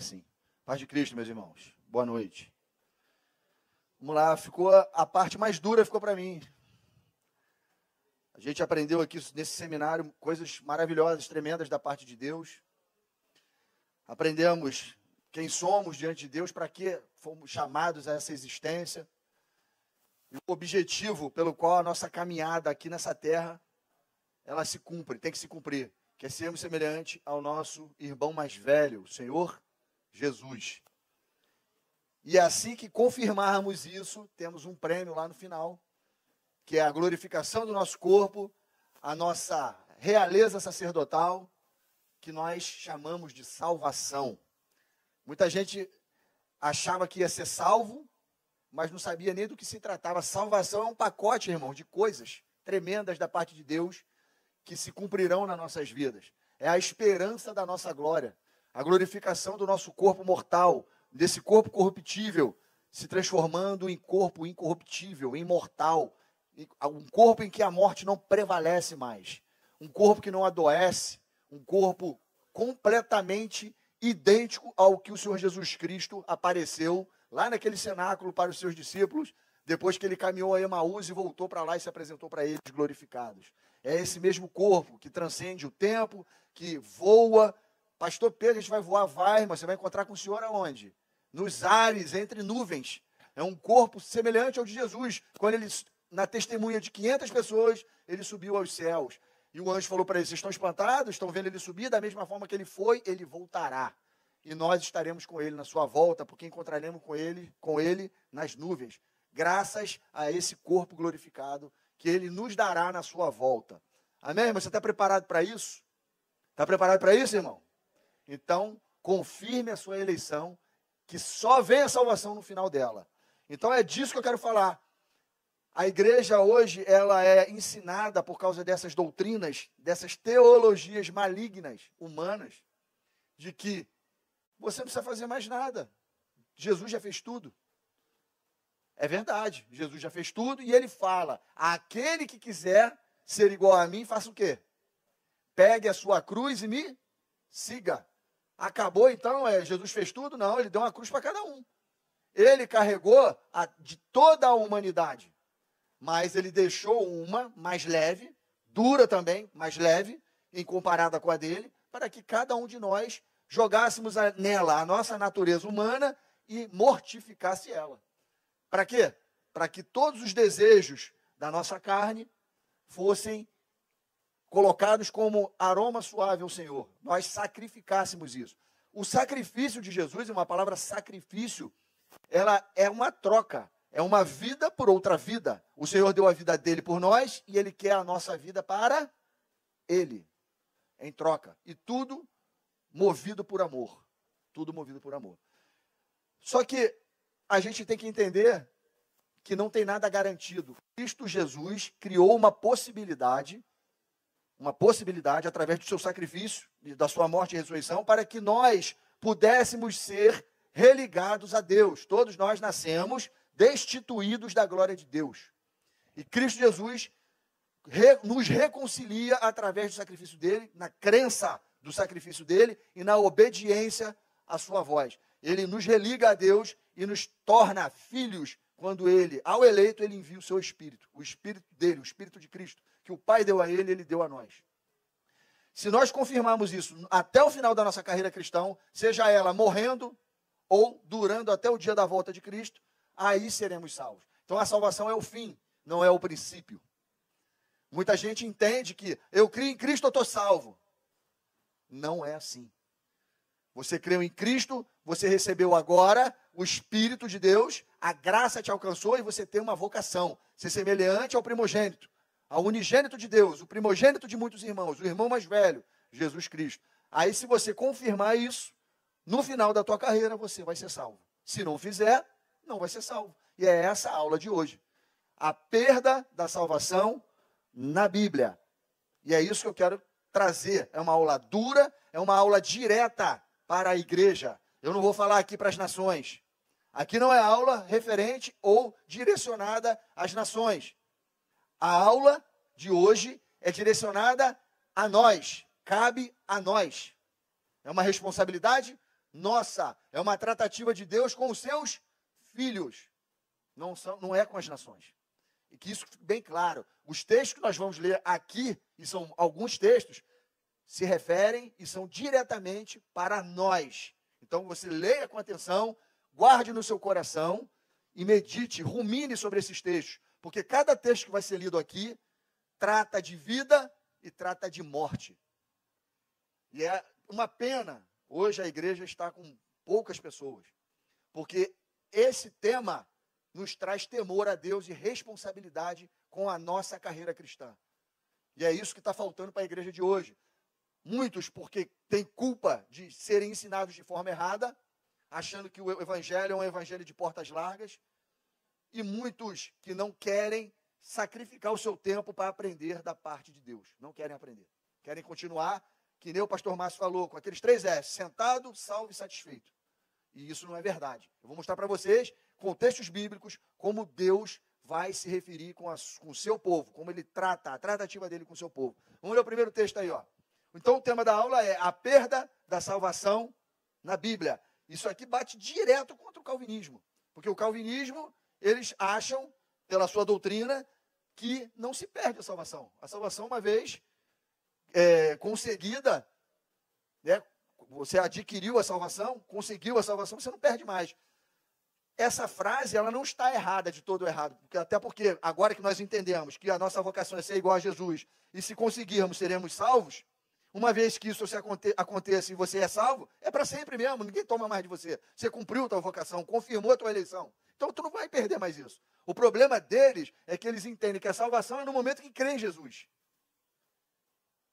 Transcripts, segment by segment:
Agora sim. Paz de Cristo, meus irmãos. Boa noite. Vamos lá, a parte mais dura ficou para mim. A gente aprendeu aqui nesse seminário coisas maravilhosas, tremendas da parte de Deus. Aprendemos quem somos diante de Deus, para que fomos chamados a essa existência. E o objetivo pelo qual a nossa caminhada aqui nessa terra, ela se cumpre, tem que se cumprir, que é sermos semelhante ao nosso irmão mais velho, o Senhor Jesus. E assim que confirmarmos isso, temos um prêmio lá no final, que é a glorificação do nosso corpo, a nossa realeza sacerdotal, que nós chamamos de salvação. Muita gente achava que ia ser salvo, mas não sabia nem do que se tratava. Salvação é um pacote, irmão, de coisas tremendas da parte de Deus que se cumprirão nas nossas vidas. É a esperança da nossa glória, a glorificação do nosso corpo mortal, desse corpo corruptível, se transformando em corpo incorruptível, imortal, um corpo em que a morte não prevalece mais, um corpo que não adoece, um corpo completamente idêntico ao que o Senhor Jesus Cristo apareceu lá naquele cenáculo para os seus discípulos, depois que ele caminhou a Emaús e voltou para lá e se apresentou para eles glorificados. É esse mesmo corpo que transcende o tempo, que voa. Pastor Pedro, a gente vai voar, vai, mas você vai encontrar com o Senhor aonde? Nos ares, entre nuvens. É um corpo semelhante ao de Jesus. Quando ele, na testemunha de 500 pessoas, ele subiu aos céus. E o anjo falou para ele: vocês estão espantados? Estão vendo ele subir? Da mesma forma que ele foi, ele voltará. E nós estaremos com ele na sua volta, porque encontraremos com ele nas nuvens, graças a esse corpo glorificado que ele nos dará na sua volta. Amém, irmão? Você está preparado para isso? Está preparado para isso, irmão? Então, confirme a sua eleição, que só vem a salvação no final dela. Então, é disso que eu quero falar. A igreja hoje, ela é ensinada por causa dessas doutrinas, dessas teologias malignas, humanas, de que você não precisa fazer mais nada. Jesus já fez tudo. É verdade, Jesus já fez tudo e ele fala: aquele que quiser ser igual a mim, faça o quê? Pegue a sua cruz e me siga. Acabou então? Jesus fez tudo? Não, ele deu uma cruz para cada um. Ele carregou de toda a humanidade, mas ele deixou uma mais leve, dura também, mais leve, em comparada com a dele, para que cada um de nós jogássemos nela a nossa natureza humana e mortificasse ela. Para quê? Para que todos os desejos da nossa carne fossem colocados como aroma suave ao Senhor. Nós sacrificássemos isso. O sacrifício de Jesus, uma palavra sacrifício, ela é uma troca, é uma vida por outra vida. O Senhor deu a vida dele por nós e ele quer a nossa vida para ele, em troca. E tudo movido por amor. Tudo movido por amor. Só que a gente tem que entender que não tem nada garantido. Cristo Jesus criou uma possibilidade através do seu sacrifício, da sua morte e ressurreição, para que nós pudéssemos ser religados a Deus. Todos nós nascemos destituídos da glória de Deus. E Cristo Jesus nos reconcilia através do sacrifício dele, na crença do sacrifício dele e na obediência à sua voz. Ele nos religa a Deus e nos torna filhos quando ele, ao eleito, ele envia o seu Espírito. O Espírito dele, o Espírito de Cristo, que o Pai deu a ele, ele deu a nós. Se nós confirmarmos isso até o final da nossa carreira cristã, seja ela morrendo ou durando até o dia da volta de Cristo, aí seremos salvos. Então a salvação é o fim, não é o princípio. Muita gente entende que eu creio em Cristo, eu estou salvo. Não é assim. Você creu em Cristo, você recebeu agora o Espírito de Deus, a graça te alcançou e você tem uma vocação. Ser semelhante ao primogênito, ao unigênito de Deus, o primogênito de muitos irmãos, o irmão mais velho, Jesus Cristo. Aí se você confirmar isso, no final da tua carreira você vai ser salvo. Se não fizer, não vai ser salvo. E é essa a aula de hoje. A perda da salvação na Bíblia. E é isso que eu quero trazer. É uma aula dura, é uma aula direta para a igreja. Eu não vou falar aqui para as nações. Aqui não é aula referente ou direcionada às nações. A aula de hoje é direcionada a nós. Cabe a nós. É uma responsabilidade nossa, é uma tratativa de Deus com os seus filhos, não é com as nações. E que isso fique bem claro. Os textos que nós vamos ler aqui, e são alguns textos, se referem e são diretamente para nós. Então você leia com atenção, guarde no seu coração e medite, rumine sobre esses textos, porque cada texto que vai ser lido aqui trata de vida e trata de morte. E é uma pena, hoje a igreja está com poucas pessoas, porque esse tema nos traz temor a Deus e responsabilidade com a nossa carreira cristã. E é isso que está faltando para a igreja de hoje. Muitos, porque têm culpa de serem ensinados de forma errada, achando que o evangelho é um evangelho de portas largas, e muitos que não querem sacrificar o seu tempo para aprender da parte de Deus. Não querem aprender. Querem continuar, que nem o pastor Márcio falou, com aqueles 3 S, sentado, salvo e satisfeito. E isso não é verdade. Eu vou mostrar para vocês, com textos bíblicos, como Deus vai se referir com o seu povo, como ele trata, a tratativa dele com o seu povo. Vamos ler o primeiro texto aí, ó. Então o tema da aula é a perda da salvação na Bíblia. Isso aqui bate direto contra o calvinismo. Porque o calvinismo, eles acham, pela sua doutrina, que não se perde a salvação. A salvação, uma vez conseguida, né, você adquiriu a salvação, conseguiu a salvação, você não perde mais. Essa frase, ela não está errada, de todo errado. Até porque, agora que nós entendemos que a nossa vocação é ser igual a Jesus, e se conseguirmos, seremos salvos, uma vez que isso aconteça e você é salvo, é para sempre mesmo, ninguém toma mais de você. Você cumpriu a tua vocação, confirmou a tua eleição. Então, tu não vai perder mais isso. O problema deles é que eles entendem que a salvação é no momento que crê em Jesus.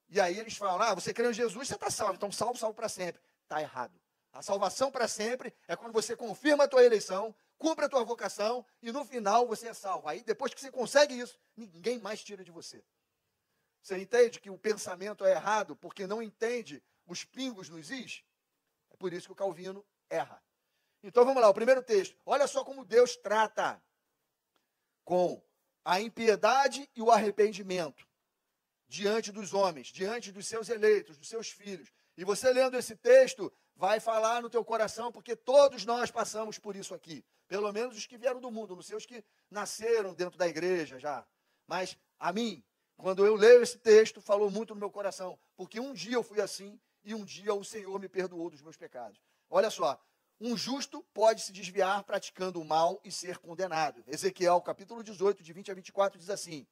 E aí eles falam, você crê em Jesus, você está salvo. Então, salvo para sempre. Está errado. A salvação para sempre é quando você confirma a tua eleição, cumpre a tua vocação e no final você é salvo. Aí, depois que você consegue isso, ninguém mais tira de você. Você entende que o pensamento é errado porque não entende os pingos nos is? É por isso que o Calvino erra. Então vamos lá, o primeiro texto. Olha só como Deus trata com a impiedade e o arrependimento diante dos homens, diante dos seus eleitos, dos seus filhos. E você lendo esse texto, vai falar no teu coração, porque todos nós passamos por isso aqui. Pelo menos os que vieram do mundo, não sei os que nasceram dentro da igreja já. Mas a mim, quando eu leio esse texto, falou muito no meu coração, porque um dia eu fui assim e um dia o Senhor me perdoou dos meus pecados. Olha só, um justo pode se desviar praticando o mal e ser condenado. Ezequiel, capítulo 18, de 20 a 24, diz assim: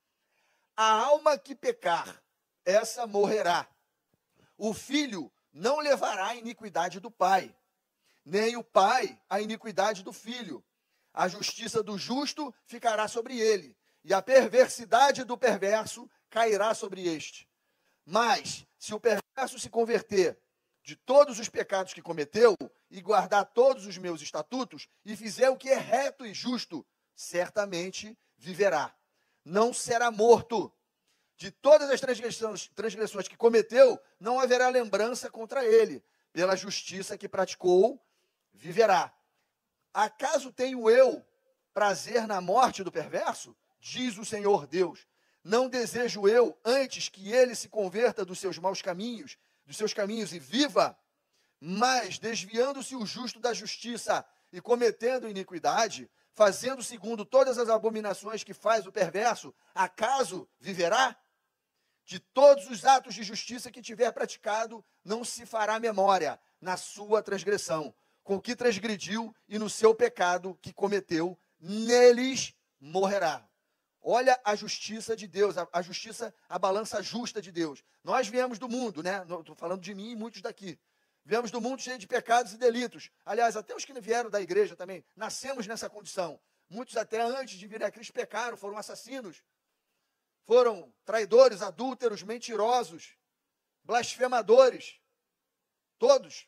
a alma que pecar, essa morrerá. O filho não levará a iniquidade do pai, nem o pai a iniquidade do filho. A justiça do justo ficará sobre ele, e a perversidade do perverso cairá sobre este. Mas, se o perverso se converter de todos os pecados que cometeu, e guardar todos os meus estatutos, e fizer o que é reto e justo, certamente viverá. Não será morto. De todas as transgressões que cometeu, não haverá lembrança contra ele. Pela justiça que praticou, viverá. Acaso tenho eu prazer na morte do perverso? Diz o Senhor Deus. Não desejo eu, antes que ele se converta dos seus maus caminhos, e viva? Mas, desviando-se o justo da justiça e cometendo iniquidade, fazendo segundo todas as abominações que faz o perverso, acaso viverá? De todos os atos de justiça que tiver praticado, não se fará memória na sua transgressão, com que transgrediu e no seu pecado que cometeu, neles morrerá. Olha a justiça de Deus, a justiça, a balança justa de Deus. Nós viemos do mundo, né? Estou falando de mim e muitos daqui. Viemos do mundo cheio de pecados e delitos. Aliás, até os que vieram da igreja também, nascemos nessa condição. Muitos até antes de vir a Cristo pecaram, foram assassinos, foram traidores, adúlteros, mentirosos, blasfemadores. Todos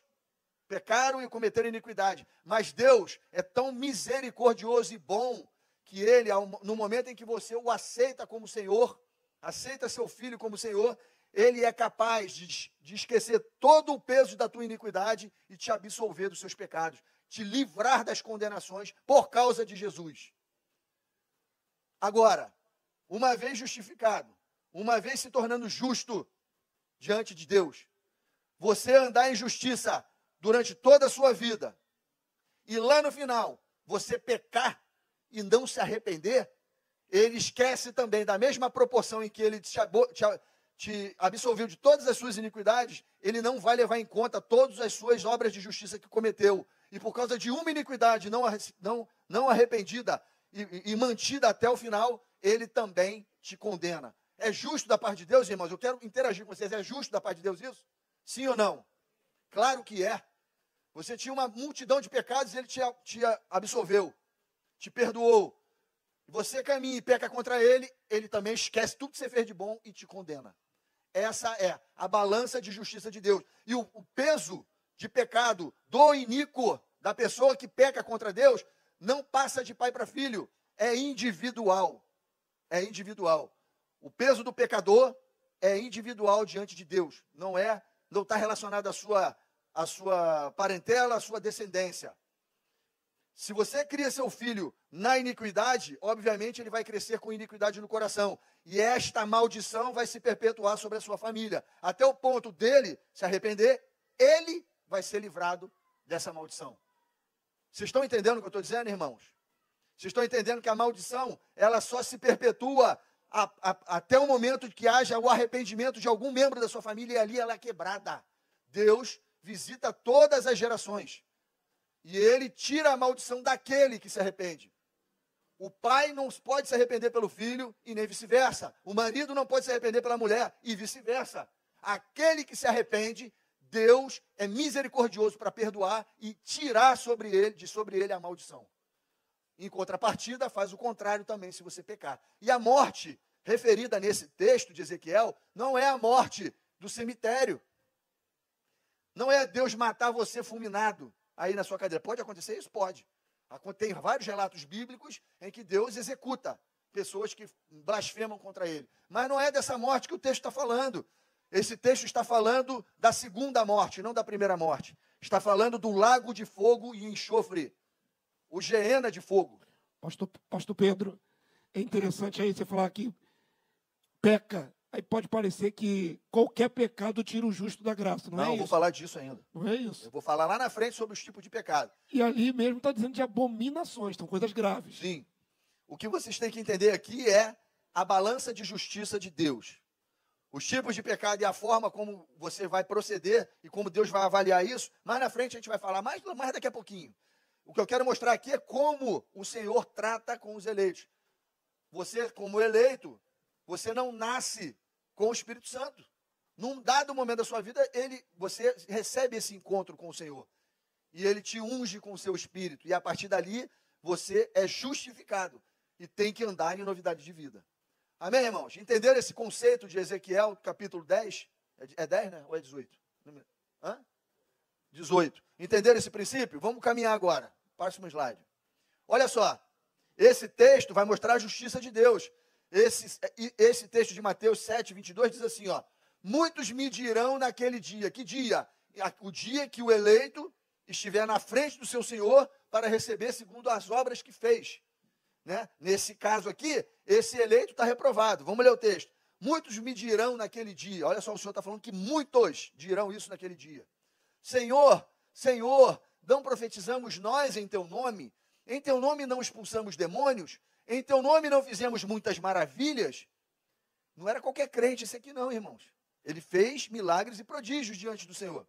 pecaram e cometeram iniquidade. Mas Deus é tão misericordioso e bom que Ele, no momento em que você o aceita como Senhor, aceita seu Filho como Senhor, Ele é capaz de esquecer todo o peso da tua iniquidade e te absolver dos seus pecados, te livrar das condenações por causa de Jesus. Agora, uma vez justificado, uma vez se tornando justo diante de Deus, você andar em justiça durante toda a sua vida, e lá no final, você pecar e não se arrepender, ele esquece também, da mesma proporção em que ele te absolveu de todas as suas iniquidades, ele não vai levar em conta todas as suas obras de justiça que cometeu. E por causa de uma iniquidade não arrependida e mantida até o final, ele também te condena. É justo da parte de Deus, irmãos? Eu quero interagir com vocês. É justo da parte de Deus isso? Sim ou não? Claro que é. Você tinha uma multidão de pecados e ele te absolveu, te perdoou. Você caminha e peca contra ele, ele também esquece tudo que você fez de bom e te condena. Essa é a balança de justiça de Deus. E o peso de pecado do iníquo, da pessoa que peca contra Deus, não passa de pai para filho. É individual. É individual. O peso do pecador é individual diante de Deus. Não está relacionado à sua parentela, à sua descendência. Se você cria seu filho na iniquidade, obviamente ele vai crescer com iniquidade no coração. E esta maldição vai se perpetuar sobre a sua família. Até o ponto dele se arrepender, ele vai ser livrado dessa maldição. Vocês estão entendendo o que eu estou dizendo, irmãos? Vocês estão entendendo que a maldição, ela só se perpetua até o momento que haja o arrependimento de algum membro da sua família, e ali ela é quebrada. Deus visita todas as gerações. E ele tira a maldição daquele que se arrepende. O pai não pode se arrepender pelo filho e nem vice-versa. O marido não pode se arrepender pela mulher e vice-versa. Aquele que se arrepende, Deus é misericordioso para perdoar e tirar sobre ele a maldição. Em contrapartida, faz o contrário também se você pecar. E a morte referida nesse texto de Ezequiel não é a morte do cemitério. Não é Deus matar você fulminado aí na sua cadeira. Pode acontecer isso? Pode. Tem vários relatos bíblicos em que Deus executa pessoas que blasfemam contra ele. Mas não é dessa morte que o texto está falando. Esse texto está falando da segunda morte, não da primeira morte. Está falando do lago de fogo e enxofre. O Geena de fogo. Pastor Pedro, é interessante aí você falar que peca. Aí pode parecer que qualquer pecado tira o justo da graça, não é isso? Não, vou falar disso ainda. Não é isso? Eu vou falar lá na frente sobre os tipos de pecado. E ali mesmo está dizendo de abominações, são coisas graves. Sim. O que vocês têm que entender aqui é a balança de justiça de Deus. Os tipos de pecado e a forma como você vai proceder e como Deus vai avaliar isso, mais na frente a gente vai falar, mais daqui a pouquinho. O que eu quero mostrar aqui é como o Senhor trata com os eleitos. Você, como eleito, você não nasce com o Espírito Santo. Num dado momento da sua vida, você recebe esse encontro com o Senhor. E Ele te unge com o seu Espírito. E a partir dali, você é justificado. E tem que andar em novidade de vida. Amém, irmãos? Entenderam esse conceito de Ezequiel, capítulo 10? É 10, né? Ou é 18? 18. Entenderam esse princípio? Vamos caminhar agora. Próximo slide. Olha só. Esse texto vai mostrar a justiça de Deus. Esse texto de Mateus 7, 22 diz assim, ó. Muitos me dirão naquele dia. Que dia? O dia que o eleito estiver na frente do seu Senhor para receber segundo as obras que fez. Né? Nesse caso aqui, esse eleito está reprovado. Vamos ler o texto. Muitos me dirão naquele dia. Olha só, o Senhor está falando que muitos dirão isso naquele dia. Senhor, Senhor, não profetizamos nós em teu nome? Em teu nome não expulsamos demônios? Em teu nome não fizemos muitas maravilhas? Não era qualquer crente esse aqui não, irmãos. Ele fez milagres e prodígios diante do Senhor.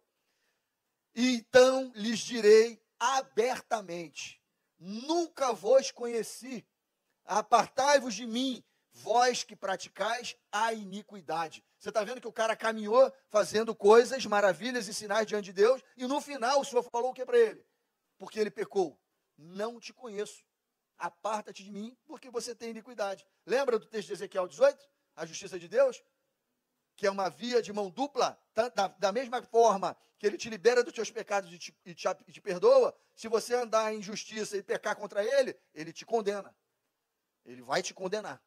E então lhes direi abertamente, nunca vos conheci, apartai-vos de mim, vós que praticais a iniquidade. Você está vendo que o cara caminhou fazendo coisas, maravilhas e sinais diante de Deus, e no final o Senhor falou o que para ele? Porque ele pecou. Não te conheço. Aparta-te de mim, porque você tem iniquidade. Lembra do texto de Ezequiel 18? A justiça de Deus? Que é uma via de mão dupla, da mesma forma que ele te libera dos teus pecados e te perdoa, se você andar em justiça e pecar contra ele, ele te condena. Ele vai te condenar.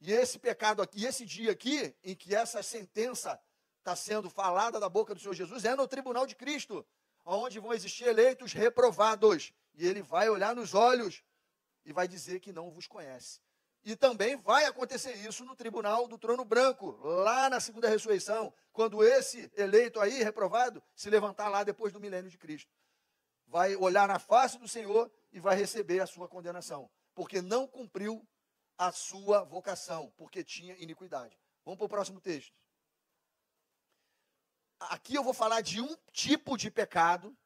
E esse pecado aqui, esse dia aqui, em que essa sentença está sendo falada da boca do Senhor Jesus, é no tribunal de Cristo, onde vão existir eleitos reprovados. E ele vai olhar nos olhos e vai dizer que não vos conhece. E também vai acontecer isso no tribunal do trono branco, lá na segunda ressurreição, quando esse eleito aí, reprovado, se levantar lá depois do milênio de Cristo. Vai olhar na face do Senhor e vai receber a sua condenação, porque não cumpriu a sua vocação, porque tinha iniquidade. Vamos para o próximo texto. Aqui eu vou falar de um tipo de pecado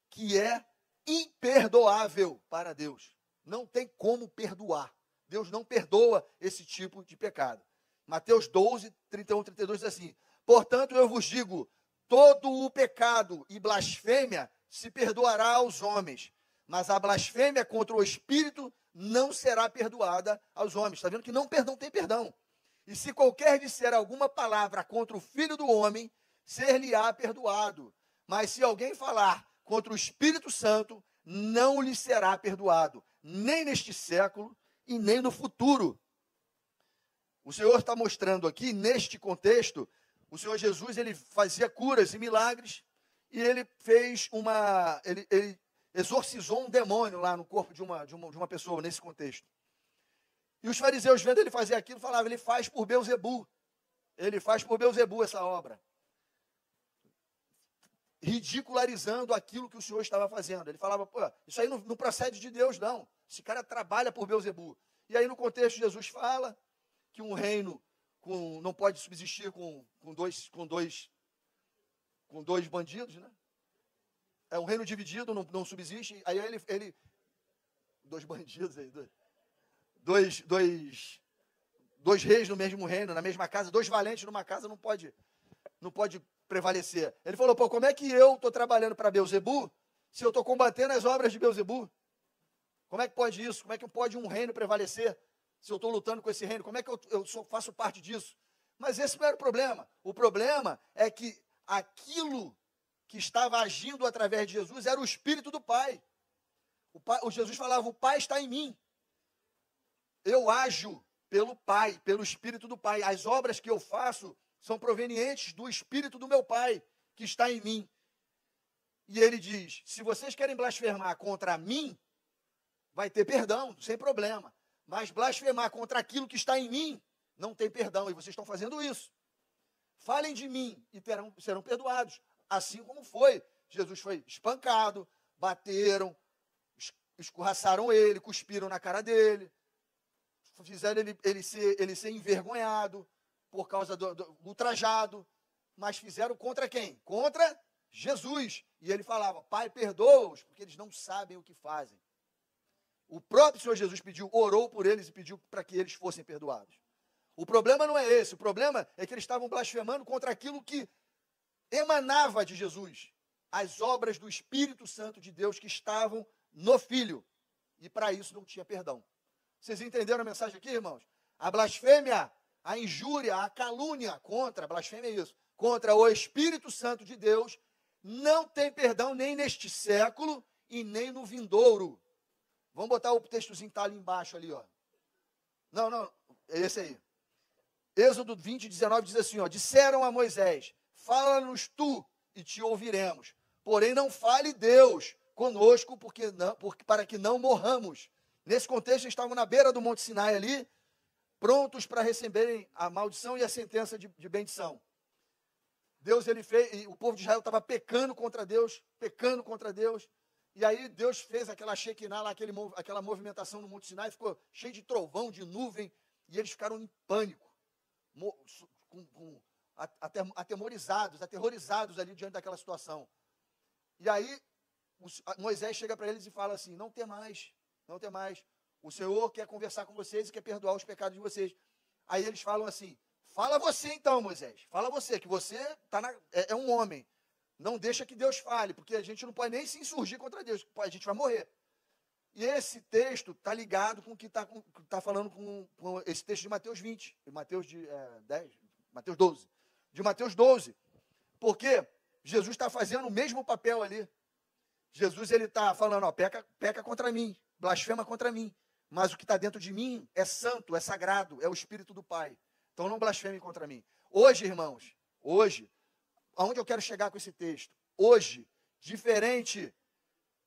que é imperdoável para Deus. Não tem como perdoar. Deus não perdoa esse tipo de pecado. Mateus 12, 31, 32 diz assim: portanto, eu vos digo, todo o pecado e blasfêmia se perdoará aos homens, mas a blasfêmia contra o Espírito não será perdoada aos homens. Está vendo que não tem perdão. E se qualquer disser alguma palavra contra o Filho do Homem, ser-lhe-á perdoado. Mas se alguém falar contra o Espírito Santo, não lhe será perdoado, nem neste século e nem no futuro. O Senhor está mostrando aqui, neste contexto, o Senhor Jesus, ele fazia curas e milagres, e ele fez ele exorcizou um demônio lá no corpo de uma pessoa, nesse contexto. E os fariseus, vendo ele fazer aquilo, falavam, ele faz por Beelzebu. Ele faz por Beelzebu essa obra. Ridicularizando aquilo que o Senhor estava fazendo. Ele falava, pô, isso aí não procede de Deus, não. Esse cara trabalha por Beelzebu. E aí, no contexto, Jesus fala que um reino não pode subsistir com dois bandidos, né? É um reino dividido, não subsiste. Aí ele dois bandidos aí, dois reis no mesmo reino, na mesma casa, dois valentes numa casa não pode prevalecer. Ele falou, pô, como é que eu estou trabalhando para Beelzebu se eu estou combatendo as obras de Beelzebu? Como é que pode isso? Como é que pode um reino prevalecer se eu estou lutando com esse reino? Como é que eu faço parte disso? Mas esse não era o problema. O problema é que aquilo que estava agindo através de Jesus era o Espírito do Pai. O Jesus falava, o Pai está em mim. Eu ajo pelo Pai, pelo Espírito do Pai. As obras que eu faço são provenientes do Espírito do meu Pai, que está em mim. E ele diz, se vocês querem blasfemar contra mim, vai ter perdão, sem problema. Mas blasfemar contra aquilo que está em mim, não tem perdão. E vocês estão fazendo isso. Falem de mim e serão perdoados. Assim como foi. Jesus foi espancado, bateram, escorraçaram ele, cuspiram na cara dele, fizeram ele ser envergonhado por causa do ultrajado, mas fizeram contra quem? Contra Jesus. E ele falava, Pai, perdoa-os, porque eles não sabem o que fazem. O próprio Senhor Jesus orou por eles e pediu para que eles fossem perdoados. O problema não é esse, o problema é que eles estavam blasfemando contra aquilo que emanava de Jesus, as obras do Espírito Santo de Deus que estavam no Filho, e para isso não tinha perdão. Vocês entenderam a mensagem aqui, irmãos? A blasfêmia, a injúria, a calúnia a blasfêmia é isso, contra o Espírito Santo de Deus, não tem perdão nem neste século e nem no vindouro. Vamos botar o textozinho que está ali embaixo ali, ó. Não, é esse aí. Êxodo 20, 19 diz assim, ó, disseram a Moisés, fala-nos tu e te ouviremos, porém não fale Deus conosco para que não morramos. Nesse contexto, eles estavam na beira do Monte Sinai ali, prontos para receberem a maldição e a sentença de bendição. Deus, e o povo de Israel estava pecando contra Deus, e aí Deus fez aquela Shekinah lá, aquela movimentação no Monte Sinai, ficou cheio de trovão, de nuvem, e eles ficaram em pânico, aterrorizados ali diante daquela situação. E aí Moisés chega para eles e fala assim, não tem mais, o Senhor quer conversar com vocês e quer perdoar os pecados de vocês. Aí eles falam assim, fala você então, Moisés, fala você, que você é um homem, não deixa que Deus fale, porque a gente não pode nem se insurgir contra Deus, a gente vai morrer. E esse texto está ligado com o que está falando com esse texto de Mateus 20, Mateus 12. De Mateus 12. Porque Jesus está fazendo o mesmo papel ali. Jesus está falando, ó, peca contra mim, blasfema contra mim. Mas o que está dentro de mim é santo, é sagrado, é o Espírito do Pai. Então não blasfeme contra mim. Hoje, irmãos, aonde eu quero chegar com esse texto? Hoje, diferente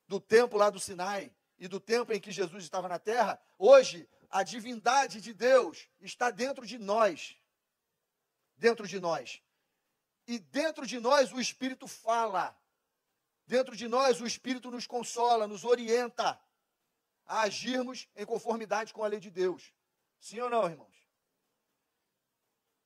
do tempo lá do Sinai, e do tempo em que Jesus estava na terra, hoje a divindade de Deus está dentro de nós. Dentro de nós. E dentro de nós o Espírito fala. Dentro de nós o Espírito nos consola, nos orienta a agirmos em conformidade com a lei de Deus. Sim ou não, irmãos?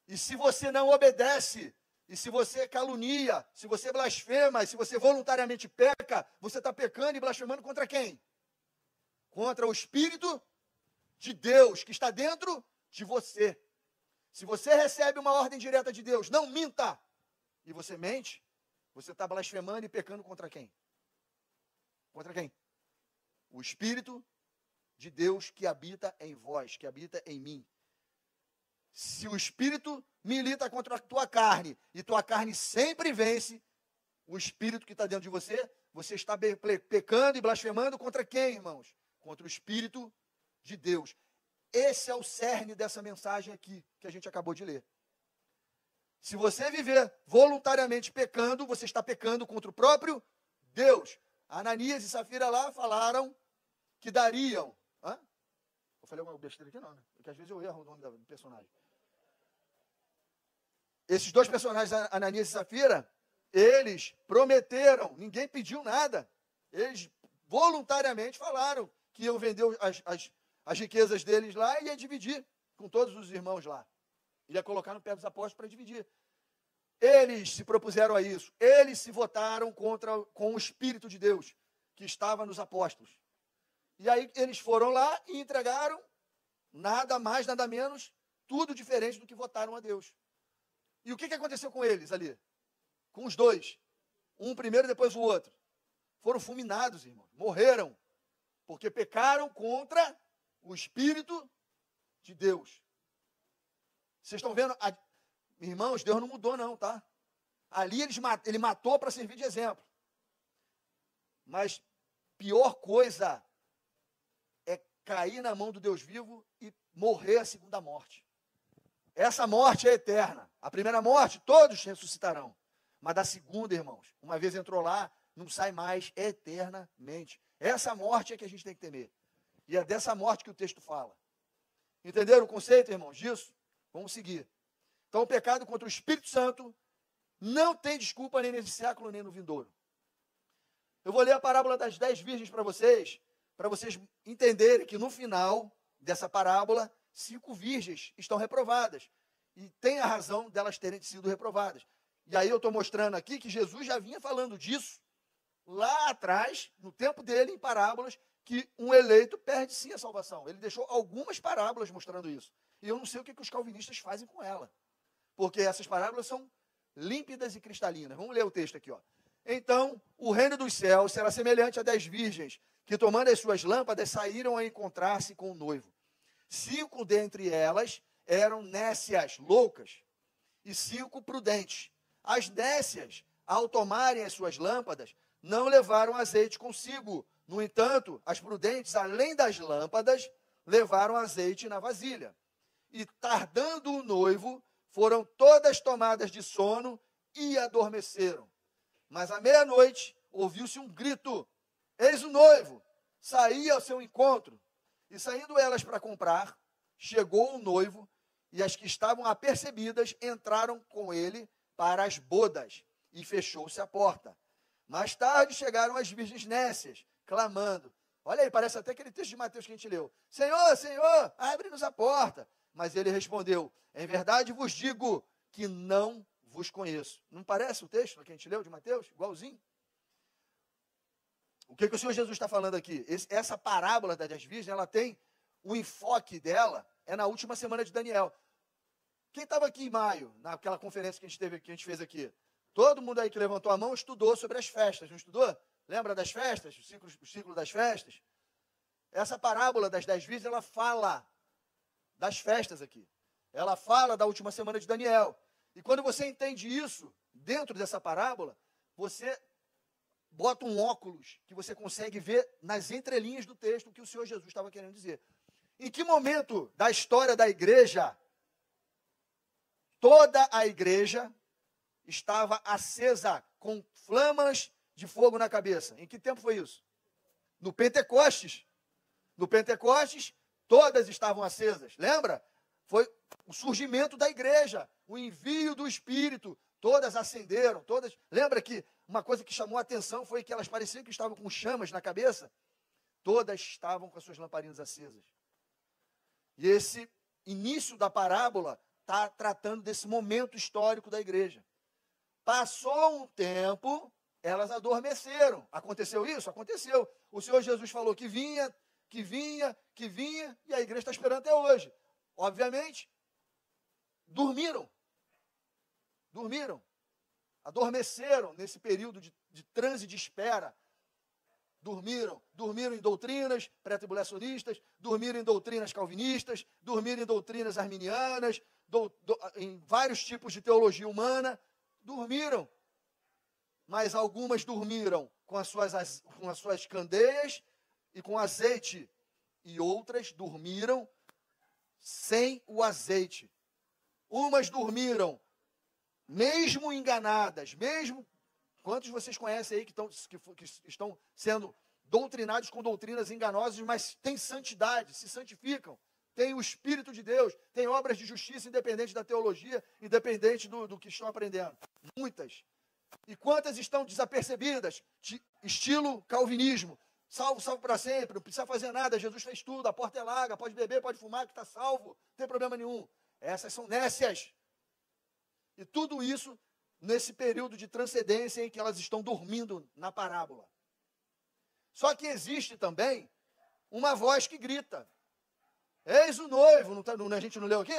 E se você não obedece, e se você calunia, se você blasfema, e se você voluntariamente peca, você está pecando e blasfemando contra quem? Contra o Espírito de Deus que está dentro de você. Se você recebe uma ordem direta de Deus, não minta, e você mente, você está blasfemando e pecando contra quem? Contra quem? O Espírito de Deus que habita em vós, que habita em mim. Se o Espírito milita contra a tua carne, e tua carne sempre vence, o Espírito que está dentro de você, você está pecando e blasfemando contra quem, irmãos? Contra o Espírito de Deus. Esse é o cerne dessa mensagem aqui, que a gente acabou de ler. Se você viver voluntariamente pecando, você está pecando contra o próprio Deus. Ananias e Safira lá falaram que dariam. Hã? Eu falei alguma besteira aqui não, né? Porque às vezes eu erro o nome do personagem. Esses dois personagens, Ananias e Safira, eles prometeram, ninguém pediu nada. Eles voluntariamente falaram que iam vender as riquezas deles lá e ia dividir com todos os irmãos lá. Ia colocar no pé dos apóstolos para dividir. Eles se propuseram a isso. Eles se votaram com o Espírito de Deus que estava nos apóstolos. E aí eles foram lá e entregaram nada mais, nada menos, tudo diferente do que votaram a Deus. E o que aconteceu com eles ali? Com os dois. Um primeiro e depois o outro. Foram fulminados, irmãos. Morreram. Porque pecaram contra o Espírito de Deus. Vocês estão vendo? Irmãos, Deus não mudou não, tá? Ali ele matou para servir de exemplo. Mas pior coisa é cair na mão do Deus vivo e morrer a segunda morte. Essa morte é eterna. A primeira morte, todos ressuscitarão. Mas da segunda, irmãos, uma vez entrou lá, não sai mais eternamente. Essa morte é que a gente tem que temer. E é dessa morte que o texto fala. Entenderam o conceito, irmãos, disso? Vamos seguir. Então, o pecado contra o Espírito Santo não tem desculpa nem nesse século, nem no vindouro. Eu vou ler a parábola das 10 virgens para vocês entenderem que no final dessa parábola, 5 virgens estão reprovadas. E tem a razão delas terem sido reprovadas. E aí eu estou mostrando aqui que Jesus já vinha falando disso lá atrás, no tempo dele, em parábolas, que um eleito perde sim a salvação. Ele deixou algumas parábolas mostrando isso. E eu não sei o que os calvinistas fazem com ela. Porque essas parábolas são límpidas e cristalinas. Vamos ler o texto aqui, ó. Então, o reino dos céus será semelhante a 10 virgens, que tomando as suas lâmpadas, saíram a encontrar-se com o noivo. 5 dentre elas eram nécias, loucas, e 5 prudentes. As nécias, ao tomarem as suas lâmpadas, não levaram azeite consigo. No entanto, as prudentes, além das lâmpadas, levaram azeite na vasilha. E tardando o noivo, foram todas tomadas de sono e adormeceram. Mas à meia-noite, ouviu-se um grito: eis o noivo! Saía ao seu encontro. E saindo elas para comprar, chegou o noivo, e as que estavam apercebidas entraram com ele para as bodas, e fechou-se a porta. Mais tarde chegaram as virgens nécias, clamando. Olha aí, parece até aquele texto de Mateus que a gente leu. Senhor, Senhor, abre-nos a porta. Mas ele respondeu, em verdade vos digo que não vos conheço. Não parece o texto que a gente leu de Mateus? Igualzinho. O que o Senhor Jesus está falando aqui? Essa parábola das 10 virgens, ela tem, o enfoque dela é na última semana de Daniel. Quem estava aqui em maio, naquela conferência que a gente fez aqui? Todo mundo aí que levantou a mão estudou sobre as festas, não estudou? Lembra das festas? O ciclo das festas? Essa parábola das 10 virgens, ela fala das festas aqui. Ela fala da última semana de Daniel. E quando você entende isso, dentro dessa parábola, você bota um óculos que você consegue ver nas entrelinhas do texto o que o Senhor Jesus estava querendo dizer. Em que momento da história da igreja, toda a igreja estava acesa com flamas de fogo na cabeça? Em que tempo foi isso? No Pentecostes. No Pentecostes, Todas estavam acesas, lembra? Foi o surgimento da igreja, o envio do Espírito. Todas acenderam, todas. Lembra que uma coisa que chamou a atenção foi que elas pareciam que estavam com chamas na cabeça? Todas estavam com as suas lamparinas acesas. E esse início da parábola está tratando desse momento histórico da igreja. Passou um tempo, elas adormeceram. Aconteceu isso? Aconteceu. O Senhor Jesus falou que vinha, e a igreja está esperando até hoje. Obviamente, dormiram, adormeceram nesse período de transe de espera. Dormiram em doutrinas pré-tribulacionistas, dormiram em doutrinas calvinistas, dormiram em doutrinas arminianas, em vários tipos de teologia humana, dormiram. Mas algumas dormiram com as suas candeias e com azeite, e outras dormiram sem o azeite. Umas dormiram mesmo enganadas, mesmo... Quantos de vocês conhecem aí que estão sendo doutrinados com doutrinas enganosas, mas têm santidade, se santificam, têm o Espírito de Deus, têm obras de justiça independente da teologia, independente do que estão aprendendo? Muitas. E quantas estão desapercebidas? Estilo calvinismo. Salvo para sempre, não precisa fazer nada, Jesus fez tudo, a porta é larga, pode beber, pode fumar, que está salvo, não tem problema nenhum. Essas são nécias. E tudo isso nesse período de transcendência em que elas estão dormindo na parábola. Só que existe também uma voz que grita. Eis o noivo, a gente não leu aqui?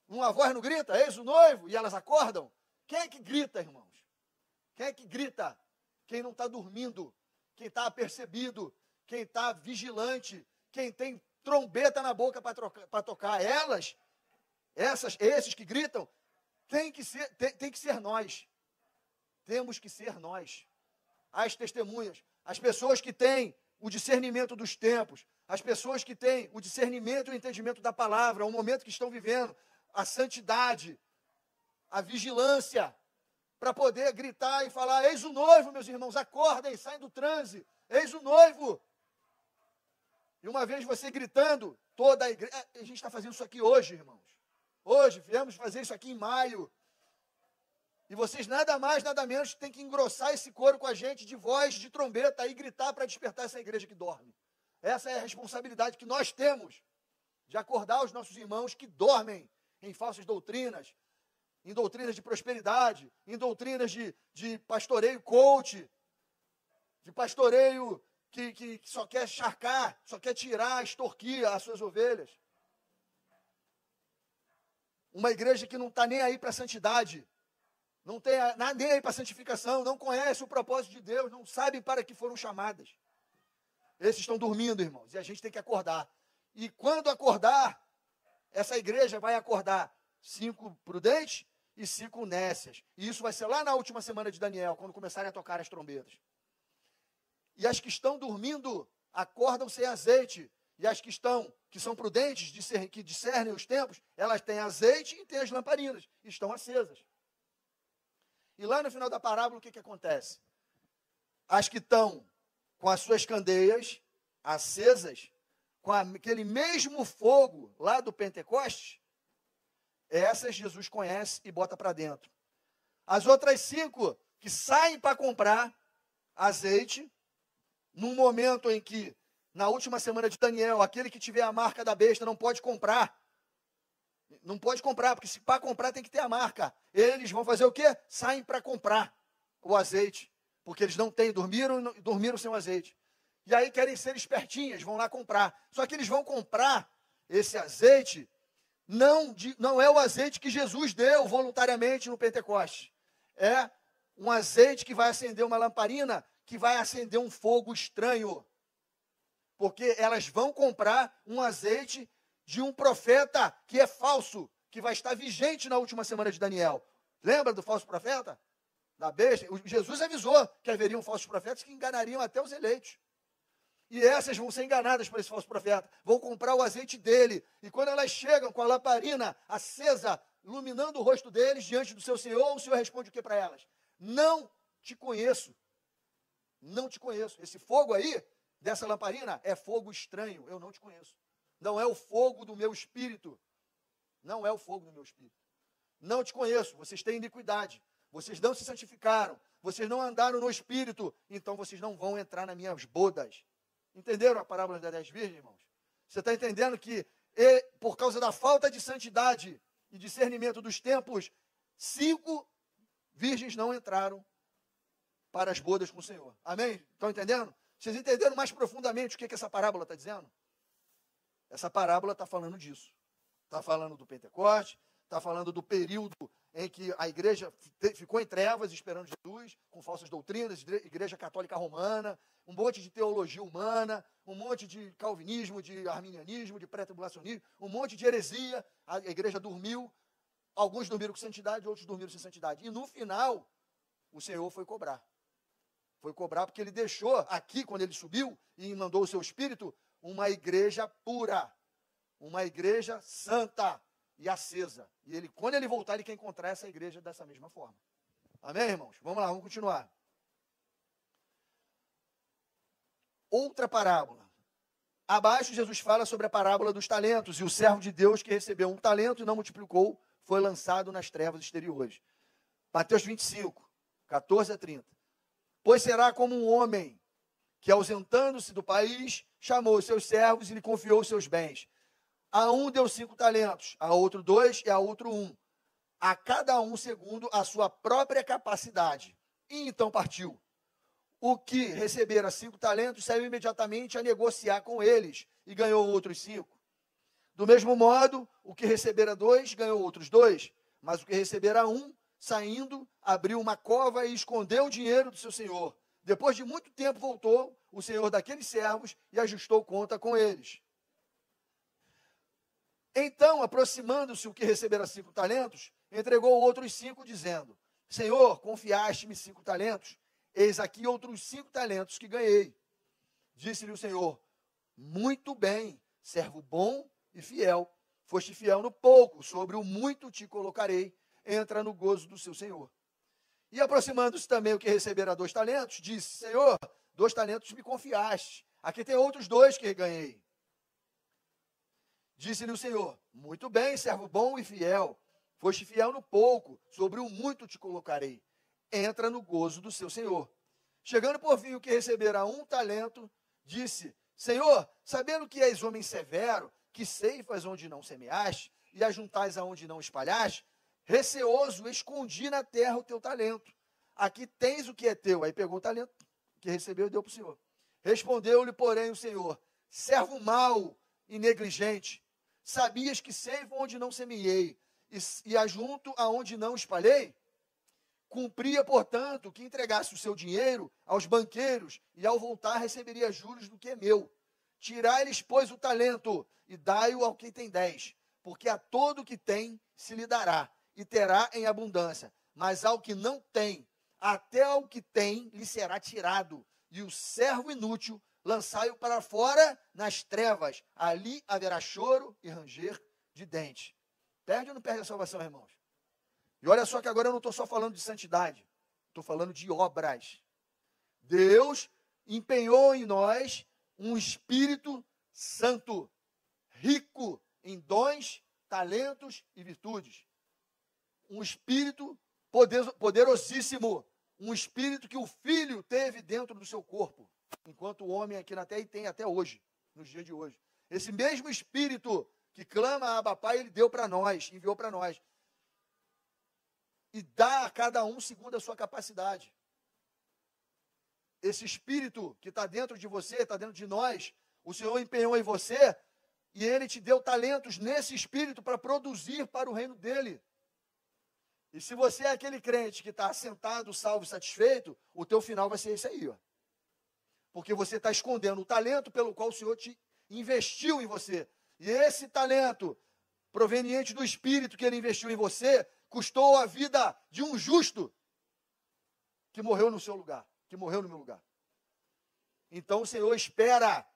Uma voz não grita, eis o noivo, e elas acordam. Quem é que grita, irmãos? Quem é que grita? Quem não está dormindo, quem está apercebido, quem está vigilante, quem tem trombeta na boca para tocar. Esses que gritam, tem que ser nós. Temos que ser nós. As testemunhas, as pessoas que têm o discernimento dos tempos, as pessoas que têm o discernimento e o entendimento da palavra, o momento que estão vivendo, a santidade, a vigilância, para poder gritar e falar, eis o noivo, meus irmãos, acordem, saem do transe, eis o noivo. E uma vez você gritando, toda a igreja, a gente está fazendo isso aqui hoje, irmãos. Hoje, viemos fazer isso aqui em maio. E vocês nada mais, nada menos têm que engrossar esse coro com a gente de voz, de trombeta e gritar para despertar essa igreja que dorme. Essa é a responsabilidade que nós temos de acordar os nossos irmãos que dormem em falsas doutrinas, em doutrinas de prosperidade, em doutrinas de pastoreio coach, de pastoreio que só quer charcar, só quer tirar, extorquir as suas ovelhas. Uma igreja que não está nem aí para a santidade, não tem nem aí para a santificação, não conhece o propósito de Deus, não sabe para que foram chamadas. Esses estão dormindo, irmãos, e a gente tem que acordar. E quando acordar, essa igreja vai acordar 5 prudentes e 5 nécias. E isso vai ser lá na última semana de Daniel, quando começarem a tocar as trombetas. E as que estão dormindo, acordam sem azeite. E as que são prudentes, que discernem os tempos, elas têm azeite e têm as lamparinas, estão acesas. E lá no final da parábola, o que acontece? As que estão com as suas candeias acesas, com aquele mesmo fogo lá do Pentecostes, essas Jesus conhece e bota para dentro. As outras 5 que saem para comprar azeite, num momento em que, na última semana de Daniel, aquele que tiver a marca da besta não pode comprar. Não pode comprar, porque se para comprar tem que ter a marca. Eles vão fazer o quê? Saem para comprar o azeite, porque eles não têm, dormiram sem o azeite. E aí querem ser espertinhas, vão lá comprar. Só que eles vão comprar esse azeite, não é o azeite que Jesus deu voluntariamente no Pentecostes. É um azeite que vai acender uma lamparina, que vai acender um fogo estranho. Porque elas vão comprar um azeite de um profeta que é falso, que vai estar vigente na última semana de Daniel. Lembra do falso profeta? Da besta? Jesus avisou que haveriam falsos profetas que enganariam até os eleitos. E essas vão ser enganadas por esse falso profeta. Vão comprar o azeite dele. E quando elas chegam com a lamparina acesa, iluminando o rosto deles diante do seu Senhor, o Senhor responde o que para elas? Não te conheço. Não te conheço. Esse fogo aí, dessa lamparina, é fogo estranho. Eu não te conheço. Não é o fogo do meu espírito. Não é o fogo do meu espírito. Não te conheço, vocês têm iniquidade. Vocês não se santificaram. Vocês não andaram no espírito. Então vocês não vão entrar nas minhas bodas. Entenderam a parábola das 10 virgens, irmãos? Você está entendendo que, por causa da falta de santidade e discernimento dos tempos, 5 virgens não entraram para as bodas com o Senhor. Amém? Estão entendendo? Vocês entenderam mais profundamente o que essa parábola está dizendo? Essa parábola está falando disso. Está falando do Pentecoste, está falando do período em que a igreja ficou em trevas esperando Jesus, com falsas doutrinas, igreja católica romana, um monte de teologia humana, um monte de calvinismo, de arminianismo, de pré-tribulacionismo, um monte de heresia. A igreja dormiu, alguns dormiram com santidade, outros dormiram sem santidade. E no final, o Senhor foi cobrar. Foi cobrar porque ele deixou aqui, quando ele subiu e mandou o seu Espírito, uma igreja pura, uma igreja santa e acesa. E ele, quando ele voltar, ele quer encontrar essa igreja dessa mesma forma. Amém, irmãos? Vamos lá, vamos continuar. Outra parábola. Abaixo, Jesus fala sobre a parábola dos talentos, e o servo de Deus que recebeu um talento e não multiplicou, foi lançado nas trevas exteriores. Mateus 25, 14 a 30. Pois será como um homem que, ausentando-se do país, chamou os seus servos e lhe confiou os seus bens. A um deu 5 talentos, a outro 2 e a outro 1. A cada um segundo a sua própria capacidade. E então partiu. O que recebera 5 talentos saiu imediatamente a negociar com eles e ganhou outros 5. Do mesmo modo, o que recebera 2 ganhou outros 2. Mas o que recebera 1, saindo, abriu uma cova e escondeu o dinheiro do seu senhor. Depois de muito tempo voltou o senhor daqueles servos e ajustou conta com eles. Então, aproximando-se o que recebera 5 talentos, entregou outros 5, dizendo: Senhor, confiaste-me 5 talentos, eis aqui outros 5 talentos que ganhei. Disse-lhe o Senhor: muito bem, servo bom e fiel. Foste fiel no pouco, sobre o muito te colocarei. Entra no gozo do seu Senhor. E aproximando-se também o que recebera 2 talentos, disse: Senhor, 2 talentos me confiaste. Aqui tem outros 2 que ganhei. Disse-lhe o Senhor: muito bem, servo bom e fiel. Foste fiel no pouco, sobre o muito te colocarei. Entra no gozo do seu Senhor. Chegando por fim o que recebera 1 talento, disse: Senhor, sabendo que és homem severo, que ceifas onde não semeaste, e ajuntais aonde não espalhaste, receoso, escondi na terra o teu talento. Aqui tens o que é teu. Aí pegou o talento que recebeu e deu para o Senhor. Respondeu-lhe, porém, o Senhor: servo mau e negligente, sabias que ceifo onde não semeei, e ajunto aonde não espalhei? Cumpria, portanto, que entregasse o seu dinheiro aos banqueiros, e ao voltar receberia juros do que é meu. Tirai-lhes, pois, o talento, e dai-o ao que tem 10, porque a todo que tem se lhe dará, e terá em abundância. Mas ao que não tem, até ao que tem lhe será tirado. E o servo inútil lançai-o para fora nas trevas. Ali haverá choro e ranger de dentes. Perde ou não perde a salvação, irmãos? E olha só que agora eu não estou só falando de santidade. Estou falando de obras. Deus empenhou em nós um Espírito Santo, rico em dons, talentos e virtudes. Um Espírito poderosíssimo. Um Espírito que o Filho teve dentro do seu corpo. Enquanto o homem aqui na terra e tem até hoje, nos dias de hoje. Esse mesmo Espírito que clama a Abba Pai, ele deu para nós, enviou para nós. E dá a cada um segundo a sua capacidade. Esse Espírito que está dentro de você, está dentro de nós, o Senhor empenhou em você, e Ele te deu talentos nesse Espírito para produzir para o reino dEle. E se você é aquele crente que está assentado, salvo e satisfeito, o teu final vai ser esse aí, ó. Porque você está escondendo o talento pelo qual o Senhor te investiu em você. E esse talento, proveniente do Espírito que Ele investiu em você, custou a vida de um justo que morreu no seu lugar, que morreu no meu lugar. Então o Senhor espera,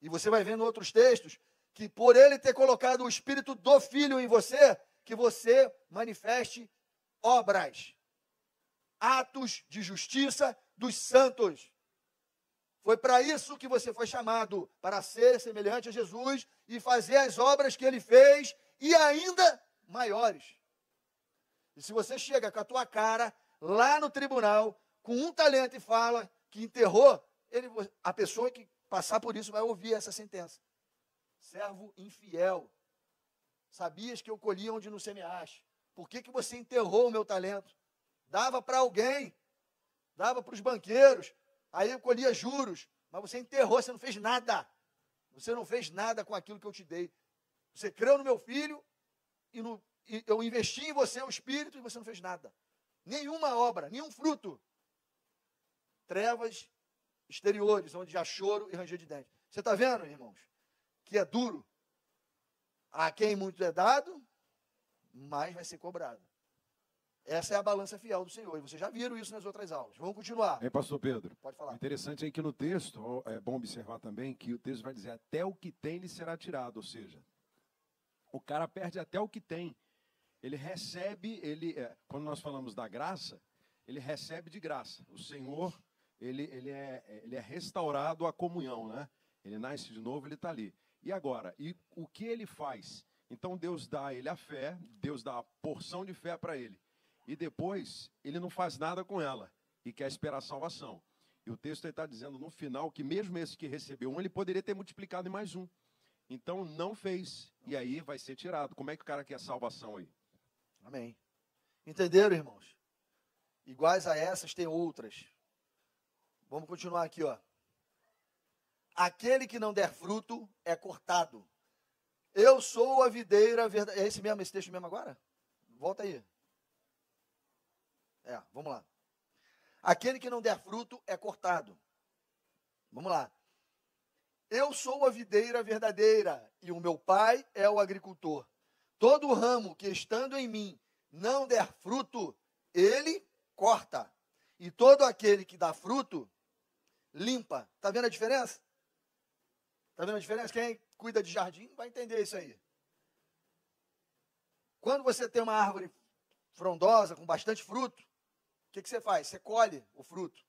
e você vai ver em outros textos, que por Ele ter colocado o Espírito do Filho em você, que você manifeste obras, atos de justiça dos santos. Foi para isso que você foi chamado, para ser semelhante a Jesus e fazer as obras que ele fez e ainda maiores. E se você chega com a tua cara lá no tribunal, com um talento e fala que enterrou, a pessoa que passar por isso vai ouvir essa sentença. Servo infiel, sabias que eu colhia onde não semeaste. Por que você enterrou o meu talento? Dava para alguém, dava para os banqueiros, aí eu colhia juros, mas você enterrou, você não fez nada. Você não fez nada com aquilo que eu te dei. Você creu no meu filho e eu investi em você o espírito e você não fez nada. Nenhuma obra, nenhum fruto. Trevas exteriores, onde há choro e ranger de dentes. Você está vendo, irmãos? Que é duro. A quem muito é dado, mais vai ser cobrado. Essa é a balança fiel do Senhor. E vocês já viram isso nas outras aulas. Vamos continuar. Pastor Pedro? Pode falar. O interessante é que no texto, é bom observar também que o texto vai dizer, até o que tem lhe será tirado. Ou seja, o cara perde até o que tem. Ele recebe, quando nós falamos da graça, ele recebe de graça. O Senhor, ele é restaurado à comunhão, né? Ele nasce de novo, ele está ali. E agora, o que ele faz? Então Deus dá a ele a fé, Deus dá a porção de fé para ele. E depois, ele não faz nada com ela e quer esperar a salvação. E o texto está dizendo no final que mesmo esse que recebeu um, ele poderia ter multiplicado em mais um. Então não fez. E aí vai ser tirado. Como é que o cara quer salvação aí? Amém. Entenderam, irmãos? Iguais a essas tem outras. Vamos continuar aqui, ó. Aquele que não der fruto é cortado. Eu sou a videira verdadeira. É esse texto mesmo agora? Volta aí. Vamos lá. Aquele que não der fruto é cortado. Vamos lá. Eu sou a videira verdadeira e o meu pai é o agricultor. Todo ramo que estando em mim não der fruto, ele corta. E todo aquele que dá fruto, limpa. Está vendo a diferença? Está vendo a diferença? Quem cuida de jardim vai entender isso aí. Quando você tem uma árvore frondosa, com bastante fruto, o que você faz? Você colhe o fruto.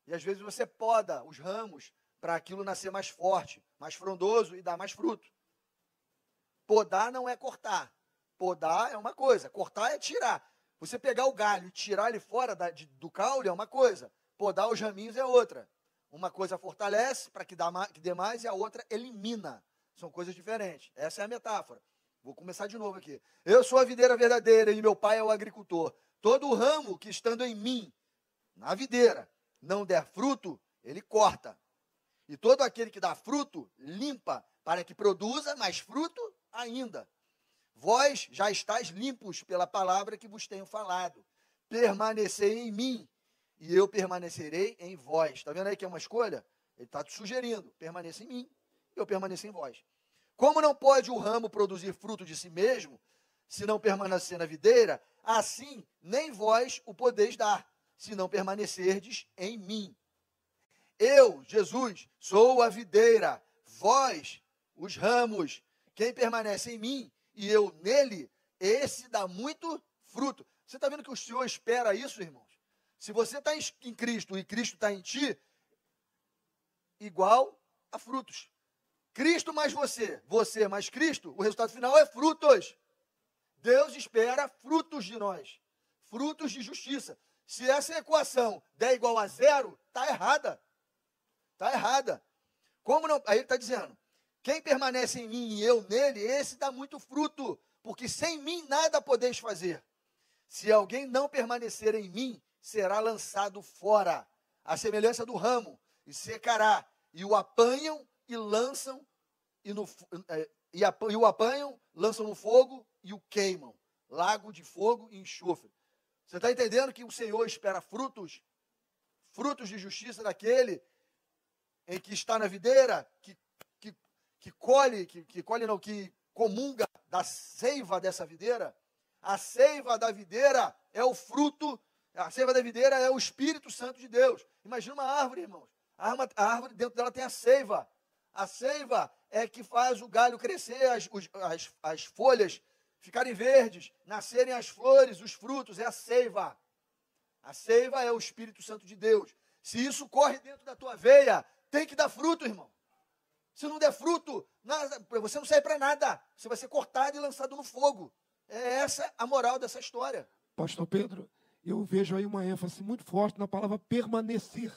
E às vezes você poda os ramos para aquilo nascer mais forte, mais frondoso e dar mais fruto. Podar não é cortar. Podar é uma coisa, cortar é tirar. Você pegar o galho e tirar ele fora do caule é uma coisa. Podar os raminhos é outra. Uma coisa fortalece para que dê mais e a outra elimina. São coisas diferentes. Essa é a metáfora. Vou começar de novo aqui. Eu sou a videira verdadeira e meu pai é o agricultor. Todo o ramo que estando em mim, na videira, não der fruto, ele corta. E todo aquele que dá fruto, limpa, para que produza mais fruto ainda. Vós já estáis limpos pela palavra que vos tenho falado. Permanecei em mim, e eu permanecerei em vós. Está vendo aí que é uma escolha? Ele está te sugerindo, permaneça em mim, e eu permaneço em vós. Como não pode o ramo produzir fruto de si mesmo, se não permanecer na videira, assim nem vós o podeis dar, se não permanecerdes em mim. Eu, Jesus, sou a videira, vós, os ramos. Quem permanece em mim e eu nele, esse dá muito fruto. Você está vendo que o Senhor espera isso, irmãos? Se você está em Cristo e Cristo está em ti, igual a frutos. Cristo mais você mais Cristo, o resultado final é frutos. Deus espera frutos de nós, frutos de justiça. Se essa equação der igual a zero, está errada. Está errada. Como não? Aí ele está dizendo, quem permanece em mim e eu nele, esse dá muito fruto, porque sem mim nada podeis fazer. Se alguém não permanecer em mim, será lançado fora, à semelhança do ramo, e secará, e o apanham e lançam, e o apanham, lançam no fogo e o queimam. Lago de fogo e enxofre. Você está entendendo que o Senhor espera frutos de justiça daquele em que está na videira, que comunga da seiva dessa videira? A seiva da videira é o fruto, a seiva da videira é o Espírito Santo de Deus. Imagina uma árvore, irmãos. A árvore, dentro dela tem a seiva. A seiva é que faz o galho crescer, as folhas ficarem verdes, nascerem as flores, os frutos, é a seiva. A seiva é o Espírito Santo de Deus. Se isso corre dentro da tua veia, Tem que dar fruto, irmão. Se não der fruto, você não serve para nada. Você vai ser cortado e lançado no fogo. É essa a moral dessa história. Pastor Pedro, eu vejo aí uma ênfase muito forte na palavra permanecer.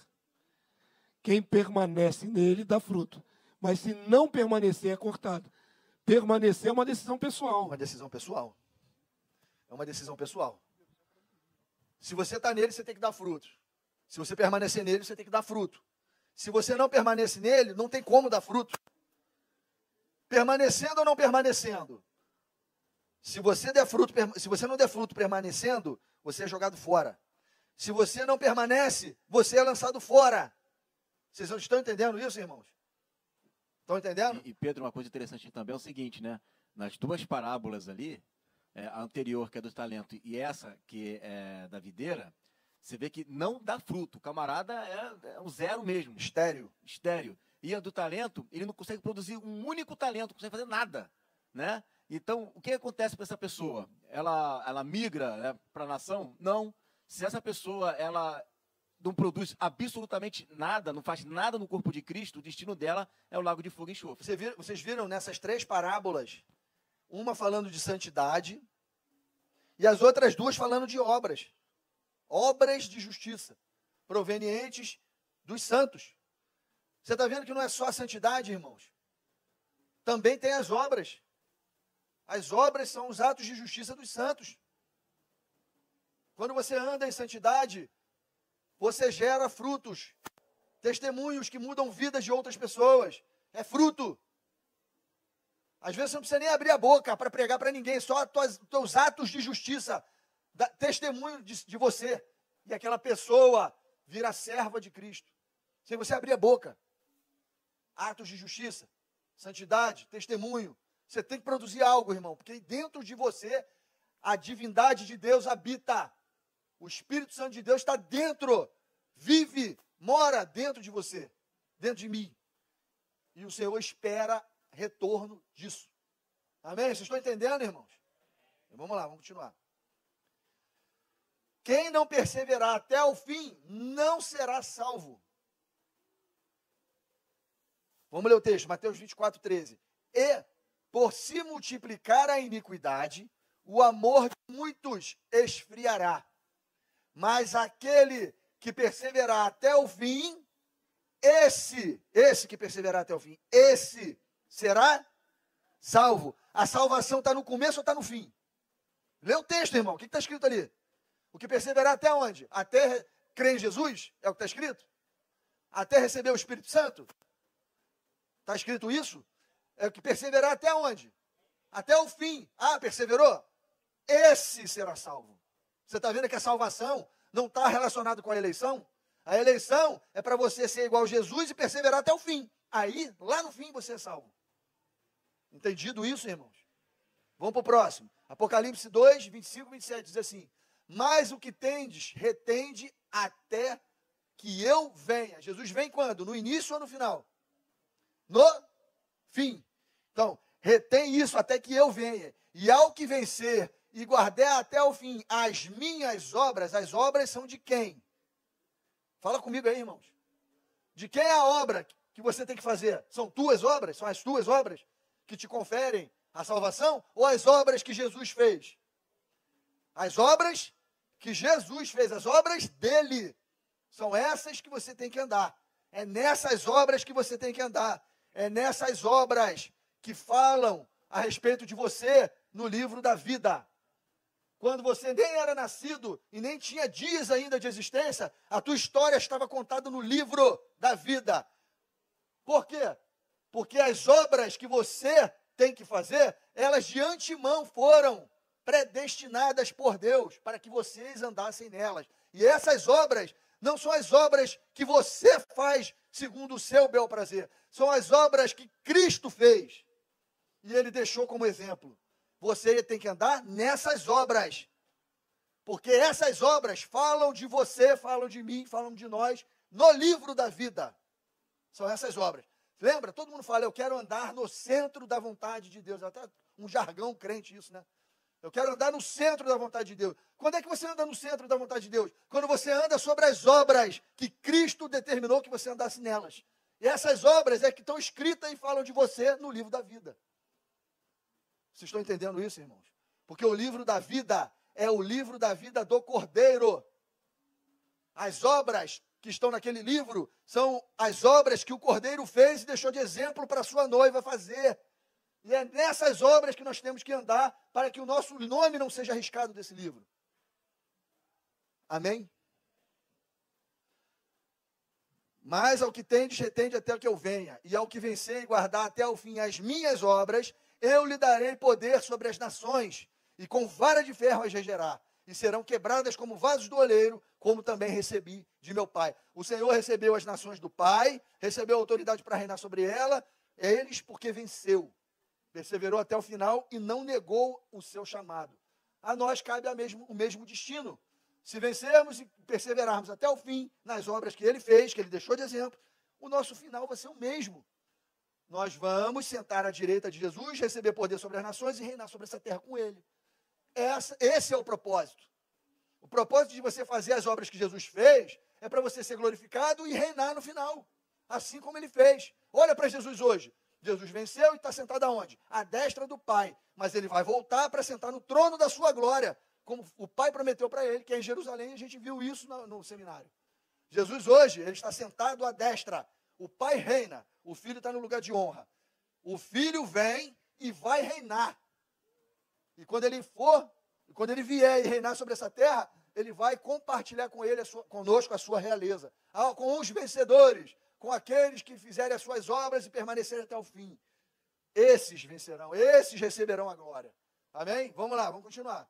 Quem permanece nele dá fruto. Mas se não permanecer, é cortado. Permanecer é uma decisão pessoal. Uma decisão pessoal. É uma decisão pessoal. Se você está nele, você tem que dar fruto. Se você permanecer nele, você tem que dar fruto. Se você não permanece nele, não tem como dar fruto. Permanecendo ou não permanecendo? Se você não der fruto permanecendo, você é jogado fora. Se você não permanece, você é lançado fora. Vocês estão entendendo isso, irmãos? Estão entendendo? E Pedro, uma coisa interessante também é o seguinte, né? Nas duas parábolas ali, a anterior, que é do talento, e essa, que é da videira, você vê que não dá fruto. O camarada é um zero mesmo. Estéril. Estéril. E a do talento, ele não consegue produzir um único talento, não consegue fazer nada, né? Então, o que acontece para essa pessoa? Ela migra, né, para a nação? Não. Se essa pessoa, ela não produz absolutamente nada, não faz nada no corpo de Cristo, o destino dela é o lago de fogo e enxofre. Vocês viram nessas 3 parábolas, uma falando de santidade e as outras 2 falando de obras. Obras de justiça, provenientes dos santos. Você está vendo que não é só a santidade, irmãos? Também tem as obras. As obras são os atos de justiça dos santos. Quando você anda em santidade, você gera frutos, testemunhos que mudam vidas de outras pessoas. É fruto. Às vezes você não precisa nem abrir a boca para pregar para ninguém, só teus atos de justiça, testemunho de você. E aquela pessoa vira serva de Cristo. Sem você abrir a boca. Atos de justiça, santidade, testemunho. Você tem que produzir algo, irmão, porque dentro de você a divindade de Deus habita. O Espírito Santo de Deus está dentro, vive, mora dentro de você, dentro de mim. E o Senhor espera retorno disso. Amém? Vocês estão entendendo, irmãos? Então, vamos lá, vamos continuar. Quem não perseverar até o fim não será salvo. Vamos ler o texto, Mateus 24, 13. E, por se multiplicar a iniquidade, o amor de muitos esfriará. Mas aquele que perseverar até o fim, esse que perseverar até o fim, esse será salvo. A salvação está no começo ou está no fim? Lê o texto, irmão. O que está escrito ali? O que perseverar até onde? Até crer em Jesus? É o que está escrito? Até receber o Espírito Santo? Está escrito isso? É o que perseverar até onde? Até o fim. Ah, perseverou? Esse será salvo. Você está vendo que a salvação não está relacionada com a eleição? A eleição é para você ser igual a Jesus e perseverar até o fim. Aí, lá no fim, você é salvo. Entendido isso, irmãos? Vamos para o próximo. Apocalipse 2, 25 e 27 diz assim: mas o que tendes, retende até que eu venha. Jesus vem quando? No início ou no final? No fim. Então, retém isso até que eu venha. E ao que vencer e guardar até o fim as minhas obras, as obras são de quem? Fala comigo aí, irmãos. De quem é a obra que você tem que fazer? São tuas obras? São as tuas obras que te conferem a salvação? Ou as obras que Jesus fez? As obras que Jesus fez, as obras dele, são essas que você tem que andar. É nessas obras que você tem que andar. É nessas obras que falam a respeito de você no livro da vida. Quando você nem era nascido e nem tinha dias ainda de existência, a tua história estava contada no livro da vida. Por quê? Porque as obras que você tem que fazer, elas de antemão foram predestinadas por Deus para que vocês andassem nelas. E essas obras não são as obras que você faz segundo o seu bel prazer. São as obras que Cristo fez. E ele deixou como exemplo. Você tem que andar nessas obras. Porque essas obras falam de você, falam de mim, falam de nós, no livro da vida. São essas obras. Lembra? Todo mundo fala, eu quero andar no centro da vontade de Deus. Até um jargão crente isso, né? Eu quero andar no centro da vontade de Deus. Quando é que você anda no centro da vontade de Deus? Quando você anda sobre as obras que Cristo determinou que você andasse nelas. E essas obras é que estão escritas e falam de você no livro da vida. Vocês estão entendendo isso, irmãos? Porque o livro da vida é o livro da vida do Cordeiro. As obras que estão naquele livro são as obras que o Cordeiro fez e deixou de exemplo para a sua noiva fazer. E é nessas obras que nós temos que andar para que o nosso nome não seja arriscado desse livro. Amém? Mas ao que tendes, retende até que eu venha. E ao que vencer e guardar até o fim as minhas obras, eu lhe darei poder sobre as nações, e com vara de ferro as regerá, e serão quebradas como vasos do oleiro, como também recebi de meu Pai. O Senhor recebeu as nações do Pai, recebeu autoridade para reinar sobre eles porque venceu, perseverou até o final e não negou o seu chamado. A nós cabe o mesmo destino. Se vencermos e perseverarmos até o fim nas obras que ele fez, que ele deixou de exemplo, o nosso final vai ser o mesmo. Nós vamos sentar à direita de Jesus, receber poder sobre as nações e reinar sobre essa terra com ele. Esse é o propósito. O propósito de você fazer as obras que Jesus fez é para você ser glorificado e reinar no final, assim como ele fez. Olha para Jesus hoje. Jesus venceu e está sentado aonde? À destra do Pai. Mas ele vai voltar para sentar no trono da sua glória, como o Pai prometeu para ele, que é em Jerusalém. A gente viu isso no seminário. Jesus hoje, ele está sentado à destra. O Pai reina, o Filho está no lugar de honra. O Filho vem e vai reinar. E quando ele vier e reinar sobre essa terra, ele vai compartilhar com ele, conosco a sua realeza. Com os vencedores, com aqueles que fizerem as suas obras e permanecerem até o fim. Esses vencerão, esses receberão a glória. Amém? Vamos lá, vamos continuar.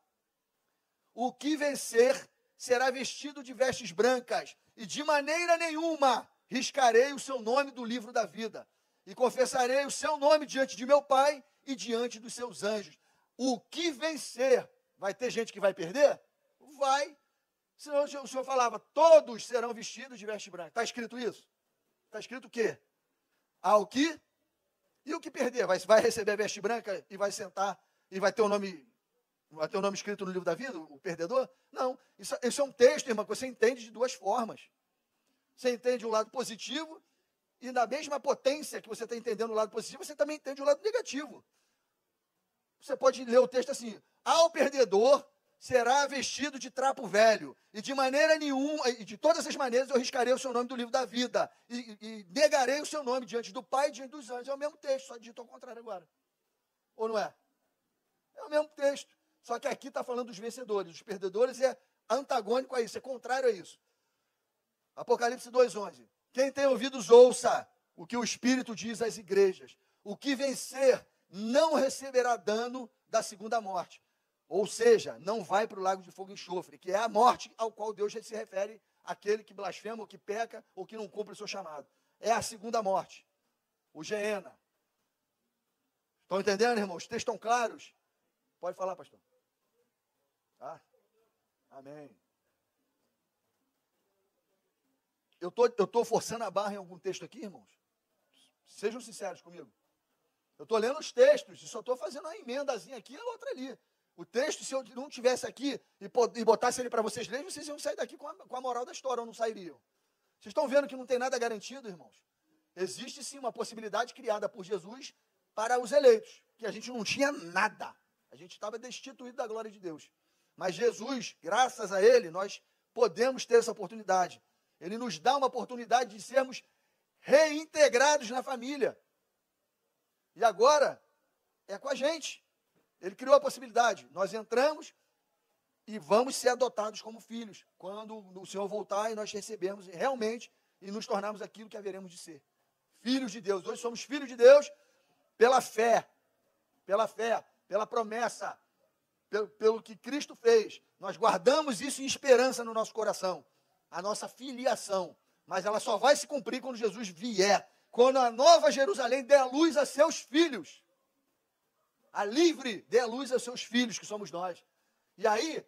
O que vencer será vestido de vestes brancas, e de maneira nenhuma riscarei o seu nome do livro da vida, e confessarei o seu nome diante de meu Pai e diante dos seus anjos. O que vencer, vai ter gente que vai perder? Vai. Senão o Senhor falava, todos serão vestidos de veste branca. Está escrito isso? Está escrito o quê? Ao que? E o que perder? Vai receber a veste branca e vai sentar e vai ter o nome escrito no livro da vida, o perdedor? Não. Isso é um texto, irmão, que você entende de duas formas. Você entende o lado positivo e na mesma potência que você está entendendo o lado positivo, você também entende o lado negativo. Você pode ler o texto assim, ao perdedor será vestido de trapo velho, e de maneira nenhuma, e de todas as maneiras eu riscarei o seu nome do livro da vida, e negarei o seu nome diante do Pai e diante dos anjos. É o mesmo texto, só digitou ao contrário agora. Ou não é? É o mesmo texto, só que aqui está falando dos vencedores. Os perdedores é antagônico a isso, é contrário a isso. Apocalipse 2:11. Quem tem ouvidos, ouça o que o Espírito diz às igrejas. O que vencer não receberá dano da segunda morte. Ou seja, não vai para o lago de fogo e enxofre, que é a morte ao qual Deus já se refere àquele que blasfema, ou que peca, ou que não cumpre o seu chamado. É a segunda morte. O Geena. Estão entendendo, irmãos? Os textos estão claros? Pode falar, pastor. Tá? Amém. Eu tô forçando a barra em algum texto aqui, irmãos? Sejam sinceros comigo. Eu estou lendo os textos e só estou fazendo uma emendazinha aqui e a outra ali. O texto, se eu não tivesse aqui e botasse ele para vocês lerem, vocês iam sair daqui com a moral da história, ou não sairiam? Vocês estão vendo que não tem nada garantido, irmãos? Existe sim uma possibilidade criada por Jesus para os eleitos, que a gente não tinha nada. A gente estava destituído da glória de Deus. Mas Jesus, graças a Ele, nós podemos ter essa oportunidade. Ele nos dá uma oportunidade de sermos reintegrados na família. E agora é com a gente. Ele criou a possibilidade. Nós entramos e vamos ser adotados como filhos. Quando o Senhor voltar e nós recebemos realmente e nos tornarmos aquilo que haveremos de ser. Filhos de Deus. Hoje somos filhos de Deus pela fé, pela promessa, pelo que Cristo fez. Nós guardamos isso em esperança no nosso coração. A nossa filiação. Mas ela só vai se cumprir quando Jesus vier. Quando a nova Jerusalém der a luz a seus filhos. A livre dê a luz aos seus filhos, que somos nós. E aí,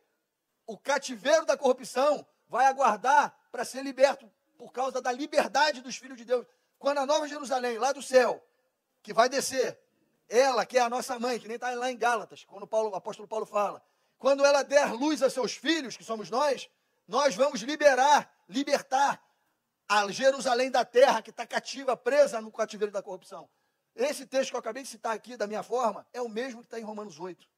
o cativeiro da corrupção vai aguardar para ser liberto por causa da liberdade dos filhos de Deus. Quando a nova Jerusalém, lá do céu, que vai descer, ela, que é a nossa mãe, que nem está lá em Gálatas, quando o apóstolo Paulo fala, quando ela der luz a seus filhos, que somos nós vamos libertar a Jerusalém da terra, que está cativa, presa no cativeiro da corrupção. Esse texto que eu acabei de citar aqui, da minha forma, é o mesmo que está em Romanos 8.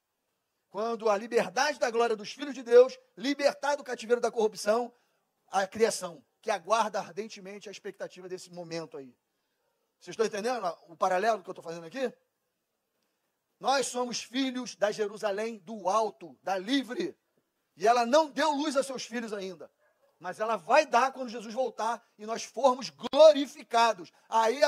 Quando a liberdade da glória dos filhos de Deus, libertar do cativeiro da corrupção, a criação, que aguarda ardentemente a expectativa desse momento aí. Vocês estão entendendo o paralelo que eu estou fazendo aqui? Nós somos filhos da Jerusalém do alto, da livre. E ela não deu luz a seus filhos ainda. Mas ela vai dar quando Jesus voltar e nós formos glorificados. Aí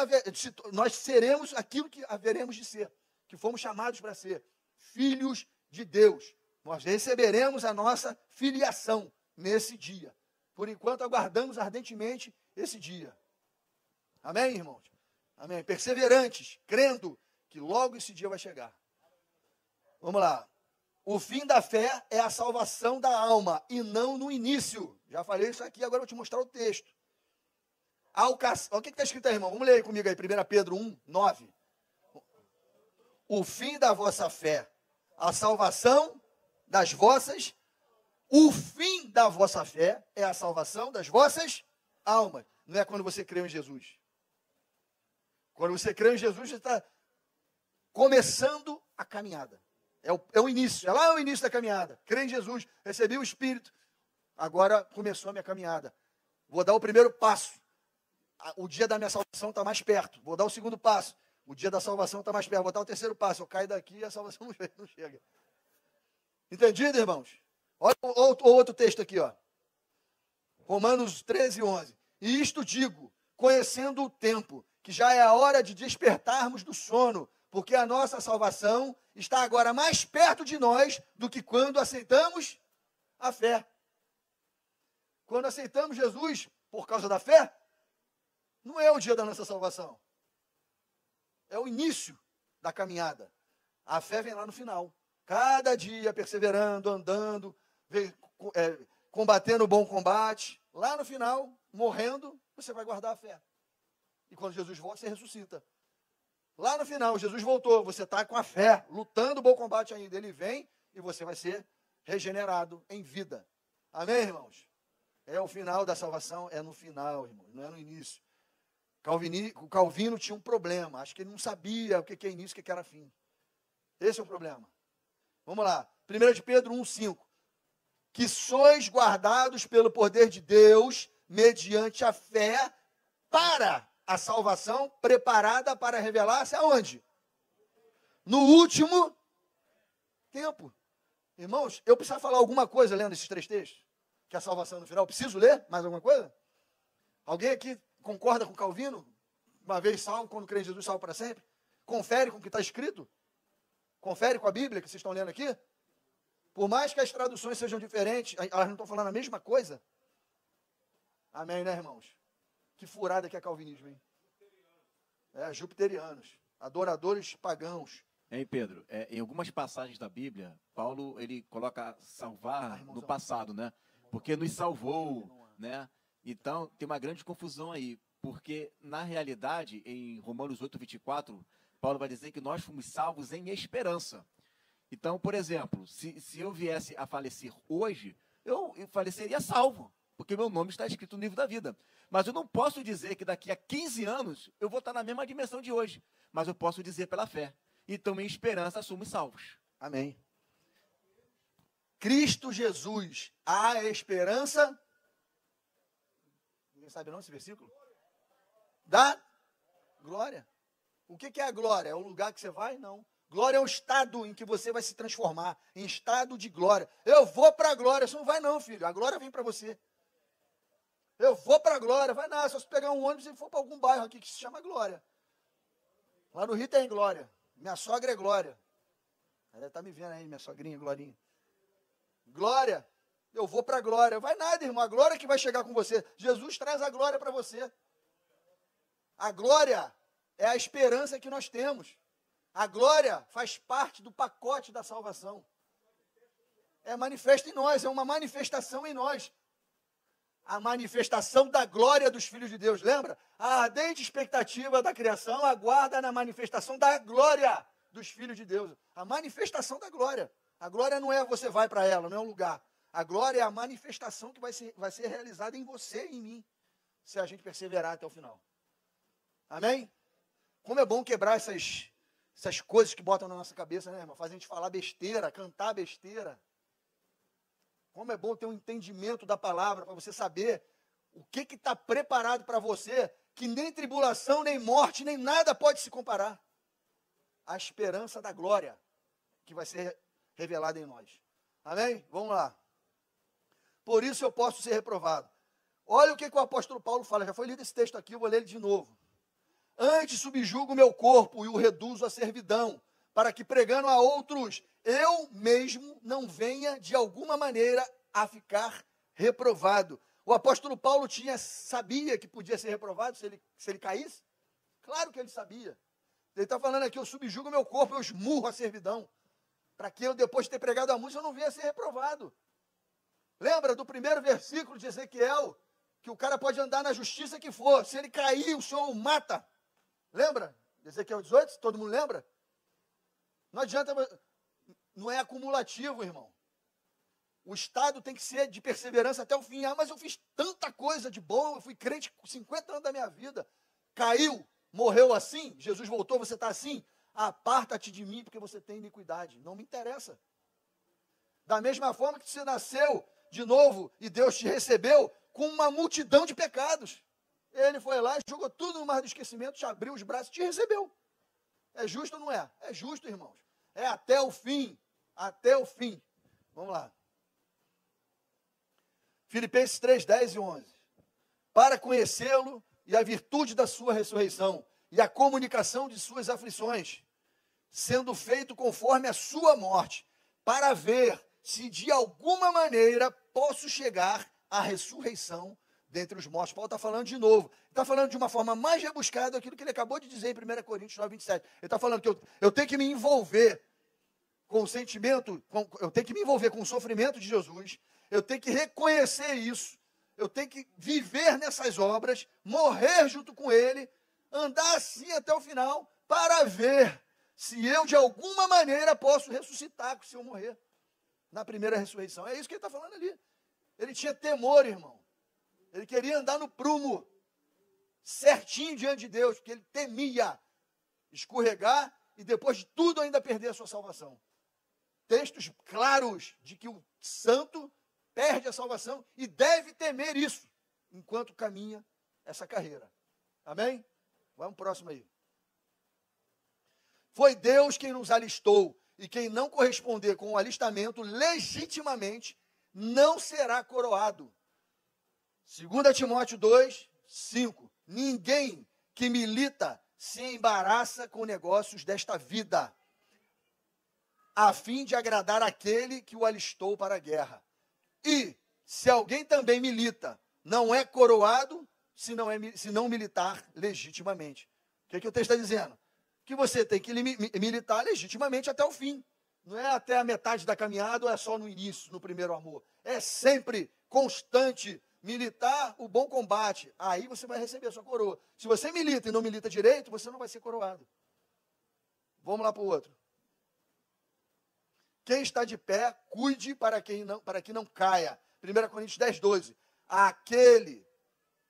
nós seremos aquilo que haveremos de ser, que fomos chamados para ser, filhos de Deus. Nós receberemos a nossa filiação nesse dia. Por enquanto, aguardamos ardentemente esse dia. Amém, irmãos? Amém. Perseverantes, crendo que logo esse dia vai chegar. Vamos lá. O fim da fé é a salvação da alma e não no início. Já falei isso aqui, agora eu vou te mostrar o texto. O que está escrito aí, irmão? Vamos ler aí comigo aí, 1 Pedro 1, 9. O fim da vossa fé, a salvação das vossas. O fim da vossa fé é a salvação das vossas almas. Não é quando você crê em Jesus. Quando você crê em Jesus, você está começando a caminhada. É o início, é lá o início da caminhada. Crê em Jesus, recebi o Espírito. Agora começou a minha caminhada. Vou dar o primeiro passo. O dia da minha salvação está mais perto. Vou dar o segundo passo. O dia da salvação está mais perto. Vou dar o terceiro passo. Eu caio daqui e a salvação não chega. Entendido, irmãos? Olha o outro texto aqui, ó. Romanos 13, 11. E isto digo, conhecendo o tempo, que já é a hora de despertarmos do sono, porque a nossa salvação está agora mais perto de nós do que quando aceitamos a fé. Quando aceitamos Jesus por causa da fé, não é o dia da nossa salvação. É o início da caminhada. A fé vem lá no final. Cada dia perseverando, andando, combatendo o bom combate. Lá no final, morrendo, você vai guardar a fé. E quando Jesus volta, você ressuscita. Lá no final, Jesus voltou, você está com a fé, lutando o bom combate ainda. Ele vem e você vai ser regenerado em vida. Amém, irmãos? É o final da salvação, é no final, irmãos, não é no início. O Calvino tinha um problema, acho que ele não sabia o que é início e o que era fim. Esse é o problema. Vamos lá, 1 de Pedro 1,5. Que sois guardados pelo poder de Deus, mediante a fé, para a salvação preparada para revelar-se aonde? No último tempo. Irmãos, eu preciso falar alguma coisa lendo esses 3 textos? Que a salvação no final. Preciso ler mais alguma coisa? Alguém aqui concorda com Calvino? Uma vez salvo, quando crê em Jesus, salvo para sempre? Confere com o que está escrito? Confere com a Bíblia que vocês estão lendo aqui? Por mais que as traduções sejam diferentes, elas não estão falando a mesma coisa? Amém, né, irmãos? Que furada que é calvinismo, hein? Jupiterianos, adoradores pagãos. Hein, Pedro? Em algumas passagens da Bíblia, Paulo ele coloca salvar no passado, né? Porque nos salvou, né? Então, tem uma grande confusão aí, porque, na realidade, em Romanos 8, 24, Paulo vai dizer que nós fomos salvos em esperança. Então, por exemplo, se eu viesse a falecer hoje, eu faleceria salvo, porque meu nome está escrito no livro da vida. Mas eu não posso dizer que daqui a 15 anos eu vou estar na mesma dimensão de hoje, mas eu posso dizer pela fé. Então, em esperança, somos salvos. Amém. Cristo Jesus, a esperança. Ninguém sabe não esse versículo? Da glória. O que é a glória? É o lugar que você vai? Não. Glória é o estado em que você vai se transformar, em estado de glória. Eu vou para a glória. Você não vai não, filho. A glória vem para você. Eu vou para a glória. Vai nada, só se pegar um ônibus e for para algum bairro aqui que se chama Glória. Lá no Rio tem Glória. Minha sogra é Glória. Ela está me vendo aí, minha sogrinha, Glorinha. Glória. Eu vou para a glória. Vai nada, irmão. A glória que vai chegar com você. Jesus traz a glória para você. A glória é a esperança que nós temos. A glória faz parte do pacote da salvação. É manifesta em nós, é uma manifestação em nós. A manifestação da glória dos filhos de Deus. Lembra? A ardente expectativa da criação aguarda na manifestação da glória dos filhos de Deus. A manifestação da glória. A glória não é você vai para ela, não é um lugar. A glória é a manifestação que vai ser realizada em você e em mim. se a gente perseverar até o final. Amém? Como é bom quebrar essas coisas que botam na nossa cabeça, né, irmão? Fazem a gente falar besteira, cantar besteira. Como é bom ter um entendimento da palavra, para você saber o que está preparado para você, que nem tribulação, nem morte, nem nada pode se comparar. A esperança da glória que vai ser revelada em nós. Amém? Vamos lá. Por isso eu posso ser reprovado. Olha o que o apóstolo Paulo fala. Já foi lido esse texto aqui, eu vou ler ele de novo. Antes subjugo o meu corpo e o reduzo à servidão, para que pregando a outros, eu mesmo não venha de alguma maneira a ficar reprovado. O apóstolo Paulo sabia que podia ser reprovado se ele caísse? Claro que ele sabia. Ele está falando aqui, eu subjugo o meu corpo, eu esmurro a servidão, para que eu, depois de ter pregado a música, eu não venha a ser reprovado. Lembra do primeiro versículo de Ezequiel, que o cara pode andar na justiça que for, se ele cair, o Senhor o mata. Lembra? Ezequiel 18, todo mundo lembra? Não adianta, não é acumulativo, irmão. O estado tem que ser de perseverança até o fim. Ah, mas eu fiz tanta coisa de bom, eu fui crente com 50 anos da minha vida. Caiu, morreu assim, Jesus voltou, você está assim. Aparta-te de mim porque você tem iniquidade. Não me interessa. Da mesma forma que você nasceu de novo e Deus te recebeu com uma multidão de pecados. Ele foi lá, jogou tudo no mar do esquecimento, te abriu os braços e te recebeu. É justo ou não é? É justo, irmãos. É até o fim. Até o fim. Vamos lá. Filipenses 3, 10 e 11. Para conhecê-lo e a virtude da sua ressurreição e a comunicação de suas aflições, sendo feito conforme a sua morte, para ver se de alguma maneira posso chegar à ressurreição dentre os mortos. Paulo está falando de novo. Está falando de uma forma mais rebuscada aquilo que ele acabou de dizer em 1 Coríntios 9, 27. Ele está falando que eu tenho que me envolver com o sentimento, eu tenho que me envolver com o sofrimento de Jesus, eu tenho que reconhecer isso, eu tenho que viver nessas obras, morrer junto com ele, andar assim até o final, para ver se eu de alguma maneira posso ressuscitar se eu morrer na primeira ressurreição. É isso que ele está falando ali. Ele tinha temor, irmão. Ele queria andar no prumo, certinho diante de Deus, porque ele temia escorregar e depois de tudo ainda perder a sua salvação. Textos claros de que o santo perde a salvação e deve temer isso enquanto caminha essa carreira. Amém? Vamos próximo aí. Foi Deus quem nos alistou, e quem não corresponder com o alistamento legitimamente não será coroado. 2 Timóteo 2, 5. Ninguém que milita se embaraça com negócios desta vida, a fim de agradar aquele que o alistou para a guerra. E, se alguém também milita, não é coroado se não militar legitimamente. O que o texto está dizendo? Que você tem que militar legitimamente até o fim. Não é até a metade da caminhada ou é só no início, no primeiro amor. É sempre constante militar o bom combate. Aí você vai receber a sua coroa. Se você milita e não milita direito, você não vai ser coroado. Vamos lá para o outro. Quem está de pé, cuide para que não caia. 1 Coríntios 10, 12. Aquele,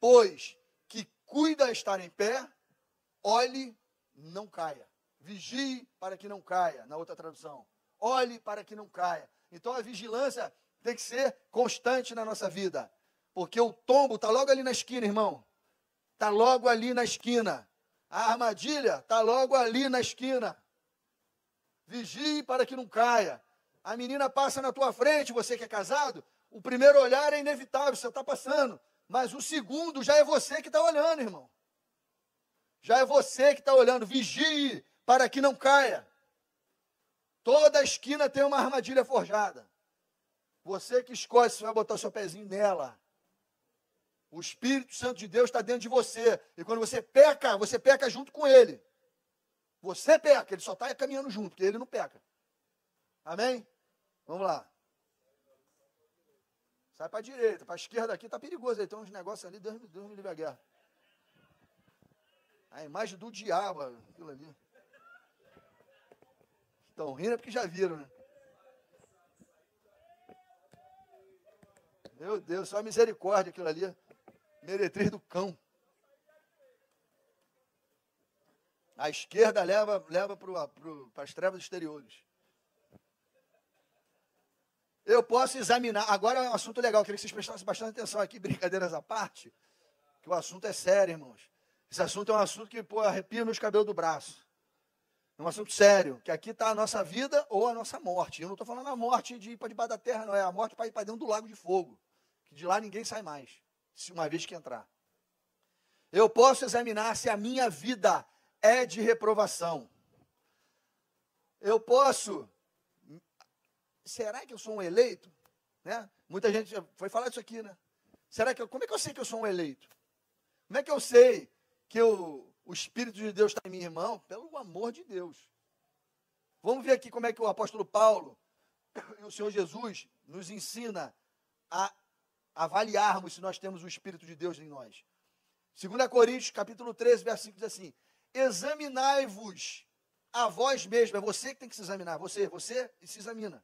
pois, que cuida estar em pé, olhe, não caia. Vigie para que não caia, na outra tradução. Olhe para que não caia. Então a vigilância tem que ser constante na nossa vida. Porque o tombo está logo ali na esquina, irmão. Está logo ali na esquina. A armadilha está logo ali na esquina. Vigie para que não caia. A menina passa na tua frente, você que é casado, o primeiro olhar é inevitável, você está passando. Mas o segundo já é você que está olhando, irmão. Já é você que está olhando. Vigie para que não caia. Toda esquina tem uma armadilha forjada. Você que escolhe se vai botar o seu pezinho nela. O Espírito Santo de Deus está dentro de você. E quando você peca junto com ele. Você peca, ele só está caminhando junto, porque ele não peca. Amém? Vamos lá. Sai para a direita, para a esquerda aqui está perigoso. Aí tem uns negócios ali, Deus me livre a guerra. A imagem do diabo, aquilo ali. Estão rindo porque já viram, né? Meu Deus, só misericórdia aquilo ali. Meretriz do cão. A esquerda leva para as trevas exteriores. Eu posso examinar. Agora é um assunto legal. Eu queria que vocês prestassem bastante atenção aqui, brincadeiras à parte, que o assunto é sério, irmãos. Esse assunto é um assunto que, arrepia meus cabelos do braço. É um assunto sério, que aqui está a nossa vida ou a nossa morte. Eu não estou falando a morte de ir para debaixo da terra, não. É a morte para ir para dentro do lago de fogo. Que de lá ninguém sai mais, se uma vez que entrar. Eu posso examinar se a minha vida é de reprovação. Eu posso... Será que eu sou um eleito? Né? Muita gente foi falar isso aqui, né? Como é que eu sei que eu sou um eleito? Como é que eu sei que o Espírito de Deus está em mim, irmão? Pelo amor de Deus. Vamos ver aqui como é que o apóstolo Paulo e o Senhor Jesus nos ensina a avaliarmos se nós temos o Espírito de Deus em nós. 2 Coríntios, capítulo 13, verso 5, diz assim: examinai-vos a vós mesmos. É você que tem que se examinar. Você se examina.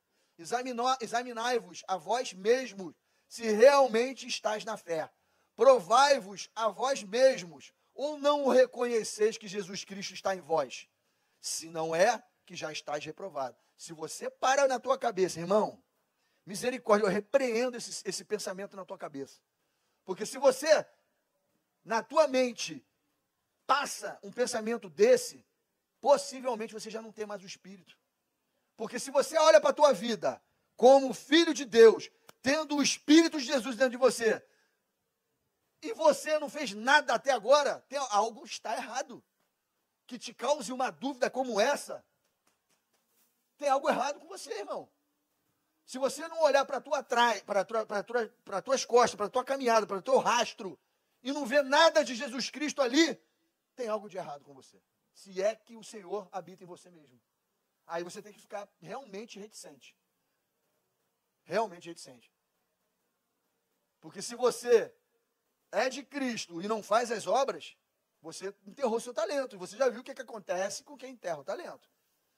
Examinai-vos a vós mesmos se realmente estáis na fé. Provai-vos a vós mesmos, ou não reconheceis que Jesus Cristo está em vós? Se não é, que já estáis reprovado. Se você para na tua cabeça, irmão, misericórdia, eu repreendo esse pensamento na tua cabeça. Porque se você, na tua mente, passa um pensamento desse, possivelmente você já não tem mais o Espírito. Porque se você olha para a tua vida como filho de Deus, tendo o Espírito de Jesus dentro de você, e você não fez nada até agora, algo está errado. Que te cause uma dúvida como essa, tem algo errado com você, irmão. Se você não olhar para as tuas costas, para a tua caminhada, para o teu rastro, e não ver nada de Jesus Cristo ali, tem algo de errado com você. Se é que o Senhor habita em você mesmo. Aí você tem que ficar realmente reticente. Realmente reticente. Porque se você é de Cristo e não faz as obras, você enterrou seu talento. E você já viu o que acontece com quem enterra o talento.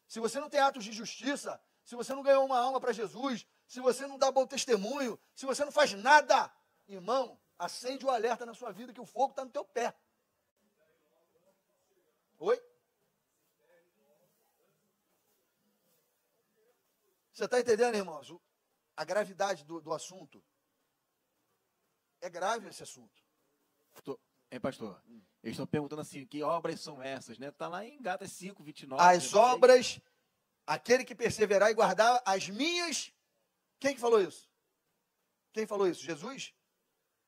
Se você não tem atos de justiça, se você não ganhou uma alma para Jesus, se você não dá bom testemunho, se você não faz nada, irmão, acende o alerta na sua vida que o fogo está no teu pé. Oi? Você está entendendo, irmãos? A gravidade do assunto. É grave esse assunto. Pastor? Eles estão perguntando assim, que obras são essas, né? Está lá em Gálatas 5, 29. As obras, aquele que perseverar e guardar as minhas... Quem que falou isso? Quem falou isso? Jesus?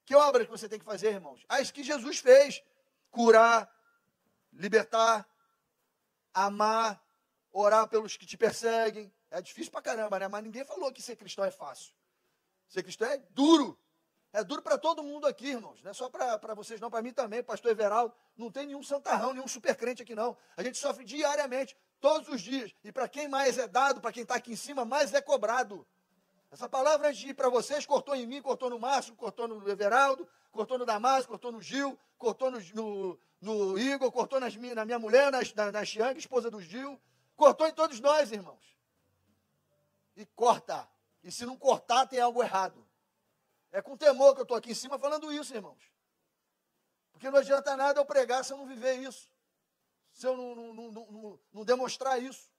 Que obras que você tem que fazer, irmãos? As que Jesus fez. Curar, libertar, amar, orar pelos que te perseguem. É difícil pra caramba, né? Mas ninguém falou que ser cristão é fácil. Ser cristão é duro. É duro para todo mundo aqui, irmãos. Não é só para vocês, não. Para mim também, pastor Everaldo. Não tem nenhum santarrão, nenhum super crente aqui, não. A gente sofre diariamente, todos os dias. E para quem mais é dado, para quem está aqui em cima, mais é cobrado. Essa palavra, antes de ir para vocês, cortou em mim, cortou no Márcio, cortou no Everaldo, cortou no Damasco, cortou no Gil, cortou no Igor, cortou na minha mulher, na Chiang, esposa do Gil. Cortou em todos nós, irmãos. E corta. E se não cortar, tem algo errado. É com temor que eu estou aqui em cima falando isso, irmãos. Porque não adianta nada eu pregar se eu não viver isso. Se eu não demonstrar isso.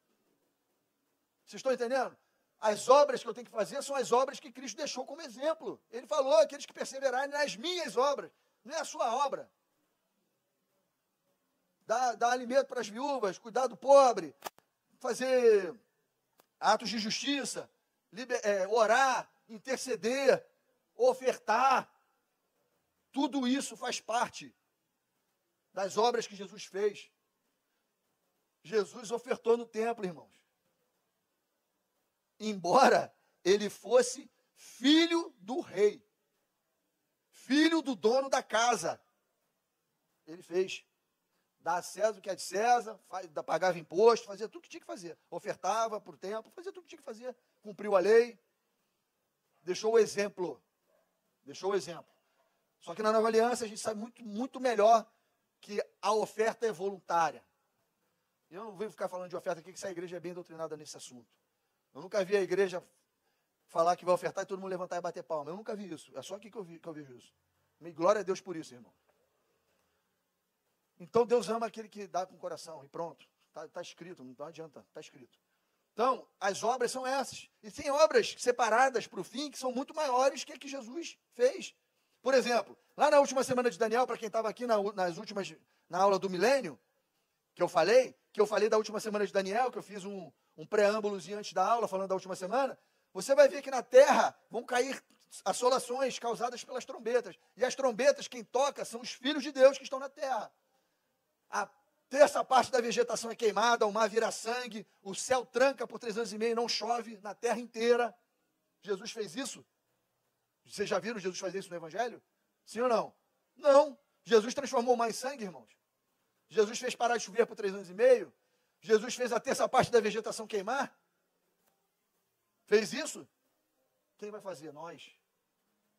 Vocês estão entendendo? As obras que eu tenho que fazer são as obras que Cristo deixou como exemplo. Ele falou, aqueles que perseverarem nas minhas obras. Não é a sua obra. Dar alimento para as viúvas, cuidar do pobre, fazer atos de justiça, orar, interceder, ofertar. Tudo isso faz parte das obras que Jesus fez. Jesus ofertou no templo, irmãos. Embora ele fosse filho do rei, filho do dono da casa, ele fez. Dar a César o que é de César, pagava imposto, fazia tudo o que tinha que fazer. Ofertava para o templo, fazia tudo o que tinha que fazer. Cumpriu a lei. Deixou o exemplo. Deixou o exemplo. Só que na Nova Aliança a gente sabe muito, muito melhor que a oferta é voluntária. Eu não vou ficar falando de oferta aqui, que essa igreja é bem doutrinada nesse assunto. Eu nunca vi a igreja falar que vai ofertar e todo mundo levantar e bater palma. Eu nunca vi isso. É só aqui que eu vejo isso. Glória a Deus por isso, irmão. Então Deus ama aquele que dá com o coração, e pronto. Está escrito, não adianta, está escrito. Então, as obras são essas. E tem obras separadas para o fim que são muito maiores que a que Jesus fez. Por exemplo, lá na última semana de Daniel, para quem estava aqui na aula do milênio, que eu falei da última semana de Daniel, que eu fiz um preâmbulozinho antes da aula, falando da última semana, você vai ver que na terra vão cair assolações causadas pelas trombetas. E as trombetas, quem toca, são os filhos de Deus que estão na terra. A terça parte da vegetação é queimada, o mar vira sangue, o céu tranca por 3 anos e meio, não chove na terra inteira. Jesus fez isso? Vocês já viram Jesus fazer isso no Evangelho? Sim ou não? Não. Jesus transformou o mar em sangue, irmãos. Jesus fez parar de chover por 3 anos e meio. Jesus fez a terça parte da vegetação queimar. Fez isso? Quem vai fazer? Nós.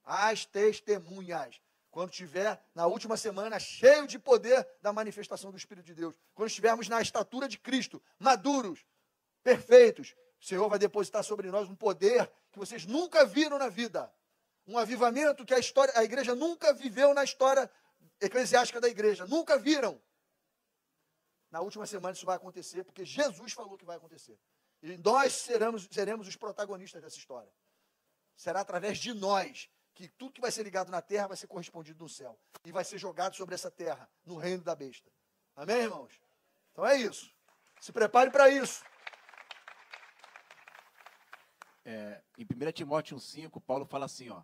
As testemunhas. Quando estiver na última semana cheio de poder da manifestação do Espírito de Deus. Quando estivermos na estatura de Cristo, maduros, perfeitos, o Senhor vai depositar sobre nós um poder que vocês nunca viram na vida. Um avivamento que a igreja nunca viveu na história eclesiástica da igreja. Nunca viram. Na última semana isso vai acontecer, porque Jesus falou que vai acontecer. E nós seremos os protagonistas dessa história. Será através de nós que tudo que vai ser ligado na terra vai ser correspondido no céu. E vai ser jogado sobre essa terra, no reino da besta. Amém, irmãos? Então é isso. Se prepare para isso. Em 1 Timóteo 1,5, Paulo fala assim, ó,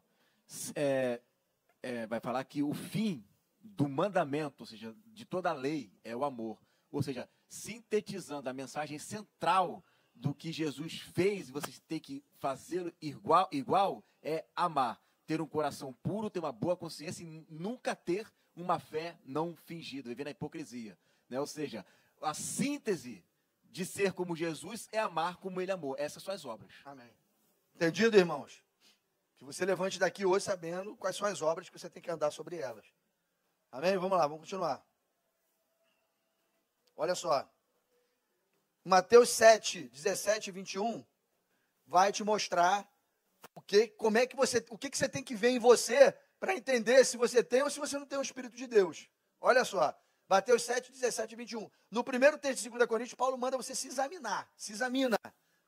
vai falar que o fim do mandamento, ou seja, de toda a lei, é o amor. Ou seja, sintetizando a mensagem central do que Jesus fez, e vocês têm que fazer igual, é amar. Ter um coração puro, ter uma boa consciência e nunca ter uma fé não fingida, viver na hipocrisia. Né? Ou seja, a síntese de ser como Jesus é amar como ele amou. Essas são as obras. Amém. Entendido, irmãos? Que você levante daqui hoje sabendo quais são as obras que você tem que andar sobre elas. Amém? Vamos lá, vamos continuar. Olha só. Mateus 7, 17 e 21 vai te mostrar o que você tem que ver em você para entender se você tem ou se você não tem o Espírito de Deus. Olha só. Mateus 7, 17 e 21. No primeiro texto de 2 Coríntios, Paulo manda você se examinar. Se examina.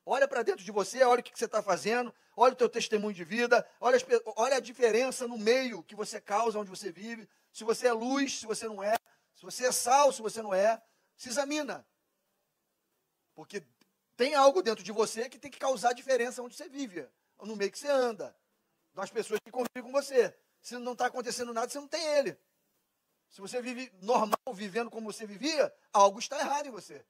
Olha para dentro de você, olha o que você está fazendo, olha o teu testemunho de vida, olha a diferença no meio que você causa, onde você vive. Se você é luz, se você não é. Se você é sal, se você não é. Se examina. Porque tem algo dentro de você que tem que causar diferença onde você vive, no meio que você anda, das pessoas que convivem com você. Se não está acontecendo nada, você não tem ele. Se você vive normal, vivendo como você vivia, algo está errado em você.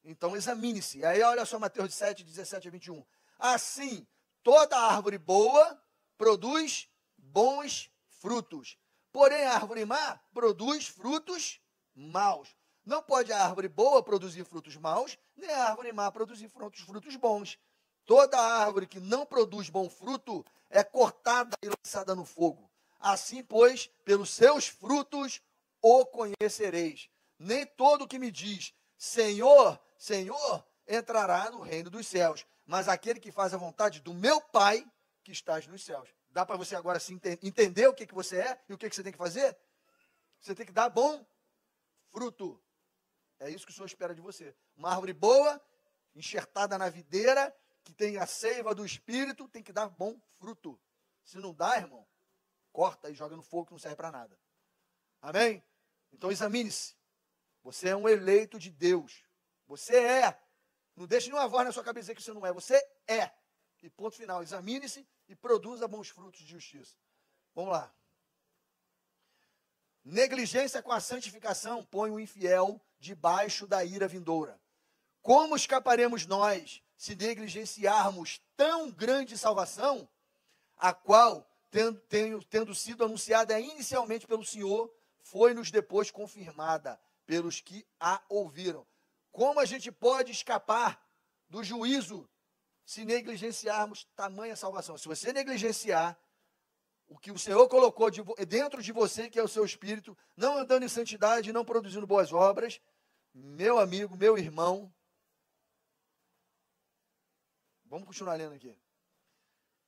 Então examine-se. Aí olha só Mateus 7, 17 a 21. Assim, toda árvore boa produz bons frutos. Porém, a árvore má produz frutos maus. Não pode a árvore boa produzir frutos maus, nem a árvore má produzir frutos bons. Toda árvore que não produz bom fruto é cortada e lançada no fogo. Assim, pois, pelos seus frutos o conhecereis. Nem todo que me diz, Senhor, Senhor, entrará no reino dos céus, mas aquele que faz a vontade do meu Pai que estás nos céus. Dá para você agora sim entender o que você é e o que você tem que fazer? Você tem que dar bom fruto. É isso que o Senhor espera de você. Uma árvore boa, enxertada na videira, que tem a seiva do Espírito, tem que dar bom fruto. Se não dá, irmão, corta e joga no fogo que não serve para nada. Amém? Então examine-se. Você é um eleito de Deus. Você é. Não deixe nenhuma voz na sua cabeça dizer que você não é. Você é. E ponto final. Examine-se e produza bons frutos de justiça. Vamos lá. Negligência com a santificação põe o infiel debaixo da ira vindoura. Como escaparemos nós se negligenciarmos tão grande salvação, a qual, tendo sido anunciada inicialmente pelo Senhor, foi-nos depois confirmada pelos que a ouviram? Como a gente pode escapar do juízo se negligenciarmos tamanha salvação? Se você negligenciar o que o Senhor colocou dentro de você, que é o seu espírito, não andando em santidade, não produzindo boas obras, meu amigo, meu irmão, vamos continuar lendo aqui.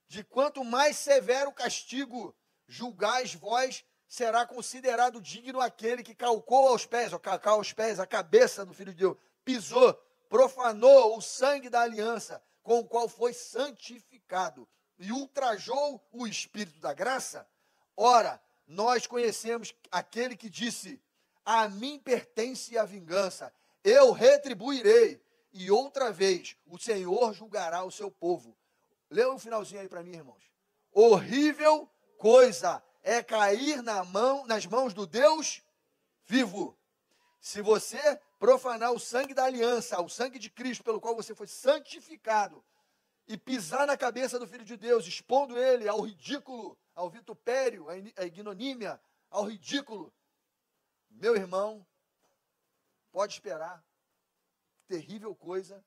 De quanto mais severo castigo julgais vós, será considerado digno aquele que calcou aos pés, ou calcou aos pés a cabeça do Filho de Deus, pisou, profanou o sangue da aliança, com o qual foi santificado, e ultrajou o Espírito da graça. Ora, nós conhecemos aquele que disse, a mim pertence a vingança, eu retribuirei, e outra vez o Senhor julgará o seu povo. Lê o finalzinho aí para mim, irmãos. Horrível coisa é cair nas mãos do Deus vivo. Se você profanar o sangue da aliança, o sangue de Cristo, pelo qual você foi santificado, e pisar na cabeça do Filho de Deus, expondo ele ao ridículo, ao vitupério, à ignomínia, ao ridículo, meu irmão, pode esperar, terrível coisa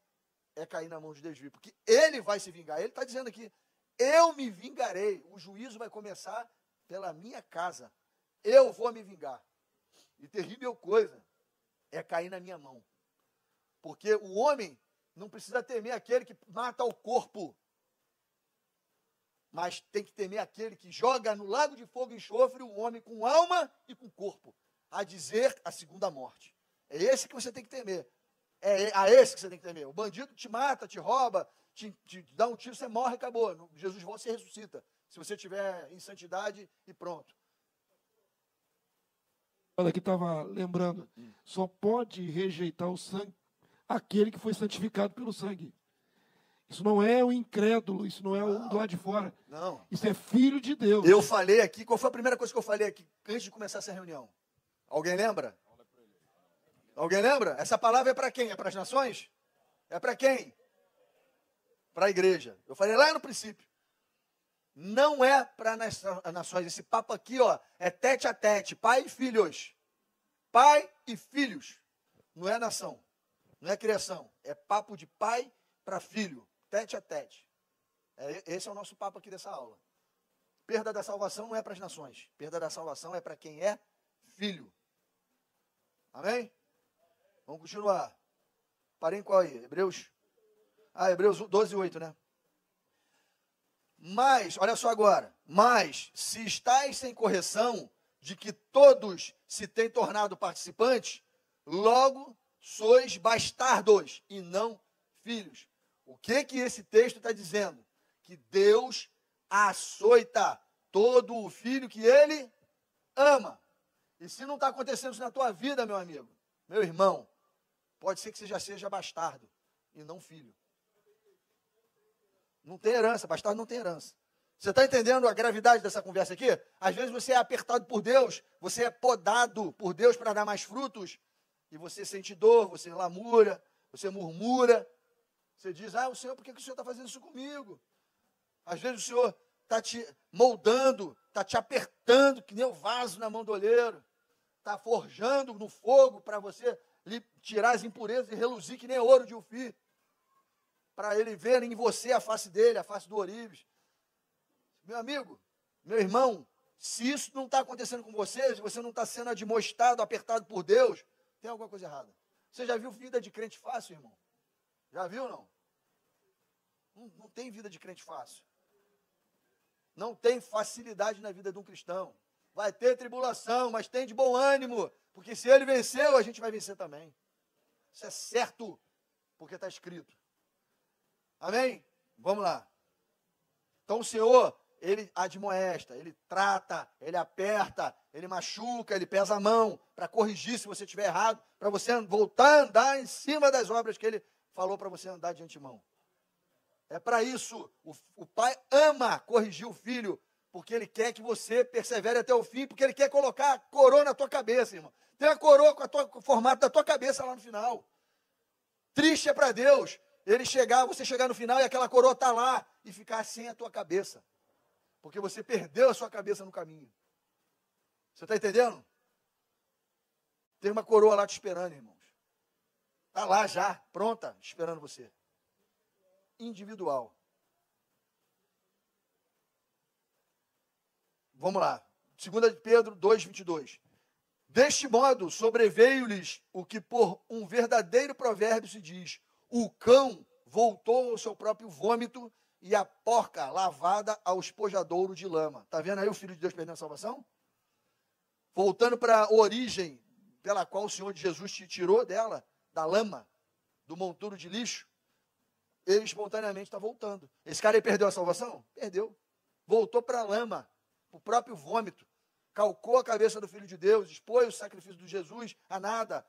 é cair na mão de Deus vivo, porque ele vai se vingar. Ele está dizendo aqui, eu me vingarei, o juízo vai começar pela minha casa, eu vou me vingar. E terrível coisa é cair na minha mão, porque o homem não precisa temer aquele que mata o corpo, mas tem que temer aquele que joga no lago de fogo e enxofre o homem com alma e com corpo, a dizer, a segunda morte. É esse que você tem que temer. É a esse que você tem que temer. O bandido te mata, te rouba, te dá um tiro, você morre e acabou. Jesus volta, você ressuscita. Se você estiver em santidade e pronto. Olha, aqui estava lembrando, só pode rejeitar o sangue aquele que foi santificado pelo sangue. Isso não é o incrédulo, isso não é o do lado de fora. Não. Isso é filho de Deus. Eu falei aqui, qual foi a primeira coisa que eu falei aqui antes de começar essa reunião? Alguém lembra? Alguém lembra? Essa palavra é para quem? É para as nações? É para quem? Para a igreja. Eu falei lá no princípio. Não é para as nações. Esse papo aqui, ó, é tete a tete, pai e filhos. Pai e filhos. Não é nação. Não é criação. É papo de pai para filho. Tete a tete. Esse é o nosso papo aqui dessa aula. Perda da salvação não é para as nações. Perda da salvação é para quem é filho. Amém? Vamos continuar. Parei em qual aí? Hebreus? Hebreus 12, 8, né? Mas, olha só agora. Mas, se estáis sem correção de que todos se têm tornado participantes, logo sois bastardos e não filhos. O que esse texto está dizendo? Que Deus açoita todo o filho que ele ama. E se não está acontecendo isso na tua vida, meu amigo, meu irmão, pode ser que você já seja bastardo e não filho. Não tem herança, bastardo não tem herança. Você está entendendo a gravidade dessa conversa aqui? Às vezes você é apertado por Deus, você é podado por Deus para dar mais frutos, e você sente dor, você lamúria, você murmura, você diz, o Senhor, por que o Senhor está fazendo isso comigo? Às vezes o Senhor está te moldando, está te apertando, que nem o vaso na mão do oleiro, está forjando no fogo para você tirar as impurezas e reluzir que nem ouro de Ufim, para ele ver em você a face dele, a face do ourives. Meu amigo, meu irmão, se isso não está acontecendo com você, se você não está sendo admoestado, apertado por Deus, tem alguma coisa errada. Você já viu vida de crente fácil, irmão? Já viu, não? Não tem vida de crente fácil. Não tem facilidade na vida de um cristão. Vai ter tribulação, mas tem de bom ânimo, porque se ele venceu, a gente vai vencer também. Isso é certo, porque está escrito. Amém? Vamos lá. Então o Senhor, ele admoesta, ele trata, ele aperta, ele machuca, ele pesa a mão para corrigir se você estiver errado, para você voltar a andar em cima das obras que ele falou para você andar de antemão. É para isso, o pai ama corrigir o filho, porque ele quer que você persevere até o fim, porque ele quer colocar a coroa na tua cabeça, irmão. Tem a coroa com o formato da tua cabeça lá no final. Triste é para Deus você chegar no final e aquela coroa está lá e ficar sem a tua cabeça. Porque você perdeu a sua cabeça no caminho. Você está entendendo? Tem uma coroa lá te esperando, irmãos. Está lá já, pronta, esperando você. Individual. Vamos lá. 2 Pedro 2:22. Deste modo, sobreveio-lhes o que por um verdadeiro provérbio se diz: o cão voltou ao seu próprio vômito e a porca lavada ao espojadouro de lama. Está vendo aí o Filho de Deus perdendo a salvação? Voltando para a origem pela qual o Senhor Jesus te tirou dela, da lama, do monturo de lixo, ele espontaneamente está voltando. Esse cara aí perdeu a salvação? Perdeu. Voltou para a lama, para o próprio vômito. Calcou a cabeça do Filho de Deus, expôs o sacrifício de Jesus a nada,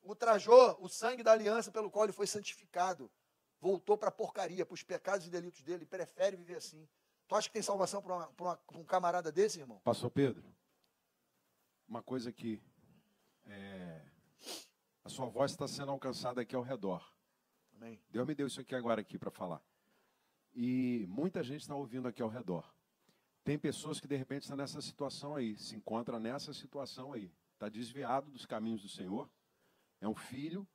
ultrajou o sangue da aliança pelo qual ele foi santificado. Voltou para a porcaria, para os pecados e delitos dele, prefere viver assim. Tu acha que tem salvação para um camarada desse, irmão? Pastor Pedro, uma coisa que a sua voz está sendo alcançada aqui ao redor. Amém. Deus me deu isso aqui agora aqui para falar. E muita gente está ouvindo aqui ao redor. Tem pessoas que de repente estão nessa situação aí, se encontra nessa situação aí. Está desviado dos caminhos do Senhor. É um filho,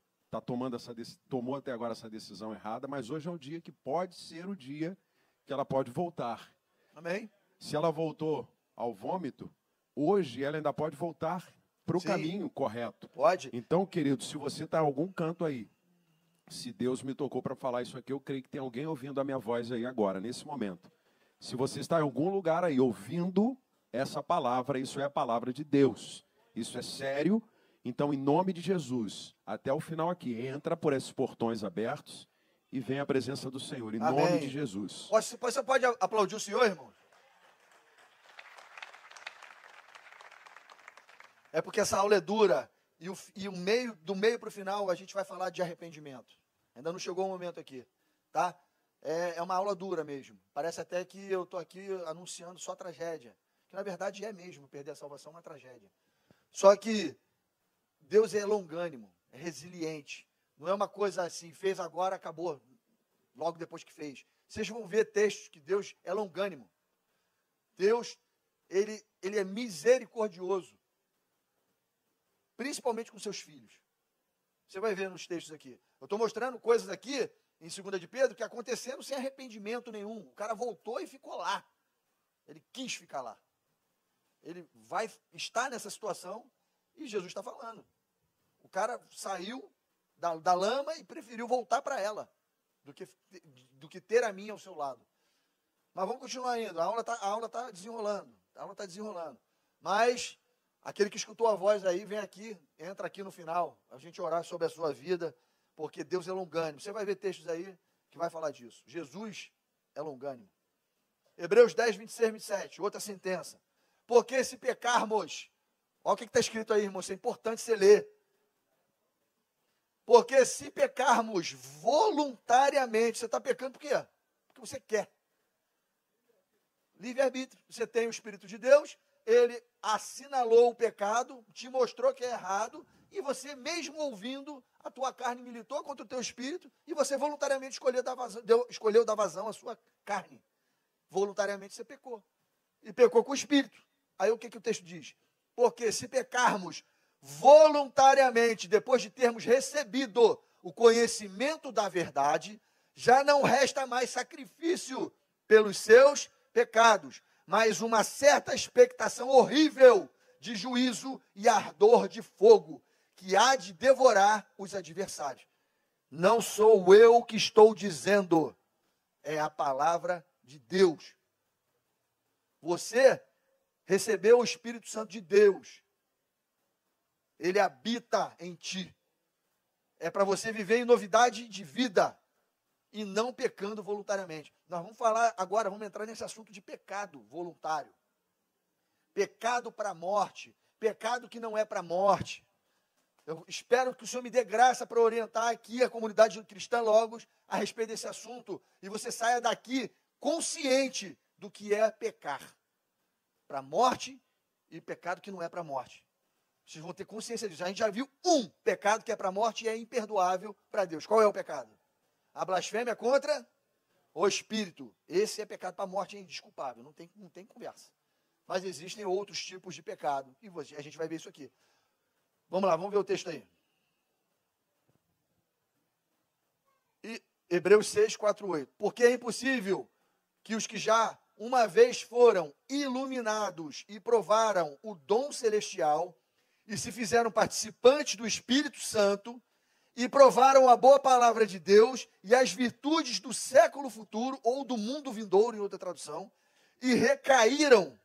tomou até agora essa decisão errada, mas hoje é um dia que pode ser o dia que ela pode voltar. Amém. Se ela voltou ao vômito, hoje ela ainda pode voltar para o caminho correto. Pode. Então, querido, se você está em algum canto aí, se Deus me tocou para falar isso aqui, eu creio que tem alguém ouvindo a minha voz aí agora, nesse momento. Se você está em algum lugar aí ouvindo essa palavra, isso é a palavra de Deus. Isso é sério. Então, em nome de Jesus, até o final aqui, entra por esses portões abertos e vem a presença do Senhor, em Amém. nome de Jesus. Você pode aplaudir o Senhor, irmão? É porque essa aula é dura e do meio para o final a gente vai falar de arrependimento. Ainda não chegou o momento aqui, tá? É uma aula dura mesmo. Parece até que eu estou aqui anunciando só tragédia. Que na verdade é mesmo, perder a salvação é uma tragédia. Só que Deus é longânimo, é resiliente. Não é uma coisa assim, fez agora, acabou, logo depois que fez. Vocês vão ver textos que Deus é longânimo. Deus, ele é misericordioso. Principalmente com seus filhos. Você vai ver nos textos aqui. Eu estou mostrando coisas aqui, em 2 de Pedro, que aconteceram sem arrependimento nenhum. O cara voltou e ficou lá. Ele quis ficar lá. Ele vai estar nessa situação e Jesus está falando. O cara saiu da lama e preferiu voltar para ela do que ter a minha ao seu lado. Mas vamos continuar indo. A aula está desenrolando. A aula está desenrolando. Mas aquele que escutou a voz aí, vem aqui, entra aqui no final, a gente orar sobre a sua vida, porque Deus é longânimo. Você vai ver textos aí que vai falar disso. Jesus é longânimo. Hebreus 10, 26, 27, outra sentença. Porque se pecarmos, olha o que está escrito aí, irmão, isso é importante você ler. Porque se pecarmos voluntariamente, você está pecando por quê? Porque você quer. Livre-arbítrio. Você tem o Espírito de Deus, ele assinalou o pecado, te mostrou que é errado, e você, mesmo ouvindo, a tua carne militou contra o teu espírito, e você voluntariamente escolheu dar vazão à sua carne. Voluntariamente você pecou. E pecou com o espírito. Aí o que o texto diz? Porque se pecarmos voluntariamente, depois de termos recebido o conhecimento da verdade, já não resta mais sacrifício pelos seus pecados, mas uma certa expectação horrível de juízo e ardor de fogo, que há de devorar os adversários. Não sou eu que estou dizendo, é a palavra de Deus. Você recebeu o Espírito Santo de Deus. Ele habita em ti. É para você viver em novidade de vida e não pecando voluntariamente. Nós vamos falar agora, vamos entrar nesse assunto de pecado voluntário. Pecado para a morte, pecado que não é para a morte. Eu espero que o Senhor me dê graça para orientar aqui a comunidade cristã Logos a respeito desse assunto e você saia daqui consciente do que é pecar para a morte e pecado que não é para a morte. Vocês vão ter consciência disso. A gente já viu um pecado que é para a morte e é imperdoável para Deus. Qual é o pecado? A blasfêmia contra o Espírito. Esse é pecado para a morte, é indesculpável. Não tem conversa. Mas existem outros tipos de pecado. E a gente vai ver isso aqui. Vamos lá, vamos ver o texto aí. E Hebreus 6, 4, 8. Porque é impossível que os que já uma vez foram iluminados e provaram o dom celestial e se fizeram participantes do Espírito Santo, e provaram a boa palavra de Deus e as virtudes do século futuro, ou do mundo vindouro, em outra tradução, e recaíram,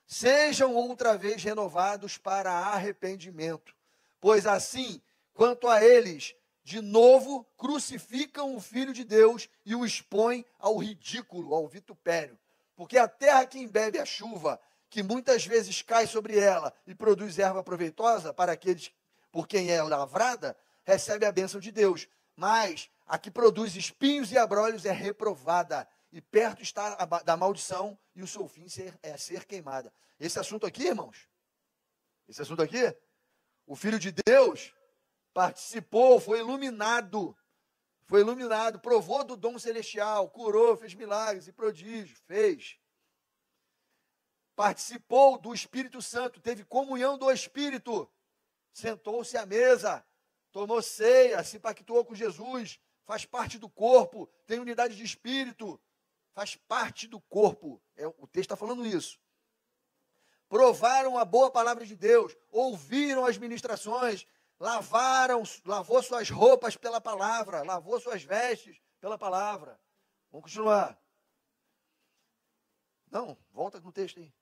sejam outra vez renovados para arrependimento. Pois assim, quanto a eles, de novo, crucificam o Filho de Deus e o expõem ao ridículo, ao vitupério. Porque a terra que embebe a chuva, que muitas vezes cai sobre ela e produz erva proveitosa para aqueles por quem é lavrada, recebe a bênção de Deus. Mas a que produz espinhos e abrolhos é reprovada, e perto está da maldição, e o seu fim é ser queimada. Esse assunto aqui, irmãos, esse assunto aqui, o Filho de Deus participou, foi iluminado, provou do dom celestial, curou, fez milagres e prodígios, fez. Participou do Espírito Santo, teve comunhão do Espírito, sentou-se à mesa, tomou ceia, se pactuou com Jesus, faz parte do corpo, tem unidade de espírito, faz parte do corpo. O texto está falando isso. Provaram a boa palavra de Deus, ouviram as ministrações, lavou suas roupas pela palavra, lavou suas vestes pela palavra. Vamos continuar. Não, volta no texto aí.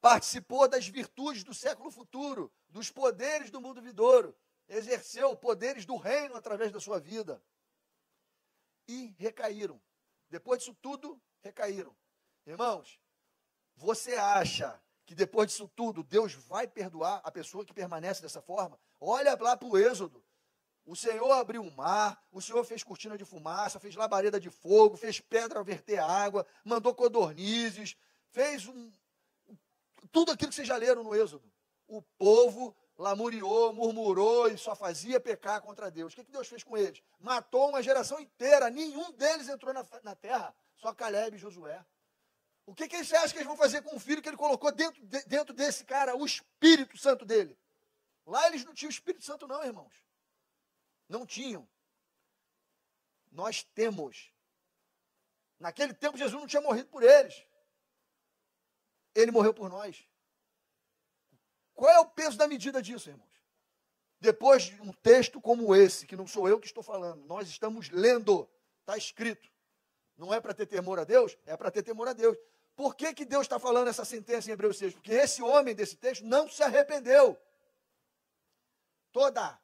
Participou das virtudes do século futuro, dos poderes do mundo vindouro, exerceu poderes do reino através da sua vida. E recaíram. Depois disso tudo, recaíram. Irmãos, você acha que depois disso tudo, Deus vai perdoar a pessoa que permanece dessa forma? Olha lá para o Êxodo. O Senhor abriu o mar, o Senhor fez cortina de fumaça, fez labareda de fogo, fez pedra verter água, mandou codornizes, fez tudo aquilo que vocês já leram no Êxodo. O povo lamuriou, murmurou e só fazia pecar contra Deus. O que Deus fez com eles? Matou uma geração inteira, nenhum deles entrou na terra, só Caleb e Josué. O que você acha que eles vão fazer com o filho que ele colocou dentro desse cara, o Espírito Santo dele? Lá eles não tinham o Espírito Santo não, irmãos. Não tinham. Nós temos. Naquele tempo Jesus não tinha morrido por eles. Ele morreu por nós. Qual é o peso da medida disso, irmãos? Depois de um texto como esse, que não sou eu que estou falando, nós estamos lendo, está escrito. Não é para ter temor a Deus? É para ter temor a Deus. Por que Deus está falando essa sentença em Hebreus 6? Porque esse homem desse texto não se arrependeu. Toda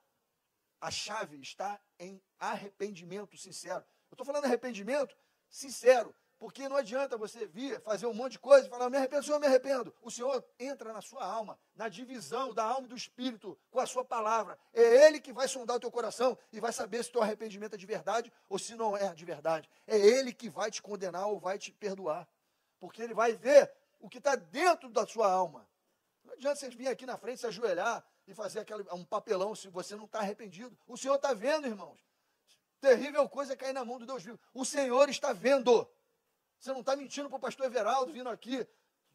a chave está em arrependimento sincero. Eu estou falando arrependimento sincero, porque não adianta você vir fazer um monte de coisa e falar, me arrependo, Senhor, me arrependo. O Senhor entra na sua alma, na divisão da alma e do espírito, com a sua palavra. É Ele que vai sondar o teu coração e vai saber se o teu arrependimento é de verdade ou se não é de verdade. É Ele que vai te condenar ou vai te perdoar. Porque Ele vai ver o que está dentro da sua alma. Não adianta você vir aqui na frente, se ajoelhar e fazer um papelão se você não está arrependido. O Senhor está vendo, irmãos. Terrível coisa é cair na mão do Deus vivo. O Senhor está vendo. Você não está mentindo para o pastor Everaldo vindo aqui,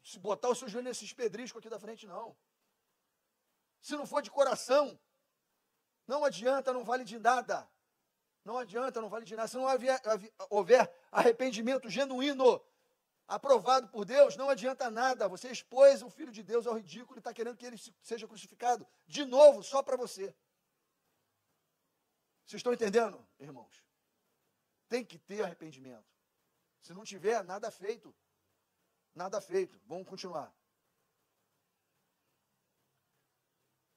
se botar o seu joelho nesses pedriscos aqui da frente, não. Se não for de coração, não adianta, não vale de nada. Não adianta, não vale de nada. Se não houver arrependimento genuíno, aprovado por Deus, não adianta nada. Você expôs o Filho de Deus ao ridículo e está querendo que ele seja crucificado de novo, só para você. Vocês estão entendendo, irmãos? Tem que ter arrependimento. Se não tiver, nada feito. Nada feito. Vamos continuar.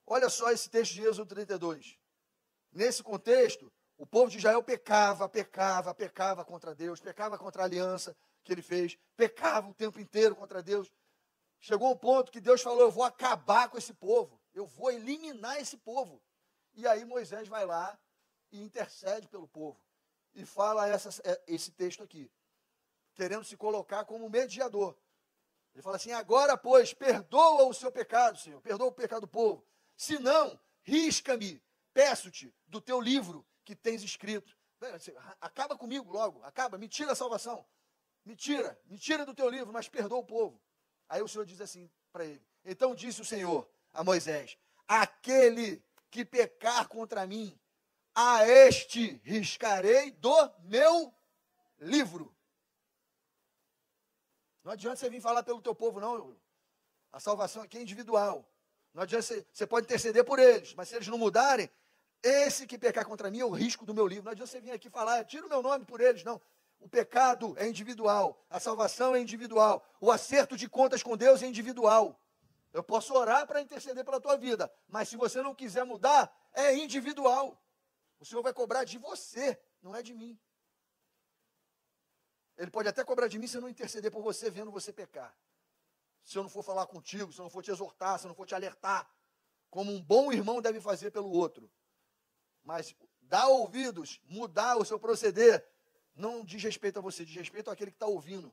Olha só esse texto de Êxodo 32. Nesse contexto, o povo de Israel pecava contra Deus, pecava contra a aliança que ele fez, pecava o tempo inteiro contra Deus. Chegou um ponto que Deus falou, eu vou acabar com esse povo, eu vou eliminar esse povo. E aí Moisés vai lá e intercede pelo povo. E fala esse texto aqui, querendo se colocar como mediador. Ele fala assim, agora, pois, perdoa o seu pecado, Senhor, perdoa o pecado do povo. Se não, risca-me, peço-te, do teu livro que tens escrito. Acaba comigo logo, acaba, me tira a salvação. Me tira do teu livro, mas perdoa o povo. Aí o Senhor diz assim para ele. Então disse o Senhor a Moisés, aquele que pecar contra mim, a este riscarei do meu livro. Não adianta você vir falar pelo teu povo, não. A salvação aqui é individual. Não adianta você pode interceder por eles, mas se eles não mudarem, Esse que pecar contra mim é o risco do meu livro. Não adianta você vir aqui falar, tira o meu nome por eles, não. O pecado é individual, a salvação é individual, o acerto de contas com Deus é individual. Eu posso orar para interceder pela tua vida, mas se você não quiser mudar, é individual. O Senhor vai cobrar de você, não é de mim. Ele pode até cobrar de mim se eu não interceder por você, vendo você pecar. Se eu não for falar contigo, se eu não for te exortar, se eu não for te alertar, como um bom irmão deve fazer pelo outro. Mas dar ouvidos, mudar o seu proceder, não diz respeito a você, diz respeito àquele que está ouvindo.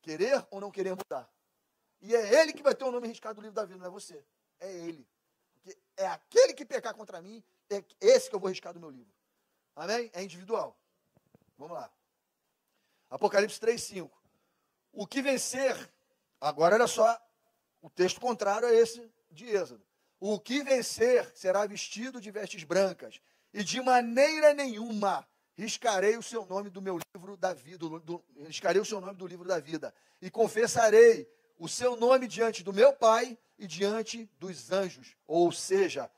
Querer ou não querer mudar. E é ele que vai ter o nome riscado do livro da vida, não é você. É ele. Porque é aquele que pecar contra mim, é esse que eu vou riscar do meu livro. Amém? É individual. Vamos lá. Apocalipse 3:5. O que vencer, agora olha só, o texto contrário a esse de Êxodo. O que vencer será vestido de vestes brancas, e de maneira nenhuma riscarei o seu nome do meu livro da vida, riscarei o seu nome do livro da vida, e confessarei o seu nome diante do meu Pai e diante dos anjos. Ou seja,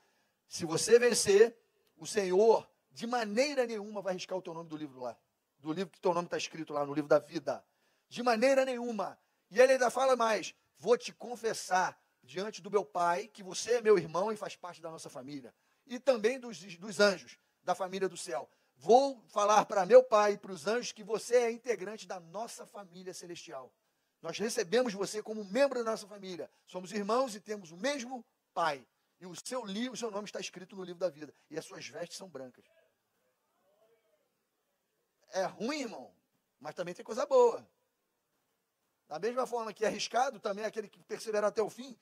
se você vencer, o Senhor de maneira nenhuma vai riscar o teu nome do livro lá, do livro que teu nome está escrito lá, no livro da vida. De maneira nenhuma. E ele ainda fala mais, vou te confessar diante do meu Pai, que você é meu irmão e faz parte da nossa família. E também dos anjos, da família do céu. Vou falar para meu Pai e para os anjos que você é integrante da nossa família celestial. Nós recebemos você como membro da nossa família. Somos irmãos e temos o mesmo Pai. E o seu nome está escrito no livro da vida. E as suas vestes são brancas. É ruim, irmão, mas também tem coisa boa. Da mesma forma que é arriscado, também aquele que perseverar até o fim,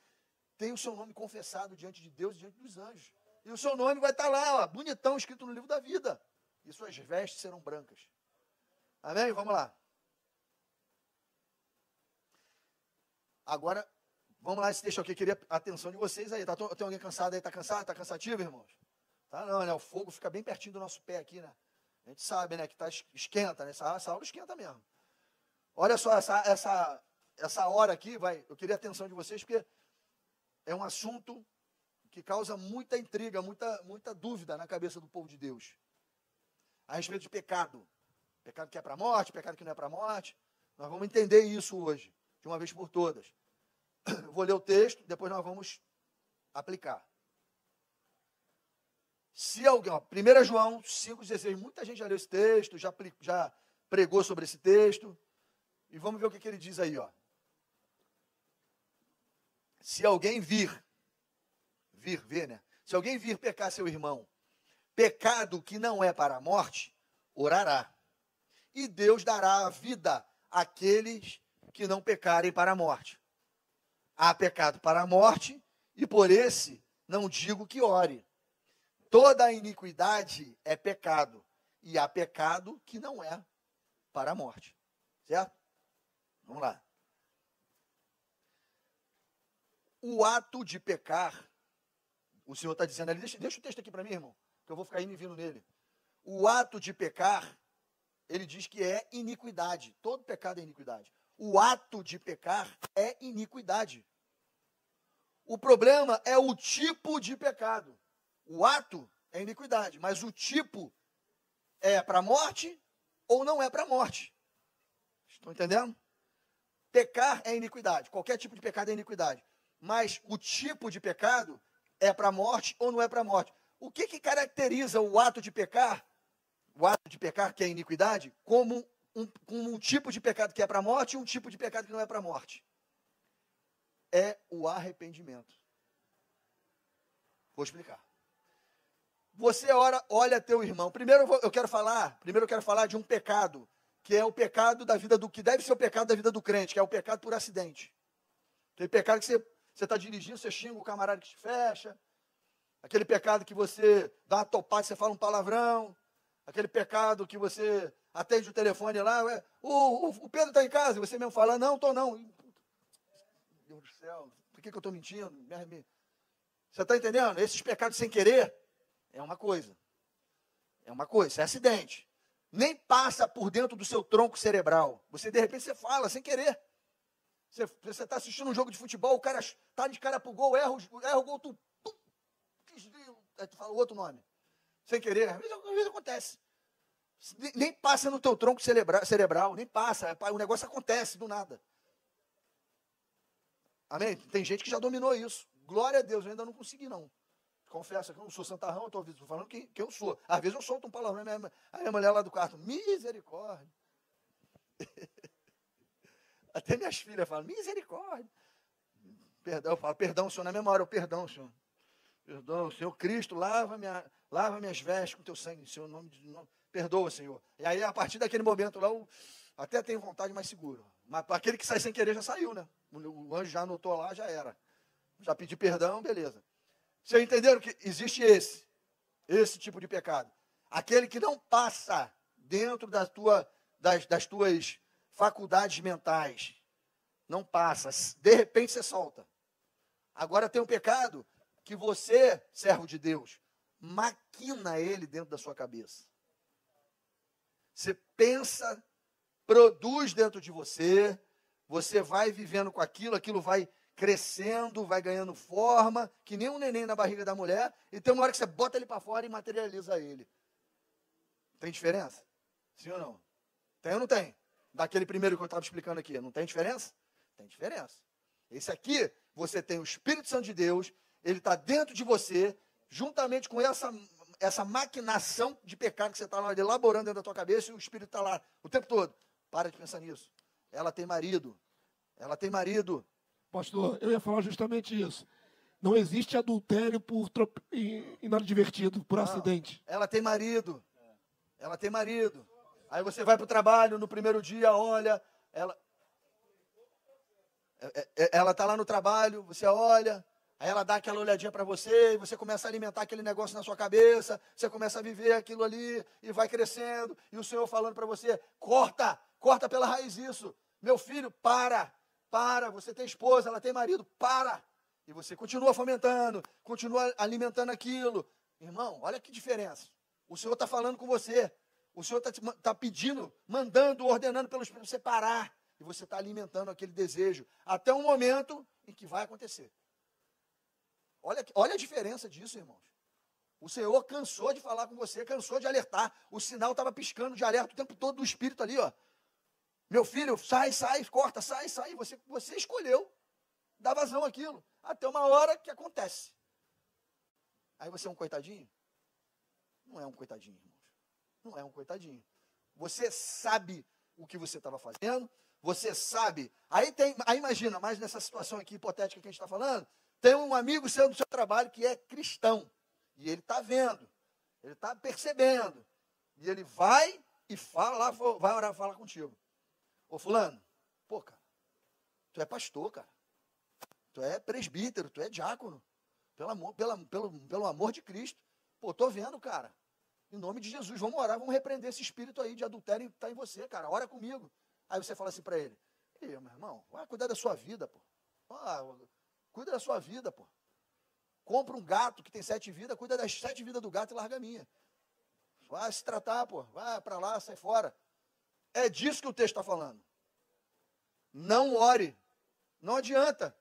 tem o seu nome confessado diante de Deus e diante dos anjos. E o seu nome vai estar lá, ó, bonitão, escrito no livro da vida. E suas vestes serão brancas. Amém? Vamos lá. Agora, vamos lá, esse texto aqui, queria a atenção de vocês aí. Tem alguém cansado aí? Está cansado? Está cansativo, irmãos? Tá não, né? O fogo fica bem pertinho do nosso pé aqui, né? A gente sabe, né, que esquenta, né? Essa aula esquenta mesmo. Olha só, essa hora aqui, eu queria a atenção de vocês, porque é um assunto que causa muita intriga, muita dúvida na cabeça do povo de Deus. A respeito de pecado. Pecado que é para a morte, pecado que não é para a morte. Nós vamos entender isso hoje, de uma vez por todas. Eu vou ler o texto, depois nós vamos aplicar. Se alguém, 1 João 5,16, muita gente já leu esse texto, já pregou sobre esse texto. E vamos ver o que ele diz aí, ó. Se alguém ver, né? Se alguém vir pecar seu irmão, pecado que não é para a morte, orará. E Deus dará a vida àqueles que não pecarem para a morte. Há pecado para a morte, e por esse não digo que ore. Toda a iniquidade é pecado, e há pecado que não é para a morte. Certo? Vamos lá. O ato de pecar, o Senhor está dizendo ali, deixa o texto aqui para mim, irmão, que eu vou ficar indo e vindo nele. O ato de pecar, ele diz que é iniquidade. Todo pecado é iniquidade. O ato de pecar é iniquidade. O problema é o tipo de pecado. O ato é iniquidade, mas o tipo é para a morte ou não é para a morte. Estão entendendo? Pecar é iniquidade. Qualquer tipo de pecado é iniquidade. Mas o tipo de pecado é para a morte ou não é para a morte. O que caracteriza o ato de pecar que é iniquidade, como um tipo de pecado que é para a morte e um tipo de pecado que não é para a morte? É o arrependimento. Vou explicar. Você olha teu irmão. Primeiro eu quero falar de um pecado, que é o pecado da vida que deve ser o pecado da vida do crente, que é o pecado por acidente. Tem pecado que você está dirigindo, você xinga o camarada que te fecha. Aquele pecado que você dá uma topada, você fala um palavrão. Aquele pecado que você atende o telefone lá. O Pedro está em casa, e você mesmo fala, não, estou não. Deus do céu, por que eu estou mentindo? Você está entendendo? Esses pecados sem querer é uma coisa. Isso é acidente. Nem passa por dentro do seu tronco cerebral. Você, de repente, você fala sem querer. Você está assistindo um jogo de futebol, o cara está de cara pro gol, erra o gol, tu aí tu fala outro nome. Sem querer, às vezes acontece. Nem passa no teu tronco cerebral, nem passa. O negócio acontece do nada. Amém? Tem gente que já dominou isso. Glória a Deus, eu ainda não consegui, não. Confesso que eu não sou santarrão, eu estou falando que eu sou. Às vezes eu solto um palavrão, a minha mulher lá do quarto, misericórdia. Até minhas filhas falam, misericórdia. Perdão, eu falo, perdão, Senhor, na memória, perdão, Senhor. Perdão, Senhor Cristo, lava minhas vestes com teu sangue, Senhor, nome de nome. Perdoa, Senhor. E aí, a partir daquele momento lá, eu até tenho vontade mais seguro. Mas aquele que sai sem querer já saiu, né? O anjo já anotou lá, já era. Já pedi perdão, beleza. Vocês entenderam que existe esse tipo de pecado? Aquele que não passa dentro das tuas faculdades mentais. Não passa. De repente você solta. Agora tem um pecado que você, servo de Deus, maquina ele dentro da sua cabeça. Você pensa, produz dentro de você, você vai vivendo com aquilo vai crescendo, vai ganhando forma, que nem um neném na barriga da mulher, e tem uma hora que você bota ele para fora e materializa ele. Tem diferença? Sim ou não? Tem ou não tem? Daquele primeiro que eu estava explicando aqui, não tem diferença? Tem diferença. Esse aqui, você tem o Espírito Santo de Deus, ele está dentro de você, juntamente com essa maquinação de pecado que você está lá elaborando dentro da tua cabeça, e o Espírito está lá o tempo todo. Para de pensar nisso. Ela tem marido. Ela tem marido. Pastor, eu ia falar justamente isso. Não existe adultério por inadvertido, por acidente. Ela tem marido. Ela tem marido. Aí você vai para o trabalho, no primeiro dia, olha, ela está lá no trabalho, você olha, aí ela dá aquela olhadinha para você, e você começa a alimentar aquele negócio na sua cabeça, você começa a viver aquilo ali, e vai crescendo, e o Senhor falando para você, corta pela raiz isso. Meu filho, para, você tem esposa, ela tem marido, para. E você continua fomentando, continua alimentando aquilo. Irmão, olha que diferença. O Senhor está falando com você. O Senhor está pedindo, mandando, ordenando pelo Espírito você parar. E você está alimentando aquele desejo. Até um momento em que vai acontecer. Olha a diferença disso, irmãos. O Senhor cansou de falar com você, cansou de alertar. O sinal estava piscando de alerta o tempo todo do Espírito ali, ó. Meu filho, sai, corta, sai. Você escolheu dar vazão àquilo. Até uma hora que acontece. Aí você é um coitadinho? Não é um coitadinho, irmãos. Não é um coitadinho. Você sabe o que você estava fazendo. Você sabe. Aí imagina, mais nessa situação aqui hipotética que a gente está falando, tem um amigo seu do seu trabalho que é cristão. E ele está vendo. Ele está percebendo. E ele vai e fala, vai orar, fala contigo. Ô fulano, pô, cara, tu é pastor, cara. Tu é presbítero, tu é diácono. Pelo amor de Cristo. Pô, tô vendo, cara. Em nome de Jesus, vamos orar, vamos repreender esse espírito aí de adultério que está em você, cara. Ora comigo. Aí você fala assim para ele, meu irmão, vai cuidar da sua vida, pô. Cuida da sua vida, pô. Compra um gato que tem 7 vidas, cuida das 7 vidas do gato e larga a minha. Vai se tratar, pô. Vai para lá, sai fora. É disso que o texto está falando. Não ore. Não adianta.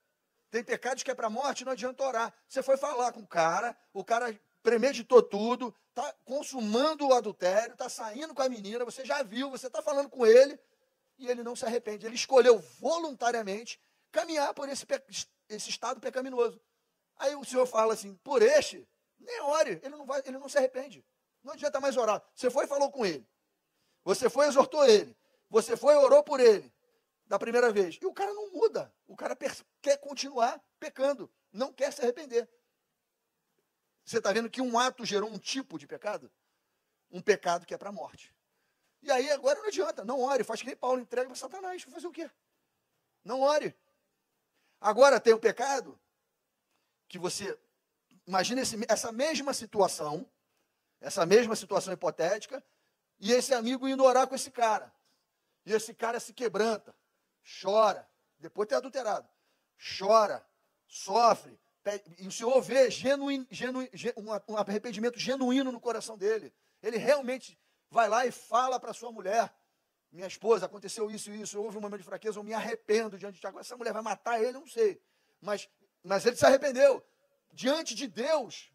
Tem pecados que é para a morte, não adianta orar. Você foi falar com o cara premeditou tudo, está consumando o adultério, está saindo com a menina, você já viu, você está falando com ele, e ele não se arrepende. Ele escolheu voluntariamente caminhar por esse estado pecaminoso. Aí o Senhor fala assim, por nem ore, ele não se arrepende. Não adianta mais orar. Você foi e falou com ele. Você foi e exortou ele. Você foi e orou por ele. Da primeira vez. E o cara não muda. O cara quer continuar pecando. Não quer se arrepender. Você está vendo que um ato gerou um tipo de pecado? Um pecado que é para a morte. E aí agora não adianta. Não ore. Faz que nem Paulo entrega para Satanás. Vai fazer o quê? Não ore. Agora tem o pecado que você... Imagina essa mesma situação hipotética, e esse amigo indo orar com esse cara. E esse cara se quebranta, chora, depois de ter adulterado, chora, sofre, e o Senhor vê um arrependimento genuíno no coração dele. Ele realmente vai lá e fala para sua mulher, minha esposa, aconteceu isso e isso, houve um momento de fraqueza, eu me arrependo diante de ti. Agora essa mulher vai matar ele, eu não sei. Mas ele se arrependeu. Diante de Deus,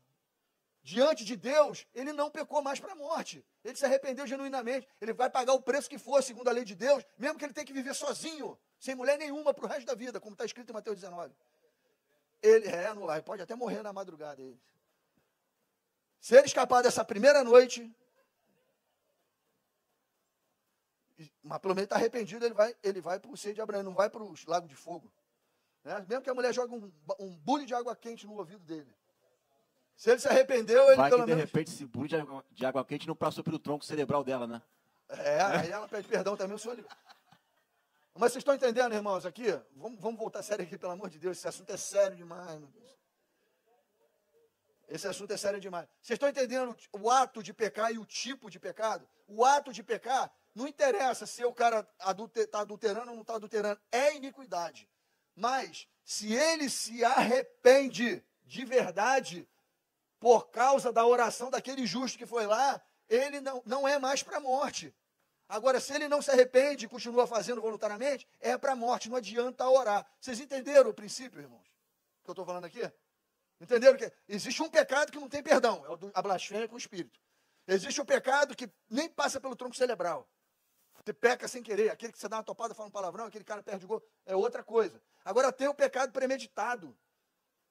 diante de Deus, ele não pecou mais para a morte. Ele se arrependeu genuinamente. Ele vai pagar o preço que for, segundo a lei de Deus, mesmo que ele tenha que viver sozinho, sem mulher nenhuma para o resto da vida, como está escrito em Mateus 19. Ele não vai, pode até morrer na madrugada. Se ele escapar dessa primeira noite, mas pelo menos está arrependido, ele vai para o seio de Abraão, não vai para o lago de fogo. Né? Mesmo que a mulher jogue um bule de água quente no ouvido dele. Se ele se arrependeu, ele vai pelo que de menos... repente esse bule de água quente não passou pelo tronco cerebral dela, né? Aí ela pede perdão também, o senhor... Mas vocês estão entendendo, irmãos, aqui? Vamos voltar sério aqui, pelo amor de Deus. Esse assunto é sério demais, meu Deus. Esse assunto é sério demais. Vocês estão entendendo o ato de pecar e o tipo de pecado? O ato de pecar, não interessa se o cara está adulterando ou não está adulterando. É iniquidade. Mas, se ele se arrepende de verdade, por causa da oração daquele justo que foi lá, ele não é mais para a morte. Agora, se ele não se arrepende e continua fazendo voluntariamente, é para a morte, não adianta orar. Vocês entenderam o princípio, irmãos? Que eu estou falando aqui? Entenderam que existe um pecado que não tem perdão, é a blasfêmia com o espírito. Existe um pecado que nem passa pelo tronco cerebral. Você peca sem querer, aquele que você dá uma topada, fala um palavrão, aquele cara perde o gol, é outra coisa. Agora tem o pecado premeditado.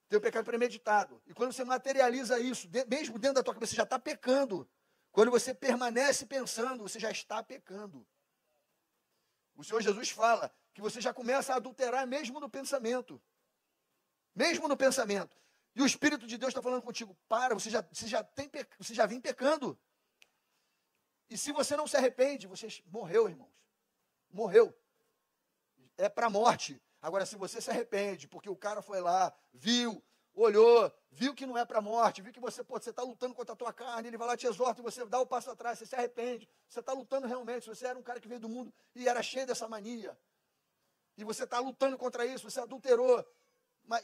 Tem o pecado premeditado. E quando você materializa isso, mesmo dentro da tua cabeça, você já está pecando. Quando você permanece pensando, você já está pecando. O Senhor Jesus fala que você já começa a adulterar mesmo no pensamento. Mesmo no pensamento. E o Espírito de Deus está falando contigo, para, você já vem pecando. E se você não se arrepende, você morreu, irmãos. Morreu. É para a morte. Agora, se você se arrepende, porque o cara foi lá, viu, olhou, viu que não é para a morte, viu que você está lutando contra a tua carne, ele vai lá te exorta e você dá o passo atrás, você se arrepende, você está lutando realmente, se você era um cara que veio do mundo e era cheio dessa mania, e você está lutando contra isso, você adulterou,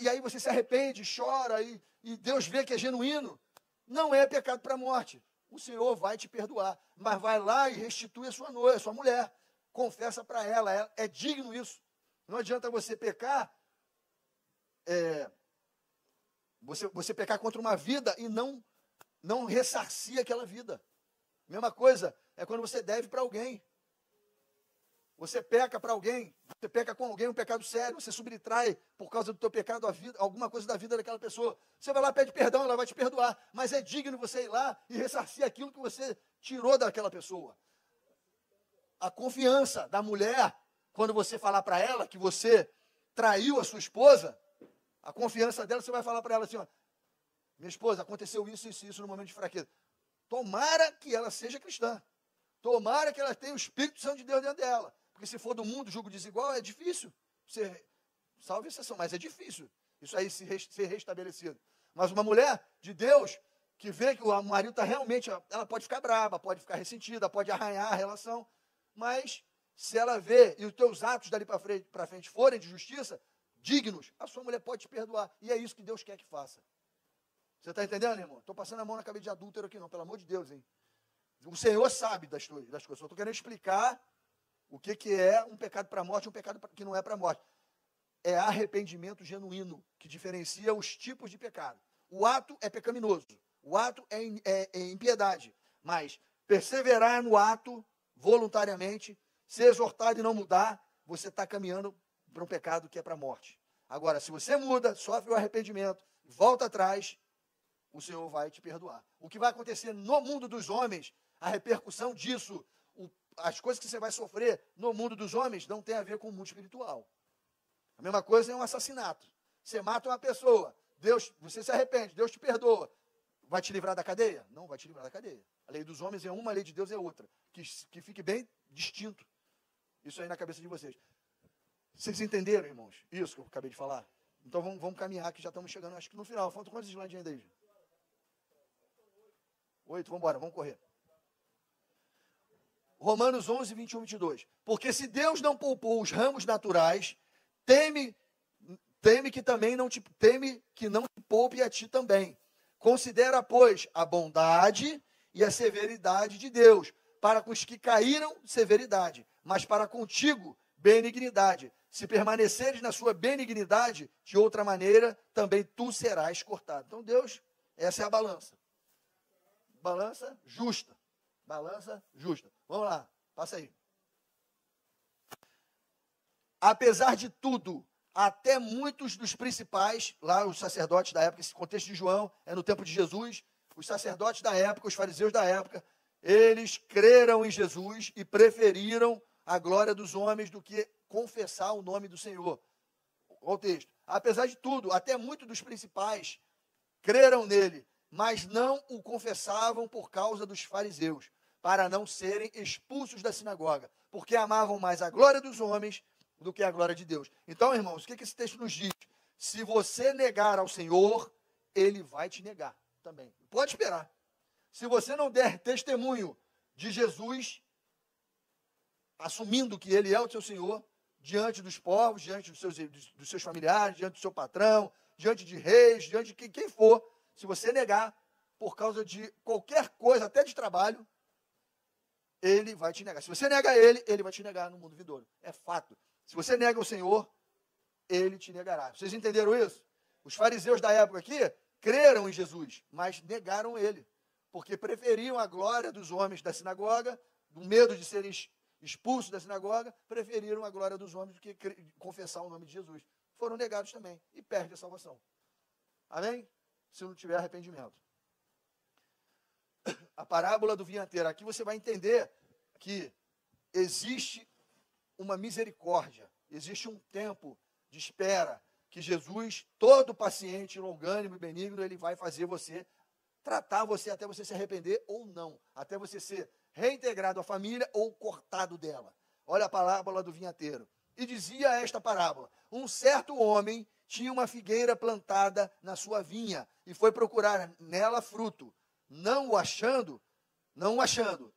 e aí você se arrepende, chora, e Deus vê que é genuíno, não é pecado para a morte. O Senhor vai te perdoar, mas vai lá e restitui a sua noiva, a sua mulher, confessa para ela, é digno isso. Não adianta você pecar, você pecar contra uma vida e não ressarcir aquela vida. Mesma coisa é quando você deve para alguém. Você peca para alguém, você peca com alguém um pecado sério, você subtrai por causa do teu pecado alguma coisa da vida daquela pessoa. Você vai lá, pede perdão, ela vai te perdoar, mas é digno você ir lá e ressarcir aquilo que você tirou daquela pessoa. A confiança da mulher, quando você falar para ela que você traiu a sua esposa, a confiança dela, você vai falar para ela assim, ó, minha esposa, aconteceu isso e isso no momento de fraqueza. Tomara que ela seja cristã. Tomara que ela tenha o Espírito Santo de Deus dentro dela. Porque se for do mundo, julgo desigual, é difícil. Salve exceção, mas é difícil isso aí ser restabelecido. Mas uma mulher de Deus, que vê que o marido está realmente, ela pode ficar brava, pode ficar ressentida, pode arranhar a relação, mas se ela vê e os teus atos dali para frente forem de justiça, dignos, a sua mulher pode te perdoar. E é isso que Deus quer que faça. Você está entendendo, irmão? Estou passando a mão na cabeça de adúltero aqui não, pelo amor de Deus, hein? O Senhor sabe das coisas. Eu estou querendo explicar o que é um pecado para a morte e um pecado que não é para a morte. É arrependimento genuíno, que diferencia os tipos de pecado. O ato é pecaminoso, o ato é impiedade, mas perseverar no ato voluntariamente, ser exortado e não mudar, você está caminhando para um pecado que é para a morte. Agora, se você muda, sofre o arrependimento, volta atrás, o Senhor vai te perdoar. O que vai acontecer no mundo dos homens, a repercussão disso, as coisas que você vai sofrer no mundo dos homens não tem a ver com o mundo espiritual. A mesma coisa é um assassinato. Você mata uma pessoa, você se arrepende, Deus te perdoa. Vai te livrar da cadeia? Não vai te livrar da cadeia. A lei dos homens é uma, a lei de Deus é outra. Que fique bem distinto. Isso aí na cabeça de vocês. Vocês entenderam, irmãos? Isso que eu acabei de falar? Então vamos caminhar, que já estamos chegando, acho que no final. Faltam quantos slides ainda aí? 8, vamos embora, vamos correr. Romanos 11, 21, 22. Porque se Deus não poupou os ramos naturais, teme que não te poupe a ti também. Considera, pois, a bondade e a severidade de Deus, para com os que caíram, severidade, mas para contigo, benignidade. Se permaneceres na sua benignidade, de outra maneira, também tu serás cortado. Então, Deus, essa é a balança. balança justa. Balança justa. Vamos lá, passa aí. Apesar de tudo, até muitos dos principais, lá os sacerdotes da época, esse contexto de João é no tempo de Jesus, os sacerdotes da época, os fariseus da época, eles creram em Jesus e preferiram a glória dos homens do que confessar o nome do Senhor. Olha o texto. Apesar de tudo, até muitos dos principais creram nele, mas não o confessavam por causa dos fariseus, para não serem expulsos da sinagoga, porque amavam mais a glória dos homens do que a glória de Deus. Então, irmãos, o que esse texto nos diz? Se você negar ao Senhor, ele vai te negar também. Pode esperar. Se você não der testemunho de Jesus, assumindo que ele é o seu Senhor, diante dos povos, diante dos seus familiares, diante do seu patrão, diante de reis, diante de quem for, se você negar por causa de qualquer coisa, até de trabalho, ele vai te negar. Se você nega ele, ele vai te negar no mundo vindouro. É fato. Se você nega o Senhor, ele te negará. Vocês entenderam isso? Os fariseus da época aqui creram em Jesus, mas negaram ele, porque preferiam a glória dos homens da sinagoga, do medo de serem expulsos da sinagoga, preferiram a glória dos homens do que confessar o nome de Jesus. Foram negados também e perdem a salvação. Amém? Se não tiver arrependimento. A parábola do vinhateiro. Aqui você vai entender que existe uma misericórdia, existe um tempo de espera que Jesus, todo paciente, longânimo e benigno, ele vai fazer você, tratar você até você se arrepender ou não, até você ser reintegrado à família ou cortado dela. Olha a parábola do vinhateiro. E dizia esta parábola: um certo homem tinha uma figueira plantada na sua vinha e foi procurar nela fruto, não o achando,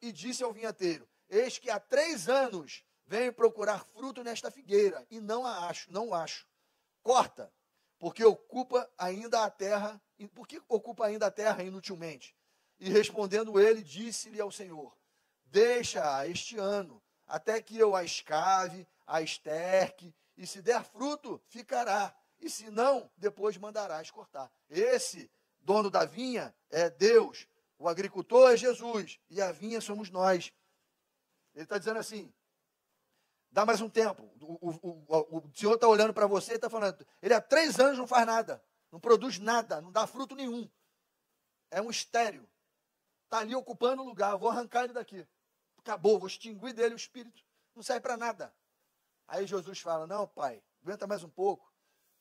e disse ao vinhateiro: eis que há 3 anos venho procurar fruto nesta figueira e não o acho. Corta, porque ocupa ainda a terra. Por que ocupa ainda a terra inutilmente? E respondendo ele, disse-lhe ao Senhor: deixa-a este ano, até que eu a escave, a esterque, e se der fruto, ficará, e se não, depois mandarás cortar. Esse dono da vinha é Deus, o agricultor é Jesus, e a vinha somos nós. Ele está dizendo assim: dá mais um tempo. O Senhor está olhando para você e está falando, ele há 3 anos não faz nada, não produz nada, não dá fruto nenhum. É um estéril. Está ali ocupando o lugar, vou arrancar ele daqui. Acabou, vou extinguir dele o espírito. Não serve para nada. Aí Jesus fala: não, pai, aguenta mais um pouco.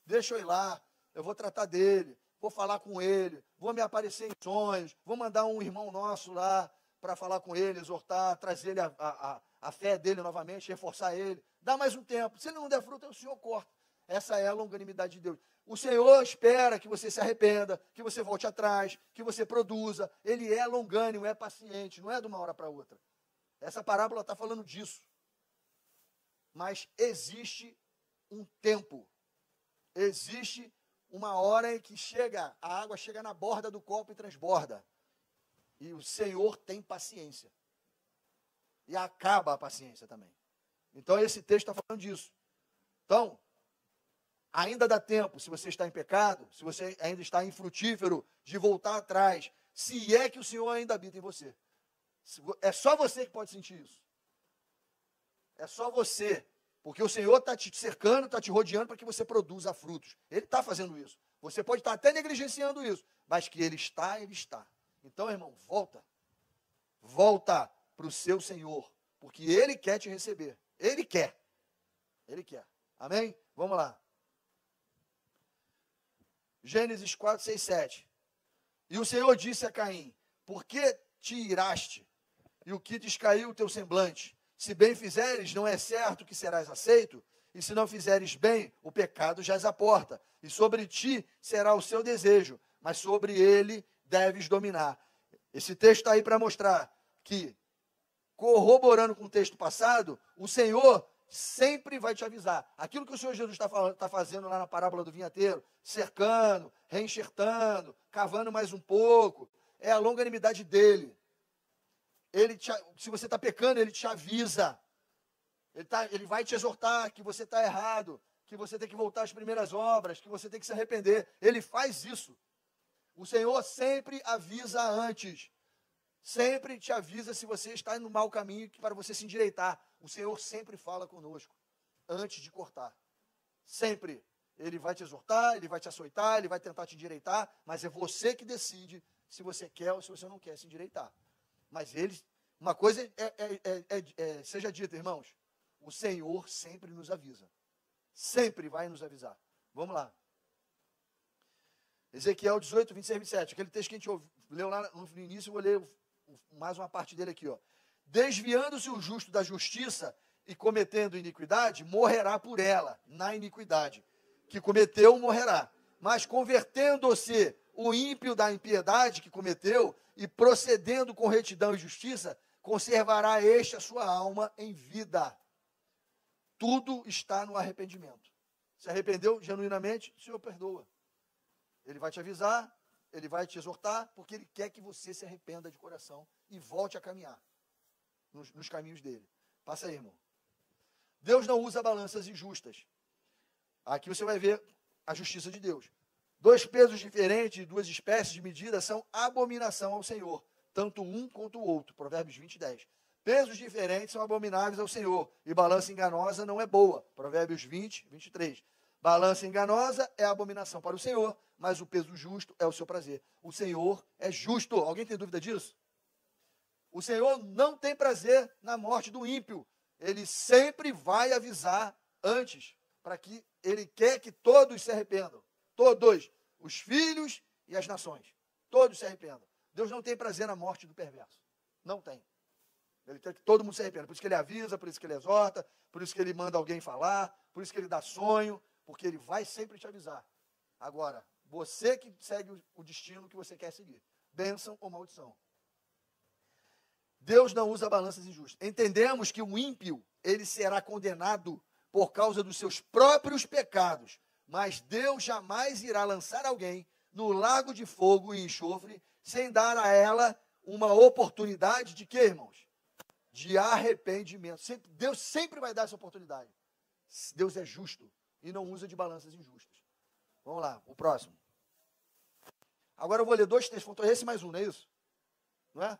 Deixa eu ir lá, eu vou tratar dele, vou falar com ele, vou me aparecer em sonhos, vou mandar um irmão nosso lá para falar com ele, exortar, trazer ele a fé dele novamente, reforçar ele. Dá mais um tempo. Se ele não der fruto, o Senhor corta. Essa é a longanimidade de Deus. O Senhor espera que você se arrependa, que você volte atrás, que você produza. Ele é longânimo, é paciente, não é de uma hora para outra. Essa parábola está falando disso. Mas existe um tempo. Existe uma hora em que a água chega na borda do copo e transborda. E o Senhor tem paciência. E acaba a paciência também. Então esse texto está falando disso. Então, ainda dá tempo, se você está em pecado, se você ainda está infrutífero, de voltar atrás, se é que o Senhor ainda habita em você. É só você que pode sentir isso. É só você. Porque o Senhor está te cercando, está te rodeando para que você produza frutos. Ele está fazendo isso. Você pode estar até negligenciando isso, mas que Ele está, Ele está. Então, irmão, volta. Volta para o seu Senhor, porque Ele quer te receber. Ele quer. Ele quer. Amém? Vamos lá. Gênesis 4, 6, 7. E o Senhor disse a Caim: por que te iraste? E o que descaiu o teu semblante? Se bem fizeres, não é certo que serás aceito? E se não fizeres bem, o pecado jaz à porta. E sobre ti será o seu desejo, mas sobre ele deves dominar. Esse texto está aí para mostrar que, corroborando com o texto passado, o Senhor sempre vai te avisar. Aquilo que o Senhor Jesus está fazendo lá na parábola do vinhateiro, cercando, reenxertando, cavando mais um pouco, é a longanimidade dele. Se você está pecando, ele te avisa. Ele vai te exortar que você está errado, que você tem que voltar às primeiras obras, que você tem que se arrepender. Ele faz isso. O Senhor sempre avisa antes. Sempre te avisa se você está no mau caminho para você se endireitar. O Senhor sempre fala conosco antes de cortar. Sempre. Ele vai te exortar, ele vai te açoitar, ele vai tentar te endireitar, mas é você que decide se você quer ou se você não quer se endireitar. Mas uma coisa seja dita, irmãos, o Senhor sempre nos avisa. Sempre vai nos avisar. Vamos lá. Ezequiel 18, 26, 27. Aquele texto que a gente leu lá no início, eu vou ler mais uma parte dele aqui. Ó. Desviando-se o justo da justiça e cometendo iniquidade, morrerá por ela, na iniquidade. Que cometeu, morrerá. Mas convertendo-se o ímpio da impiedade que cometeu e procedendo com retidão e justiça, conservará este a sua alma em vida. Tudo está no arrependimento. Se arrependeu genuinamente, o Senhor perdoa. Ele vai te avisar, ele vai te exortar, porque ele quer que você se arrependa de coração e volte a caminhar nos caminhos dele. Passa aí, irmão. Deus não usa balanças injustas. Aqui você vai ver a justiça de Deus. 2 pesos diferentes, 2 espécies de medida são abominação ao Senhor, tanto um quanto o outro. Provérbios 20, 10. Pesos diferentes são abomináveis ao Senhor, e balança enganosa não é boa. Provérbios 20, 23. Balança enganosa é abominação para o Senhor, mas o peso justo é o seu prazer. O Senhor é justo. Alguém tem dúvida disso? O Senhor não tem prazer na morte do ímpio. Ele sempre vai avisar antes, para que ele quer que todos se arrependam. Todos, os filhos e as nações. Todos se arrependam. Deus não tem prazer na morte do perverso. Não tem. Ele quer que todo mundo se arrependa. Por isso que ele avisa, por isso que ele exorta, por isso que ele manda alguém falar, por isso que ele dá sonho, porque ele vai sempre te avisar. Agora, você que segue o destino que você quer seguir. Bênção ou maldição. Deus não usa balanças injustas. Entendemos que o ímpio, ele será condenado por causa dos seus próprios pecados. Mas Deus jamais irá lançar alguém no lago de fogo e enxofre sem dar a ela uma oportunidade de quê, irmãos? De arrependimento. Deus sempre vai dar essa oportunidade. Deus é justo e não usa de balanças injustas. Vamos lá, o próximo. Agora eu vou ler 2 textos. Faltou esse mais um, não é isso? Não é?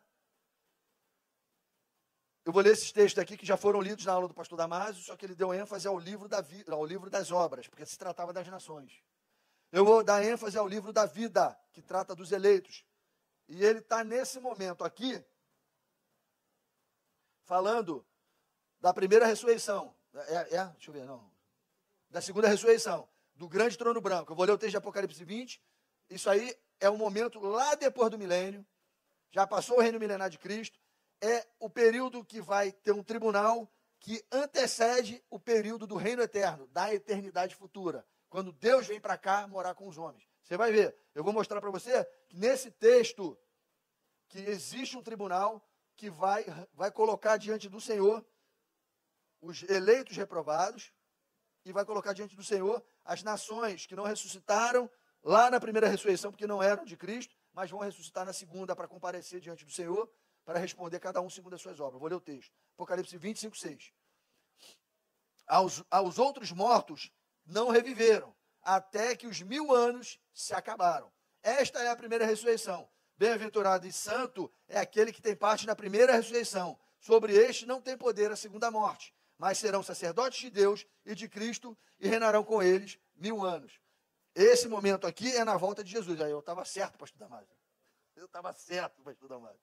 Eu vou ler esses textos aqui que já foram lidos na aula do pastor Damásio, só que ele deu ênfase ao livro das obras, porque se tratava das nações. Eu vou dar ênfase ao livro da vida, que trata dos eleitos. E ele está nesse momento aqui, falando da primeira ressurreição. Deixa eu ver, não. Da segunda ressurreição, do grande trono branco. Eu vou ler o texto de Apocalipse 20. Isso aí é um momento lá depois do milênio. Já passou o reino milenar de Cristo. É o período que vai ter um tribunal que antecede o período do reino eterno, da eternidade futura, quando Deus vem para cá morar com os homens. Você vai ver, eu vou mostrar para você que nesse texto, que existe um tribunal que vai colocar diante do Senhor os eleitos reprovados e vai colocar diante do Senhor as nações que não ressuscitaram lá na primeira ressurreição, porque não eram de Cristo, mas vão ressuscitar na segunda para comparecer diante do Senhor, para responder cada um segundo as suas obras. Vou ler o texto. Apocalipse 25, 6. Aos outros mortos não reviveram, até que os 1000 anos se acabaram. Esta é a primeira ressurreição. Bem-aventurado e santo é aquele que tem parte na primeira ressurreição. Sobre este não tem poder a segunda morte, mas serão sacerdotes de Deus e de Cristo e reinarão com eles 1000 anos. Esse momento aqui é na volta de Jesus. Aí eu estava certo, pastor Damásio. Eu estava certo, pastor Damásio.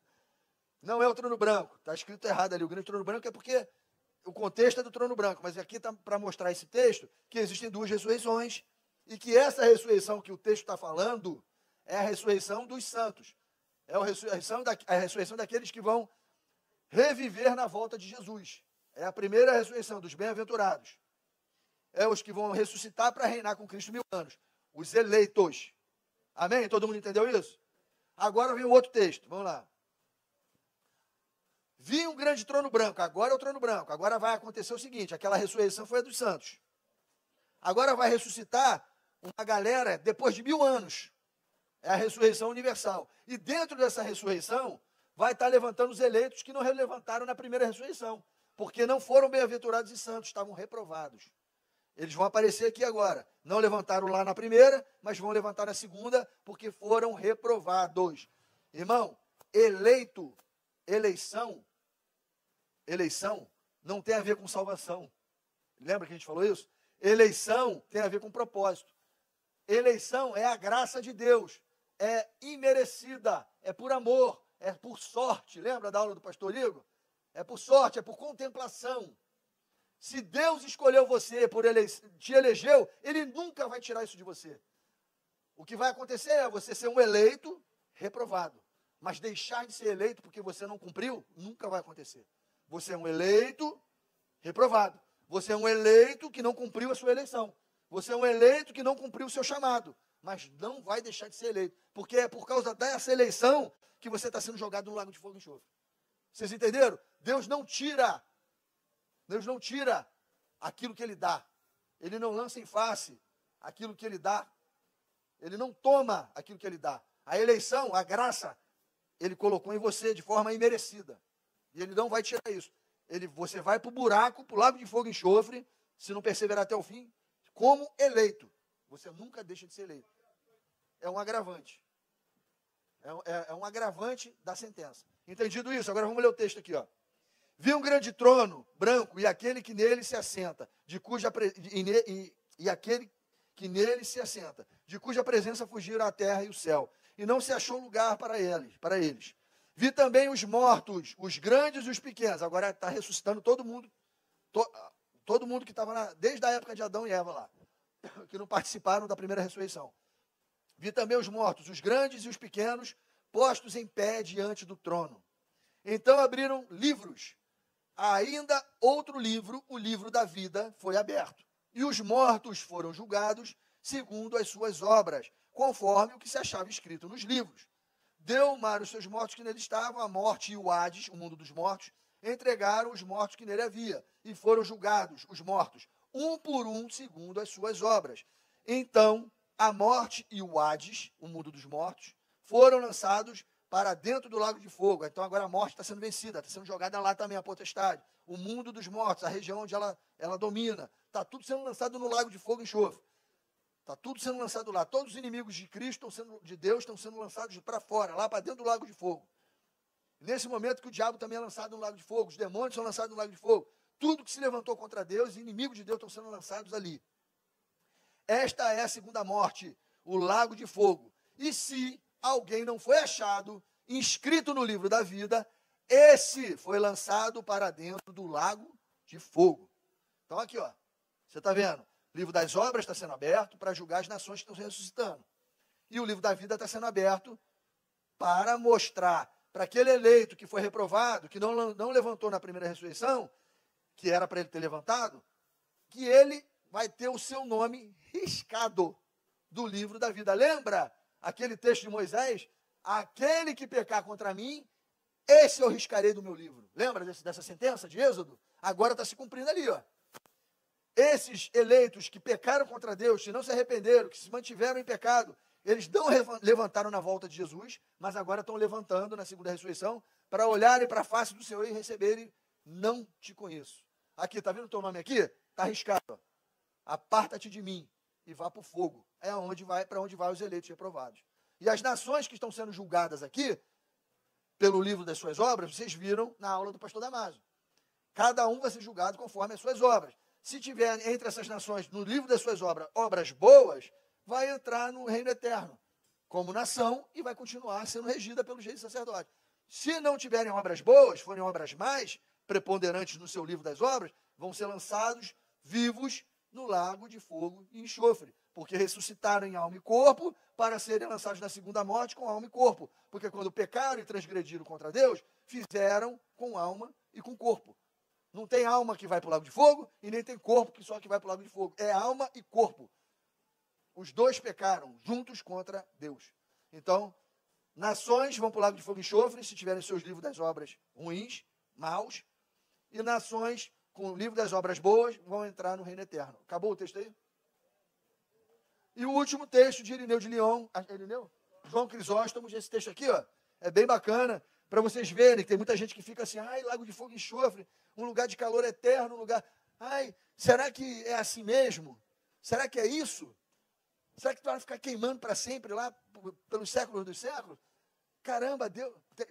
Não é o trono branco, está escrito errado ali. O grande trono branco é porque o contexto é do trono branco, mas aqui está para mostrar esse texto que existem 2 ressurreições e que essa ressurreição que o texto está falando é a ressurreição dos santos. É a ressurreição daqueles que vão reviver na volta de Jesus. É a primeira ressurreição dos bem-aventurados. É os que vão ressuscitar para reinar com Cristo 1000 anos. Os eleitos. Amém? Todo mundo entendeu isso? Agora vem o outro texto. Vamos lá. Vi um grande trono branco, agora é o trono branco. Agora vai acontecer o seguinte, aquela ressurreição foi a dos santos. Agora vai ressuscitar uma galera depois de 1000 anos. É a ressurreição universal. E dentro dessa ressurreição, vai estar levantando os eleitos que não levantaram na primeira ressurreição. Porque não foram bem-aventurados e santos, estavam reprovados. Eles vão aparecer aqui agora. Não levantaram lá na primeira, mas vão levantar na segunda, porque foram reprovados. Irmão, eleito eleição não tem a ver com salvação. Lembra que a gente falou isso? Eleição tem a ver com propósito. Eleição é a graça de Deus. É imerecida, é por amor, é por sorte. Lembra da aula do pastor Igor? É por sorte, é por contemplação. Se Deus escolheu você, te elegeu, Ele nunca vai tirar isso de você. O que vai acontecer é você ser um eleito reprovado. Mas deixar de ser eleito porque você não cumpriu, nunca vai acontecer. Você é um eleito reprovado. Você é um eleito que não cumpriu a sua eleição. Você é um eleito que não cumpriu o seu chamado. Mas não vai deixar de ser eleito. Porque é por causa dessa eleição que você está sendo jogado no lago de fogo e enxofre. Vocês entenderam? Deus não tira aquilo que Ele dá. Ele não lança em face aquilo que Ele dá. Ele não toma aquilo que Ele dá. A eleição, a graça, Ele colocou em você de forma imerecida. E Ele não vai tirar isso. Você vai para o buraco, para o lago de fogo e enxofre, se não perseverar até o fim, como eleito. Você nunca deixa de ser eleito. É um agravante. É um agravante da sentença. Entendido isso? Agora vamos ler o texto aqui, ó. Vi um grande trono branco e aquele que nele se assenta, aquele que nele se assenta, de cuja presença fugiram a terra e o céu, e não se achou lugar para eles. Vi também os mortos, os grandes e os pequenos. Agora está ressuscitando todo mundo, todo mundo que estava desde a época de Adão e Eva lá, que não participaram da primeira ressurreição. Vi também os mortos, os grandes e os pequenos, postos em pé diante do trono. Então abriram livros. Ainda outro livro, o livro da vida, foi aberto. E os mortos foram julgados segundo as suas obras, conforme o que se achava escrito nos livros. Deu o mar os seus mortos que nele estavam, a morte e o Hades, o mundo dos mortos, entregaram os mortos que nele havia, e foram julgados, os mortos, um por um, segundo as suas obras. Então, a morte e o Hades, o mundo dos mortos, foram lançados para dentro do lago de fogo. Então, agora a morte está sendo vencida, está sendo jogada lá também a potestade. O mundo dos mortos, a região onde ela domina, está tudo sendo lançado no lago de fogo e enxofre. Está tudo sendo lançado lá. Todos os inimigos de Cristo, de Deus, estão sendo lançados para fora, lá para dentro do lago de fogo. Nesse momento que o diabo também é lançado no lago de fogo, os demônios são lançados no lago de fogo. Tudo que se levantou contra Deus, inimigos de Deus, estão sendo lançados ali. Esta é a segunda morte, o lago de fogo. E se alguém não foi achado, inscrito no livro da vida, esse foi lançado para dentro do lago de fogo. Então aqui, ó, você está vendo? O livro das obras está sendo aberto para julgar as nações que estão ressuscitando. E o livro da vida está sendo aberto para mostrar para aquele eleito que foi reprovado, que não levantou na primeira ressurreição, que era para ele ter levantado, que ele vai ter o seu nome riscado do livro da vida. Lembra aquele texto de Moisés? Aquele que pecar contra mim, esse eu riscarei do meu livro. Lembra dessa sentença de Êxodo? Agora está se cumprindo ali, ó. Esses eleitos que pecaram contra Deus, que não se arrependeram, que se mantiveram em pecado, eles não levantaram na volta de Jesus, mas agora estão levantando na segunda ressurreição para olharem para a face do Senhor e receberem, não te conheço. Aqui, está vendo o teu nome aqui? Está arriscado, ó. Aparta-te de mim e vá para o fogo. É para onde vai os eleitos reprovados. E as nações que estão sendo julgadas aqui, pelo livro das suas obras, vocês viram na aula do pastor Damásio. Cada um vai ser julgado conforme as suas obras. Se tiver entre essas nações, no livro das suas obras, obras boas, vai entrar no reino eterno, como nação, e vai continuar sendo regida pelos reis e sacerdotes. Se não tiverem obras boas, forem obras mais preponderantes no seu livro das obras, vão ser lançados vivos no lago de fogo e enxofre, porque ressuscitaram em alma e corpo para serem lançados na segunda morte com alma e corpo. Porque quando pecaram e transgrediram contra Deus, fizeram com alma e com corpo. Não tem alma que vai para o lago de fogo e nem tem corpo que só que vai para o lago de fogo. É alma e corpo. Os dois pecaram juntos contra Deus. Então, nações vão para o lago de fogo e enxofre se tiverem seus livros das obras ruins, maus, e nações com o livro das obras boas vão entrar no reino eterno. Acabou o texto aí? E o último texto de Irineu de Lyon, João Crisóstomo, esse texto aqui, ó, é bem bacana, para vocês verem que tem muita gente que fica assim, ai, lago de fogo e enxofre, um lugar de calor eterno, um lugar, ai, será que é assim mesmo? Será que é isso? Será que tu vai ficar queimando para sempre lá, pelos séculos dos séculos? Caramba,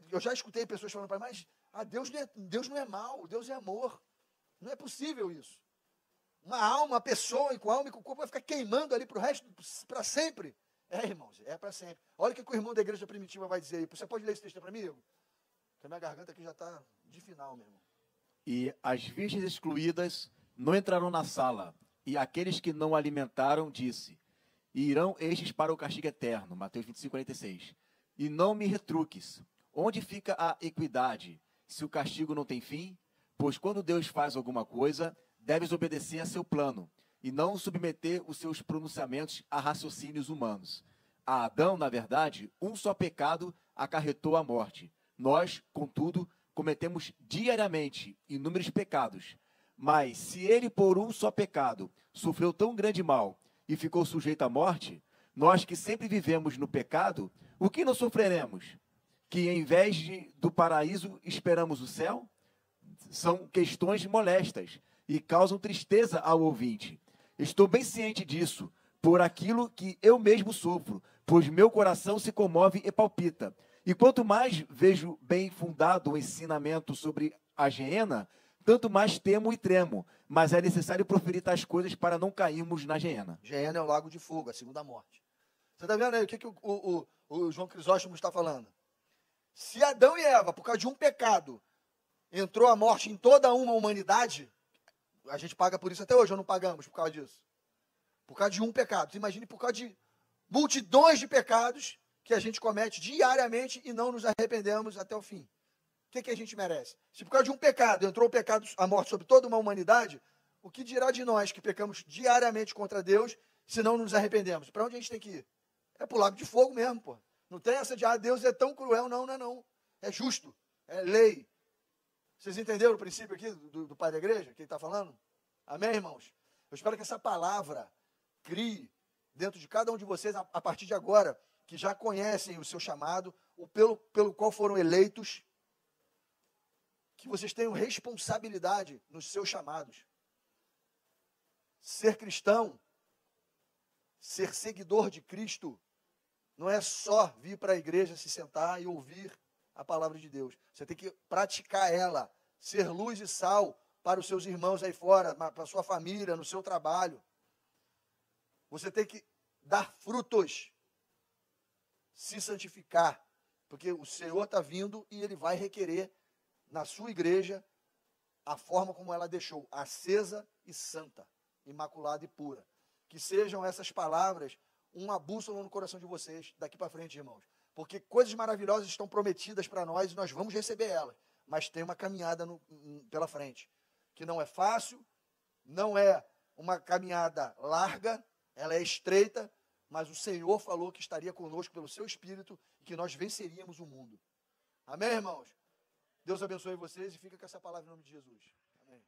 eu já escutei pessoas falando para mim, mas Deus não é mau, Deus é amor. Não é possível isso. Uma alma, uma pessoa com alma e com corpo vai ficar queimando ali para o resto, para sempre. Irmãos, é para sempre. Olha o que o irmão da igreja primitiva vai dizer aí. Você pode ler esse texto para mim, Igor? Porque a minha garganta aqui já está de final, meu irmão. E as virgens excluídas não entrarão na sala, e aqueles que não alimentaram, disse, e irão estes para o castigo eterno. Mateus 25, 46. E não me retruques. Onde fica a equidade, se o castigo não tem fim? Pois quando Deus faz alguma coisa, deves obedecer a seu plano, e não submeter os seus pronunciamentos a raciocínios humanos. A Adão, na verdade, um só pecado acarretou a morte. Nós, contudo, cometemos diariamente inúmeros pecados. Mas se ele, por um só pecado, sofreu tão grande mal e ficou sujeito à morte, nós que sempre vivemos no pecado, o que não sofreremos? Que em vez do paraíso esperamos o céu? São questões molestas e causam tristeza ao ouvinte. Estou bem ciente disso, por aquilo que eu mesmo sofro, pois meu coração se comove e palpita. E quanto mais vejo bem fundado o ensinamento sobre a geena, tanto mais temo e tremo. Mas é necessário proferir tais coisas para não cairmos na geena. Geena é o lago de fogo, a segunda morte. Você está vendo aí o que o João Crisóstomo está falando? Se Adão e Eva, por causa de um pecado, entrou a morte em toda uma humanidade, a gente paga por isso até hoje, ou não pagamos por causa disso? Por causa de um pecado. Você imagine por causa de multidões de pecados que a gente comete diariamente e não nos arrependemos até o fim. O que a gente merece? Se por causa de um pecado entrou o pecado, a morte sobre toda uma humanidade, o que dirá de nós que pecamos diariamente contra Deus se não nos arrependemos? Para onde a gente tem que ir? É para o lago de fogo mesmo, pô. Não tem essa de, Deus é tão cruel. Não, não é não. É justo. É lei. Vocês entenderam o princípio aqui do pai da igreja, que ele está falando? Amém, irmãos? Eu espero que essa palavra crie dentro de cada um de vocês, a partir de agora, que já conhecem o seu chamado, pelo qual foram eleitos, que vocês tenham responsabilidade nos seus chamados. Ser cristão, ser seguidor de Cristo, não é só vir para a igreja, se sentar e ouvir a palavra de Deus. Você tem que praticar ela, ser luz e sal para os seus irmãos aí fora, para a sua família, no seu trabalho. Você tem que dar frutos, se santificar, porque o Senhor está vindo e Ele vai requerer na sua igreja a forma como ela deixou, acesa e santa, imaculada e pura. Que sejam essas palavras uma bússola no coração de vocês daqui para frente, irmãos. Porque coisas maravilhosas estão prometidas para nós e nós vamos receber elas. Mas tem uma caminhada pela frente, que não é fácil, não é uma caminhada larga, ela é estreita, mas o Senhor falou que estaria conosco pelo seu Espírito e que nós venceríamos o mundo. Amém, irmãos? Deus abençoe vocês e fica com essa palavra em nome de Jesus. Amém.